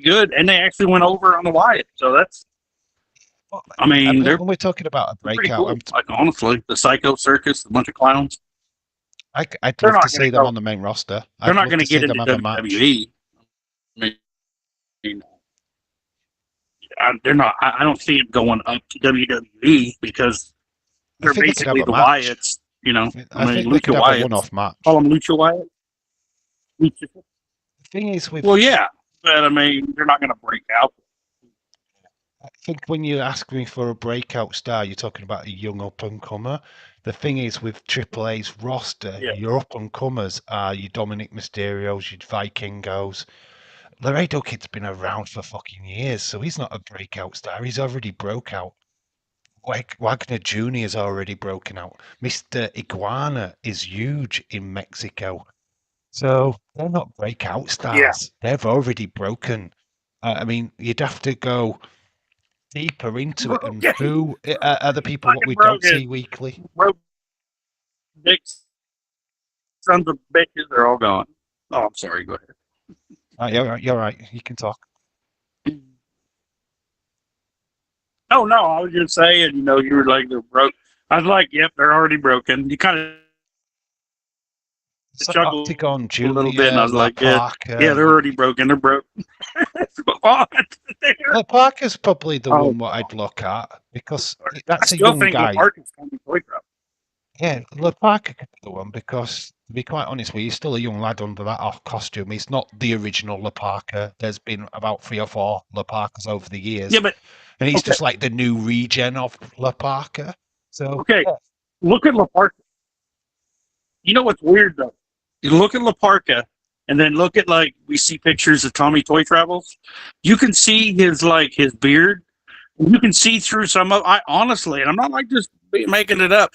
good, and they actually went over on the Wyatt. So that's. I mean, when we're talking about a breakout, cool. Like honestly, the Psycho Circus, a bunch of clowns. I'd love to see them on the main roster. They're not going to get into WWE. I mean, they're not. I don't see them going up to WWE because they're basically the Wyatts. I mean, Lucha Wyatt. One-off match. Call them Lucha Wyatt. The thing is, well, yeah, but I mean, they're not going to break out. think when you ask me for a breakout star, you're talking about a young up and comer. The thing is, with Triple A's roster, Yeah. your up and comers are your Dominic Mysterios, your Vikingos. Laredo Kid's been around for fucking years, so he's not a breakout star. He's already broke out. Wagner Jr. is already broken out. Mr. Iguana is huge in Mexico. So they're not breakout Yeah. stars. They've already broken. I mean, you'd have to go deeper into it. And Okay. who are the people what Fucking we don't broken. see weekly? Broke dicks, sons of bitches, they're all gone. Oh, I'm sorry. Go ahead. You're right. You're right. You can talk. Oh no, I was just saying. You were like they're broke. I was like, yep, they're already broken. You kind of So chuckled Octagon a little bit, and I Junior, was La like, yeah, Parca. they're already broken. They're broke. What? La Parca's probably the Oh, one what I'd look at because I that's a still young think guy. Lamarcus can be toy drop. Yeah, La Parca could be the one because, to be quite honest with you, he's still a young lad under that off costume. He's not the original La Parca. There's been about 3 or 4 La Parcas over the years. Yeah, but And he's okay, just like the new regen of La Parca. So, okay. yeah, Look at Laparca. You know what's weird though? You look at Laparca, and then look at we see pictures of Tommy Toy Travels. You can see his beard. You can see through some of. I honestly, and I'm not just making it up.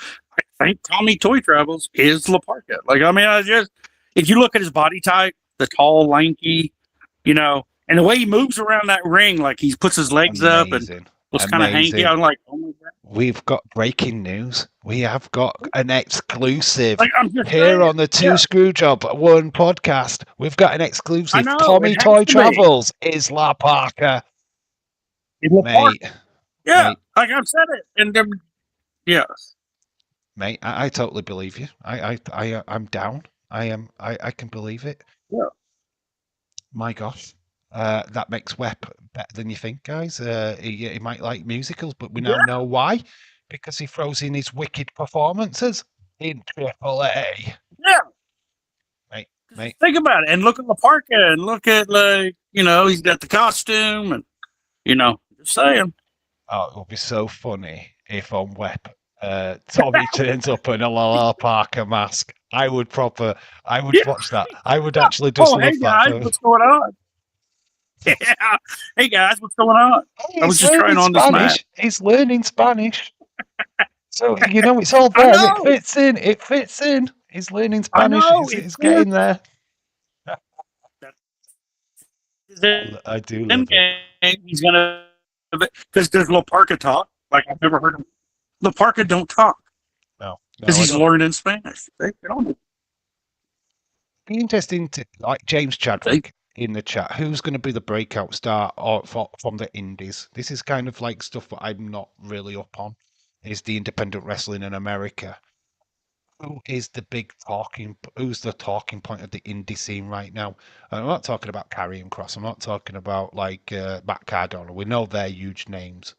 I think Tommy Toy Travels is Laparca. I mean, if you look at his body type, the tall, lanky, and the way he moves around that ring, like he puts his legs up and amazing. looks kind of hanky. Amazing. I'm like, oh my god. We've got breaking news. We have got an exclusive I'm just here saying, on the Two yeah, Screw Job One podcast. We've got an I exclusive. know Tommy it has Toy to be. Travels is La Parca. It's Laparca. Mate, Yeah, mate, I've said it, and yes, mate, I totally believe you. I'm down. I can believe it. yeah, My gosh. That makes Web better than you think, guys. He might like musicals, but we yeah, now know why. Because he throws in his wicked performances in Triple A. yeah. Mate, mate. Think about it, and look at Laparca, and look at he's got the costume, and just saying. Oh, it would be so funny if on Web Tommy turns up in a La Parker mask. I would Yeah. watch that. I would actually just Oh, hey love that. guys, what's going on? Yeah. Hey guys, what's going on? Hey, I was he's just trying learning on this Spanish. match. He's learning Spanish. So, it's all I there. It know. fits in. It fits in. He's learning I Spanish. know. He's getting there. Then I do love it. he's gonna because does Laparca talk? Like I've never heard him. Laparca don't talk No, because I he's don't. learning Spanish. They don't. Be interesting to like James Chadwick in the chat. Who's going to be the breakout star from the indies? This is kind of like stuff that I'm not really up on. Is the independent wrestling in America? Who is the big talking? Who's the talking point of the indie scene right now? I'm not talking about Karrion Kross. I'm not talking about Matt Cardona. We know they're huge names.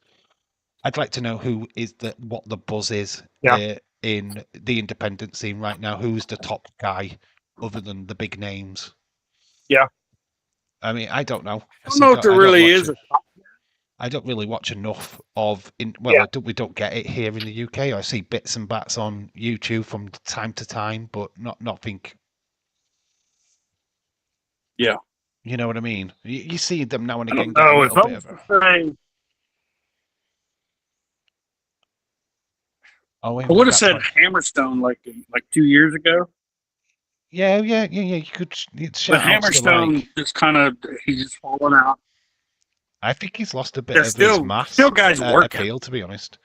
I'd like to know what the buzz is Yeah. in the independent scene right now. Who's the top guy other than the big names? Yeah. I mean, I don't know. I don't know if there really is. I don't really watch enough of. Yeah. We don't get it here in the UK. I see bits and bats on YouTube from time to time, but not nothing. Yeah. You know what I mean? You see them now and I again don't get a know if little I bit was of. to say, Oh, I would have said Hammerstone like 2 years ago. Yeah. You could But shout out to Hammerstone just kind of he's just falling out. I think he's lost a bit There's of his still mass guys working. appeal, to be honest.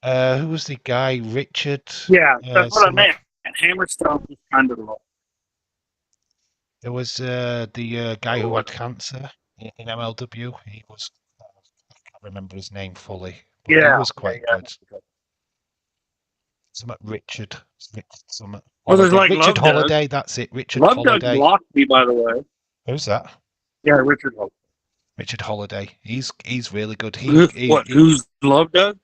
Who was the guy? Richard? Yeah, that's what I meant. And Hammerstone was kind of low. There was the guy who had cancer in MLW. He was, I can't remember his name fully, but he was quite good. Something Richard something. Well, there's like Richard Love Holiday. That's it. Richard Love Holiday. Doug blocked me, by the way. Who's that? Yeah, Richard Holiday. Richard Holiday. He's really good. Who's Love Doug?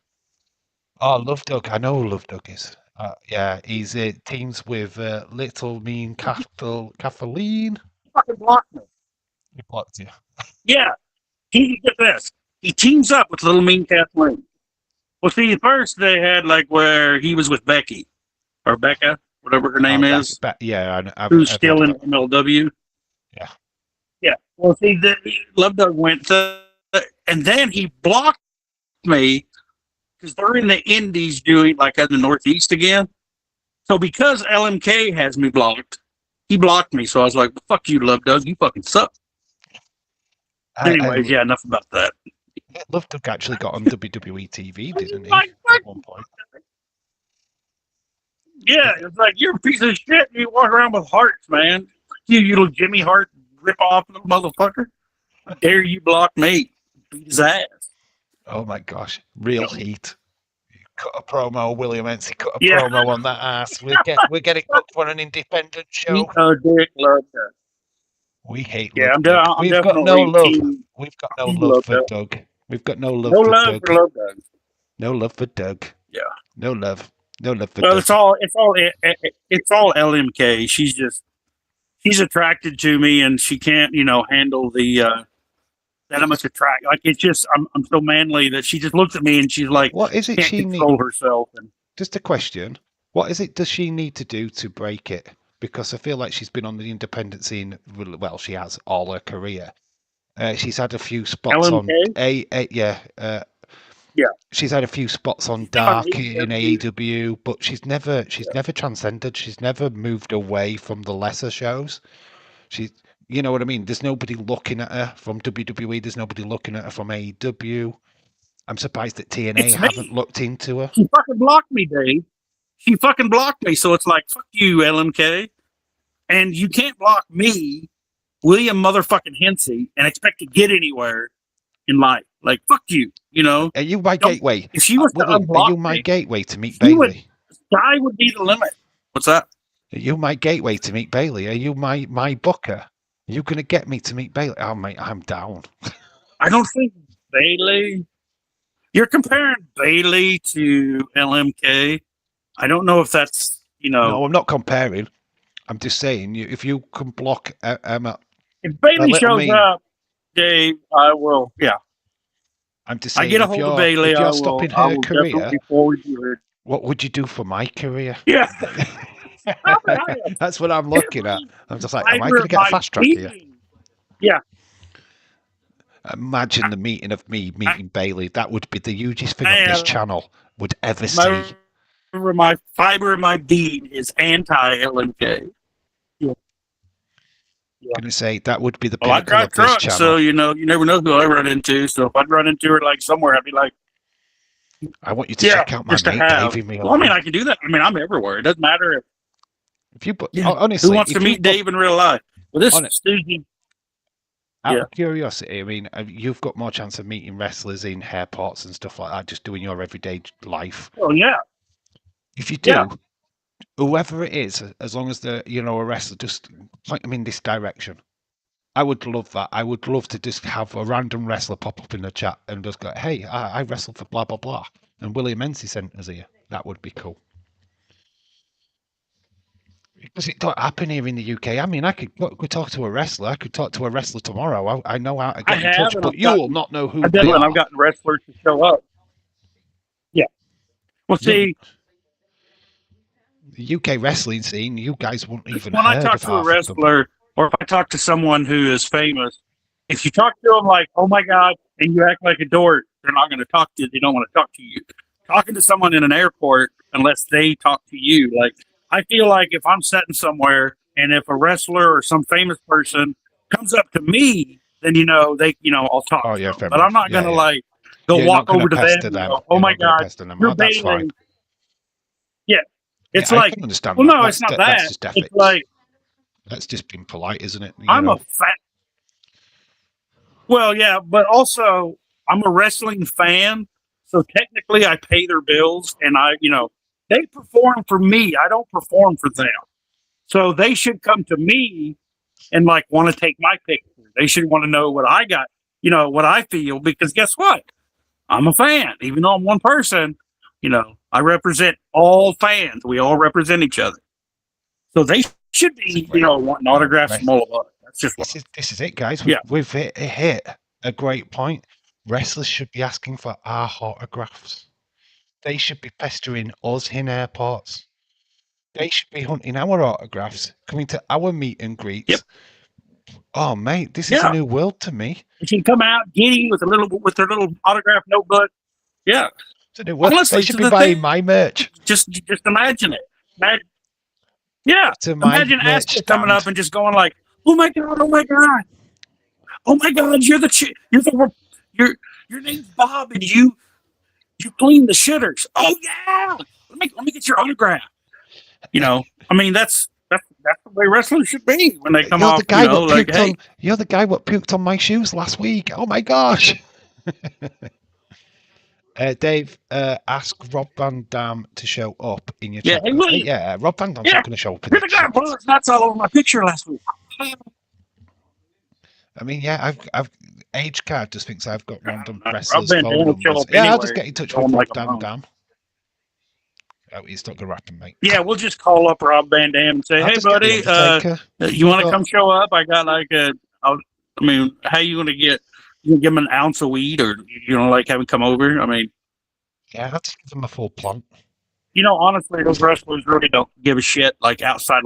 Oh, Love Doug. I know who Love Doug is. Yeah, he's teams with Little Mean Kathleen. Fucking blocked me. He blocked you. Yeah, he get this. he teams up with Little Mean Kathleen. Well, see, first they had like where he was with Becky or Becca, whatever her name is, yeah, who's I've still heard in of it. MLW. Yeah. Yeah. Well, see, Love Dog went to, and then he blocked me because they're in the Indies doing like in the Northeast again. So because LMK has me blocked, he blocked me. So I was like, "Fuck you, Love Dog. You fucking suck." Anyways, yeah, enough about that. Love Doug actually got on WWE TV, didn't he? Like, At one point. yeah, it's like you're a piece of shit. You walk around with hearts, man. You little Jimmy Hart rip off little motherfucker. How dare you block me? Beat his ass. Oh my gosh, real heat. You cut a promo, William Ency cut a promo on that ass. We're getting booked for an independent show. Dick Love Doug. We hate Love Doug. We've got no love. We've got no love for Doug. We've got no love for Doug. Love Doug. No love for Doug. Yeah. No love. No love for Well, Doug. it's all LMK. She's attracted to me, and she can't, handle the that much attract. Like it's just, I'm so manly that she just looks at me and she's like, what is it can't she control needs? herself. And just a question: what is it does she need to do to break it? Because I feel like she's been on the independent scene. Well, she has all her career. She's had a few spots LMK? yeah. She's had a few spots on Dark in AEW, but she's never transcended. She's never moved away from the lesser shows. You know what I mean? There's nobody looking at her from WWE. There's nobody looking at her from AEW. I'm surprised that TNA haven't looked into her. She fucking blocked me, Dave. She fucking blocked me. So it's like, fuck you, LMK. And you can't block me, William motherfucking Hensey, and expect to get anywhere in life. Like, fuck you, Are you my gateway? If she was to unblock are you my gateway to meet Bailey? Sky would be the limit. What's that? Are you my gateway to meet Bailey? Are you my booker? Are you going to get me to meet Bailey? Oh, mate, I'm down. I don't think Bailey... You're comparing Bailey to LMK. I don't know if that's, No, I'm not comparing. I'm just saying, if you can block Emma... If Bailey shows up, Dave, I will, yeah. I'm just saying, I get a hold of Bailey, if you're stopping her career, her. What would you do for my career? Yeah. That's what I'm looking at. I'm just like, am I going to get a fast track here? Yeah. Imagine the meeting of me meeting Bailey. That would be the hugest thing on this channel would ever see. My fiber of my being is anti-LMK. I'm going to say that would be the pinnacle of this channel. So, you never know who I run into. So if I'd run into her like somewhere, I'd be like, I want you to check out my mate, Davey. Well, I mean, I can do that. I mean, I'm everywhere. It doesn't matter if you put, honestly, who wants to meet Dave in real life? Well, this Tuesday. Out of curiosity, I mean, you've got more chance of meeting wrestlers in airports and stuff like that, just doing your everyday life. Oh, yeah. If you do, whoever it is, as long as they're, a wrestler, just point them in this direction. I would love that. I would love to just have a random wrestler pop up in the chat and just go, hey, I wrestled for blah, blah, blah. And William Ency sent us here. That would be cool. Because it don't happen here in the UK. I mean, I could talk to a wrestler. I could talk to a wrestler tomorrow. I know how to get in touch, but you will not know who they are. I've gotten wrestlers to show up. Yeah. Well, see, the UK wrestling scene, you guys won't even. When I talk to a wrestler, or if I talk to someone who is famous, if you talk to them like, "Oh my God," and you act like a dork, they're not going to talk to you. They don't want to talk to you. Talking to someone in an airport, unless they talk to you, like. I feel like if I'm sitting somewhere and if a wrestler or some famous person comes up to me, then, I'll talk to them. But I'm not going to go walk over to them and go, oh my God, you're Bailey. Yeah. It's like, I understand well, no, it's not that. It's like. That's just being polite, isn't it? I'm a fan. Well, yeah, but also I'm a wrestling fan. So technically I pay their bills and they perform for me. I don't perform for them. So they should come to me and want to take my picture. They should want to know what I got, what I feel, because guess what? I'm a fan. Even though I'm one person, I represent all fans. We all represent each other. So they should be, wanting autographs from all of us. That's just this is it, guys. We've hit a great point. Wrestlers should be asking for our autographs. They should be pestering us in airports. They should be hunting our autographs, coming to our meet and Yep. greets. Oh, mate, this is a Yeah. new world to me. They should come out giddy with their little autograph notebook. Yeah. It's a new world. They Honestly, should to be the buying thing. my merch. Just imagine it. Yeah. To my Imagine merch Asuka coming up stand. and just going like, "Oh my god! Oh my god! Oh my god! You're your name's Bob and you clean the shitters. Oh yeah! Let me get your autograph. I mean that's the way wrestlers should be when they come You're the off. guy what Like, puked hey, on. You're the guy what puked on my shoes last week. Oh my gosh. Dave, ask Rob Van Dam to show up in your yeah, chat. hey William, Yeah, Rob Van Dam's yeah, not going to show up in you're the the guy chat. who blew his nuts all over my picture last week. I mean, yeah, I've Age Card just thinks I've got random Rob wrestlers' Van phone Dam will show numbers. up Yeah, I'll anywhere. just get in touch Tell with him Rob like a Van bum. Dam. Oh, he's not going to rap him, mate. Yeah, we'll just call up Rob Van Dam and say, I'll "Hey, just get the buddy, Undertaker. you want to Well- come show up? I got like I mean, how you going to get? You gonna give him an ounce of weed, or like have him come over? I mean, Yeah, I'll just give him a full plant. honestly, those wrestlers really don't give a shit like outside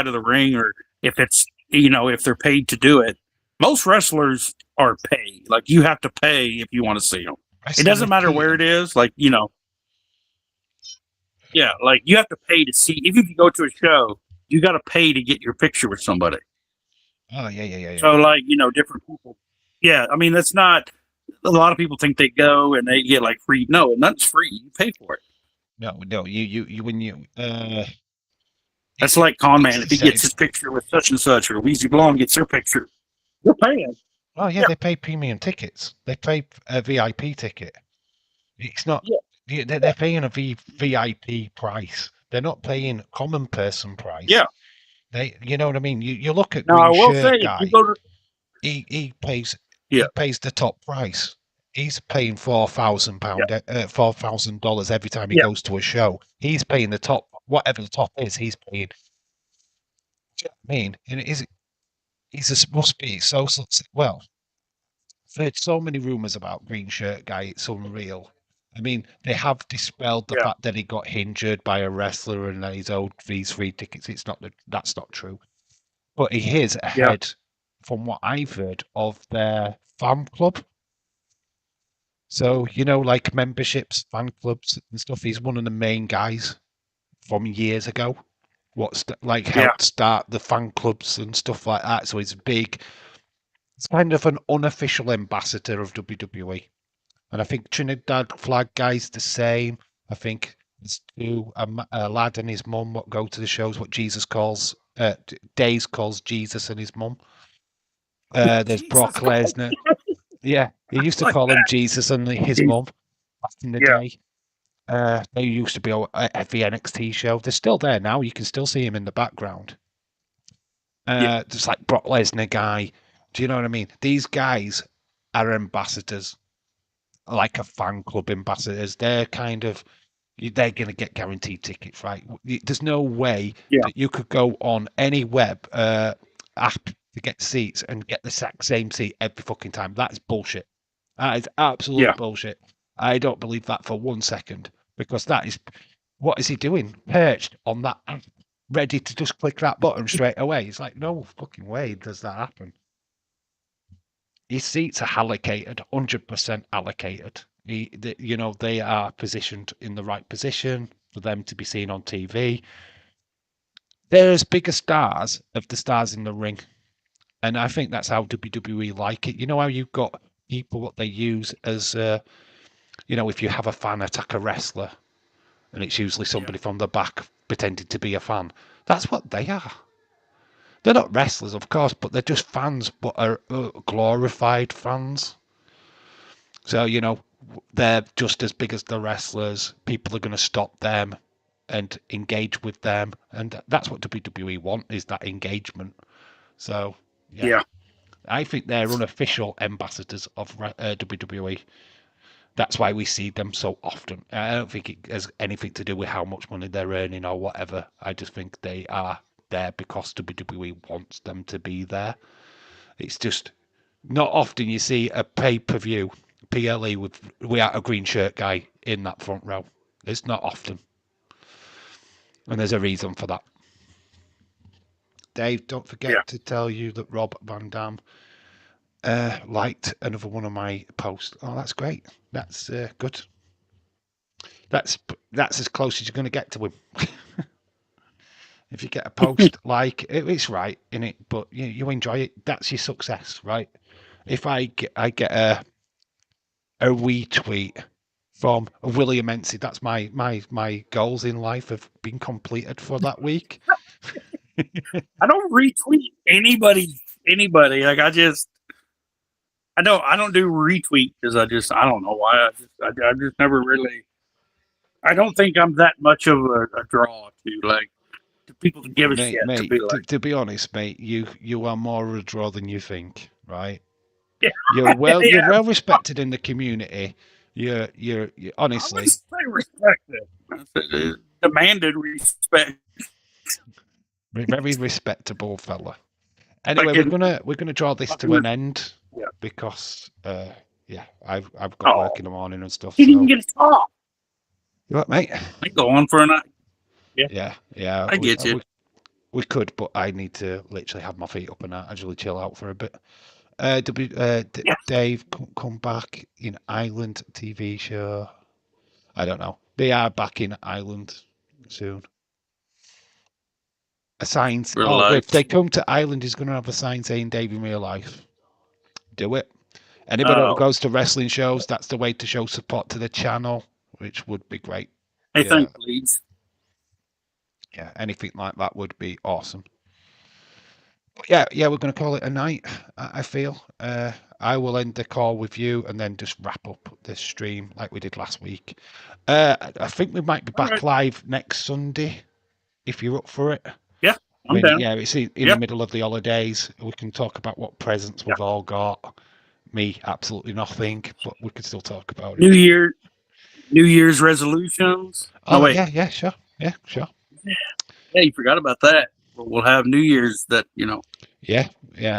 of the ring, or if it's if they're paid to do it. Most wrestlers are paid. Like you have to pay if you want to see them. It doesn't matter where it is. Like yeah, like you have to pay to see. If you go to a show, you got to pay to get your picture with somebody. Oh, yeah. So like different people. Yeah, I mean that's not. A lot of people think they go and they get like free. No, nothing's free. You pay for it. No, you when you That's like Con Man. it's If he the gets same. his picture with such and such, or Weezy Blonde gets their picture, they're paying. Oh yeah, Yeah. they pay premium tickets. They pay a VIP ticket. It's not. Yeah. They're paying a VIP price. They're not paying common person price. Yeah. You know what I mean. You look at Now I Green will Shirt say, guy. if you go to He pays. Yeah. He pays the top price. He's paying £4,000, $4,000 every time he Yeah. goes to a show. He's paying the top, whatever the top is. He's paying. Do you know what I mean? And must be so well. I've heard so many rumors about Green Shirt guy. It's unreal. I mean, they have dispelled the Yeah. fact that he got injured by a wrestler and that he's owed these free tickets. That's not true. But he is ahead, from what I've heard, of their fan club. So, like memberships, fan clubs and stuff. He's one of the main guys from years ago. Helped start the fan clubs and stuff like that. So he's big. It's kind of an unofficial ambassador of WWE. And I think Trinidad Flag Guy's the same. I think there's a lad and his mum what go to the shows. What Days calls Jesus and his mum. There's Brock Lesnar. Yeah, he used to like call him that. Jesus and his mum back in the day. They used to be at the NXT show. They're still there now. You can still see him in the background. Just like Brock Lesnar guy. Do you know what I mean? These guys are ambassadors, like a fan club ambassadors. They're going to get guaranteed tickets, right? There's no way that you could go on any web app to get seats and get the exact same seat every fucking time. That's bullshit. That is absolute bullshit. I don't believe that for 1 second, because what is he doing? Perched on that app, ready to just click that button straight away. It's like, no fucking way does that happen. His seats are allocated, 100% allocated. They are positioned in the right position for them to be seen on TV. They're as big as stars of the stars in the ring. And I think that's how WWE like it. You know how you've got people what they use as, if you have a fan attack a wrestler, and it's usually somebody from the back pretending to be a fan. That's what they are. They're not wrestlers, of course, but they're just fans, but are glorified fans. So, they're just as big as the wrestlers. People are going to stop them and engage with them. And that's what WWE want, is that engagement. So, yeah. I think they're unofficial ambassadors of WWE. That's why we see them so often. I don't think it has anything to do with how much money they're earning or whatever. I just think they are there because WWE wants them to be there. It's just not often you see a pay-per-view PLE without a green shirt guy in that front row. It's not often. And there's a reason for that. Dave, don't Yeah. forget to tell you that Rob Van Dam liked another one of my posts. Oh, that's great. That's good. That's as close as you're going to get to him. If you get a post like it's right in it, but you enjoy it, that's your success, right? If I get a retweet from William Ency, that's my goals in life have been completed for that week. I don't retweet anybody. Like I don't do retweet because I don't know why. I just never really. I don't think I'm that much of a draw to people to give a shit to Mate, be like. to be honest, mate, you are more of a draw than you think, right? Yeah, You're yeah. well respected in the community. You're I honestly wouldn't say respected. Demanded respect. very respectable fella. Like Anyway, in, we're gonna draw this like to an end yeah. because yeah, I've got work Oh, in the morning and stuff. he didn't even So get to talk. you what, mate? I go on for a night. Yeah, Yeah. I get you. We could, but I need to literally have my feet up and actually chill out for a bit. Yeah. Dave come back in Ireland TV show. I don't know. They are back in Ireland soon. A sign. Real Oh, if life. they come to Ireland, he's going to have a sign saying Dave in real life. Do it. Anybody who Oh, goes to wrestling shows, that's the way to show support to the channel, which would be great. hey, Yeah, thanks, Leeds. yeah. Anything like that would be awesome. Yeah, we're going to call it a night. I feel. I will end the call with you and then just wrap up this stream like we did last week. I think we might be All back right. live next Sunday if you're up for it. Yeah, I'm down. Yeah, it's in the Yeah, middle of the holidays. We can talk about what presents yeah. we've all got. Me, absolutely nothing, but we could still talk about it. New Year, New Year's resolutions. No, Oh wait. yeah, sure, yeah, sure. Yeah, you forgot about that. We'll have New Year's that Yeah.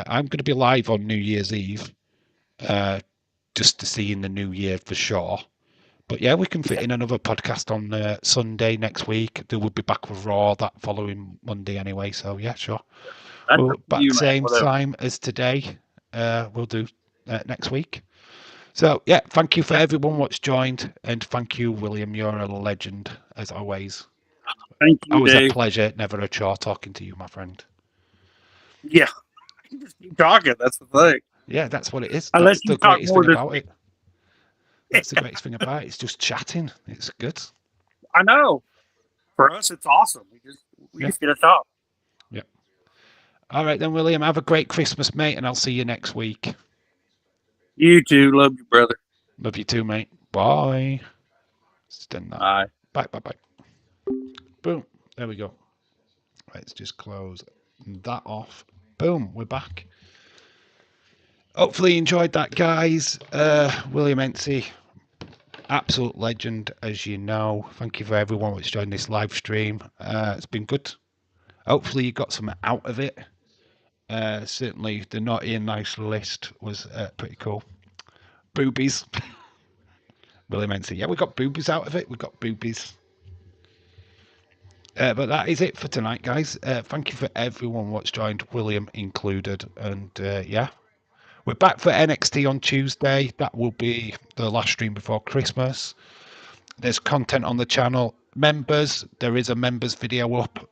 I'm going to be live on New Year's Eve, just to see in the new year for sure. But yeah, we can fit Yeah, in another podcast on Sunday next week. They will be back with Raw that following Monday anyway. So yeah, sure. that's We'll up to back you, man. same Whatever. time as today. We'll do next week. So yeah, thank you for Yeah. everyone what's joined, and thank you, William. You're a legend as always. Thank you, Always a Dave. pleasure, never a chore talking to you, my friend. Yeah, you just keep talking. That's the thing. Yeah, that's what it is. I let That's you the talk greatest more thing this about week. it. That's the greatest thing about it. It's just chatting. It's good. I know. For us, it's awesome. We Yeah. just get to talk. Yeah. All right then, William. Have a great Christmas, mate, and I'll see you next week. You too. Love you, brother. Love you too, mate. Bye. Stand that. Bye. Bye. Boom. There we go. Let's just close that off. Boom. We're back. Hopefully you enjoyed that, guys. William Ency, absolute legend, as you know. Thank you for everyone that's joined this live stream. It's been good. Hopefully you got something out of it. Certainly the naughty and nice list was pretty cool. Boobies. William Ency. Yeah, we got boobies out of it. We got boobies. But that is it for tonight, guys. Thank you for everyone what's joined, William included. And yeah, we're back for NXT on Tuesday. That will be the last stream before Christmas. There's content on the channel. Members, there is a members video up.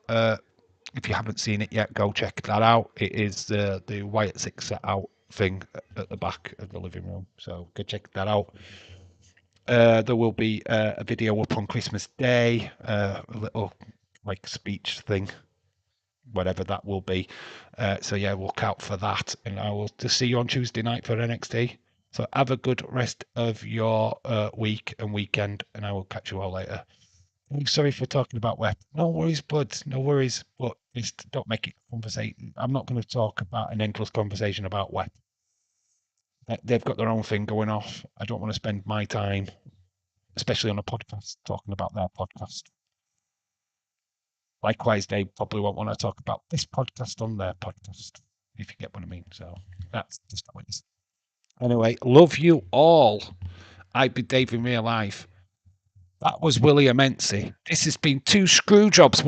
If you haven't seen it yet, go check that out. It is the Wyatt Six set out thing at the back of the living room. So go check that out. There will be a video up on Christmas Day, a little like speech thing, whatever that will be. So yeah, look out for that, and I will just see you on Tuesday night for NXT. So have a good rest of your week and weekend, and I will catch you all later. I'm sorry for talking about Web. No worries, bud. No worries. But just don't make it a conversation. I'm not going to talk about an endless conversation about Web. They've got their own thing going off. I don't want to spend my time, especially on a podcast, talking about their podcast. Likewise, they probably won't want to talk about this podcast on their podcast, if you get what I mean. So that's just how it is. Anyway, love you all. I'd be Dave in real life. That was Willie Amenzi. This has been 2 Screwjobs.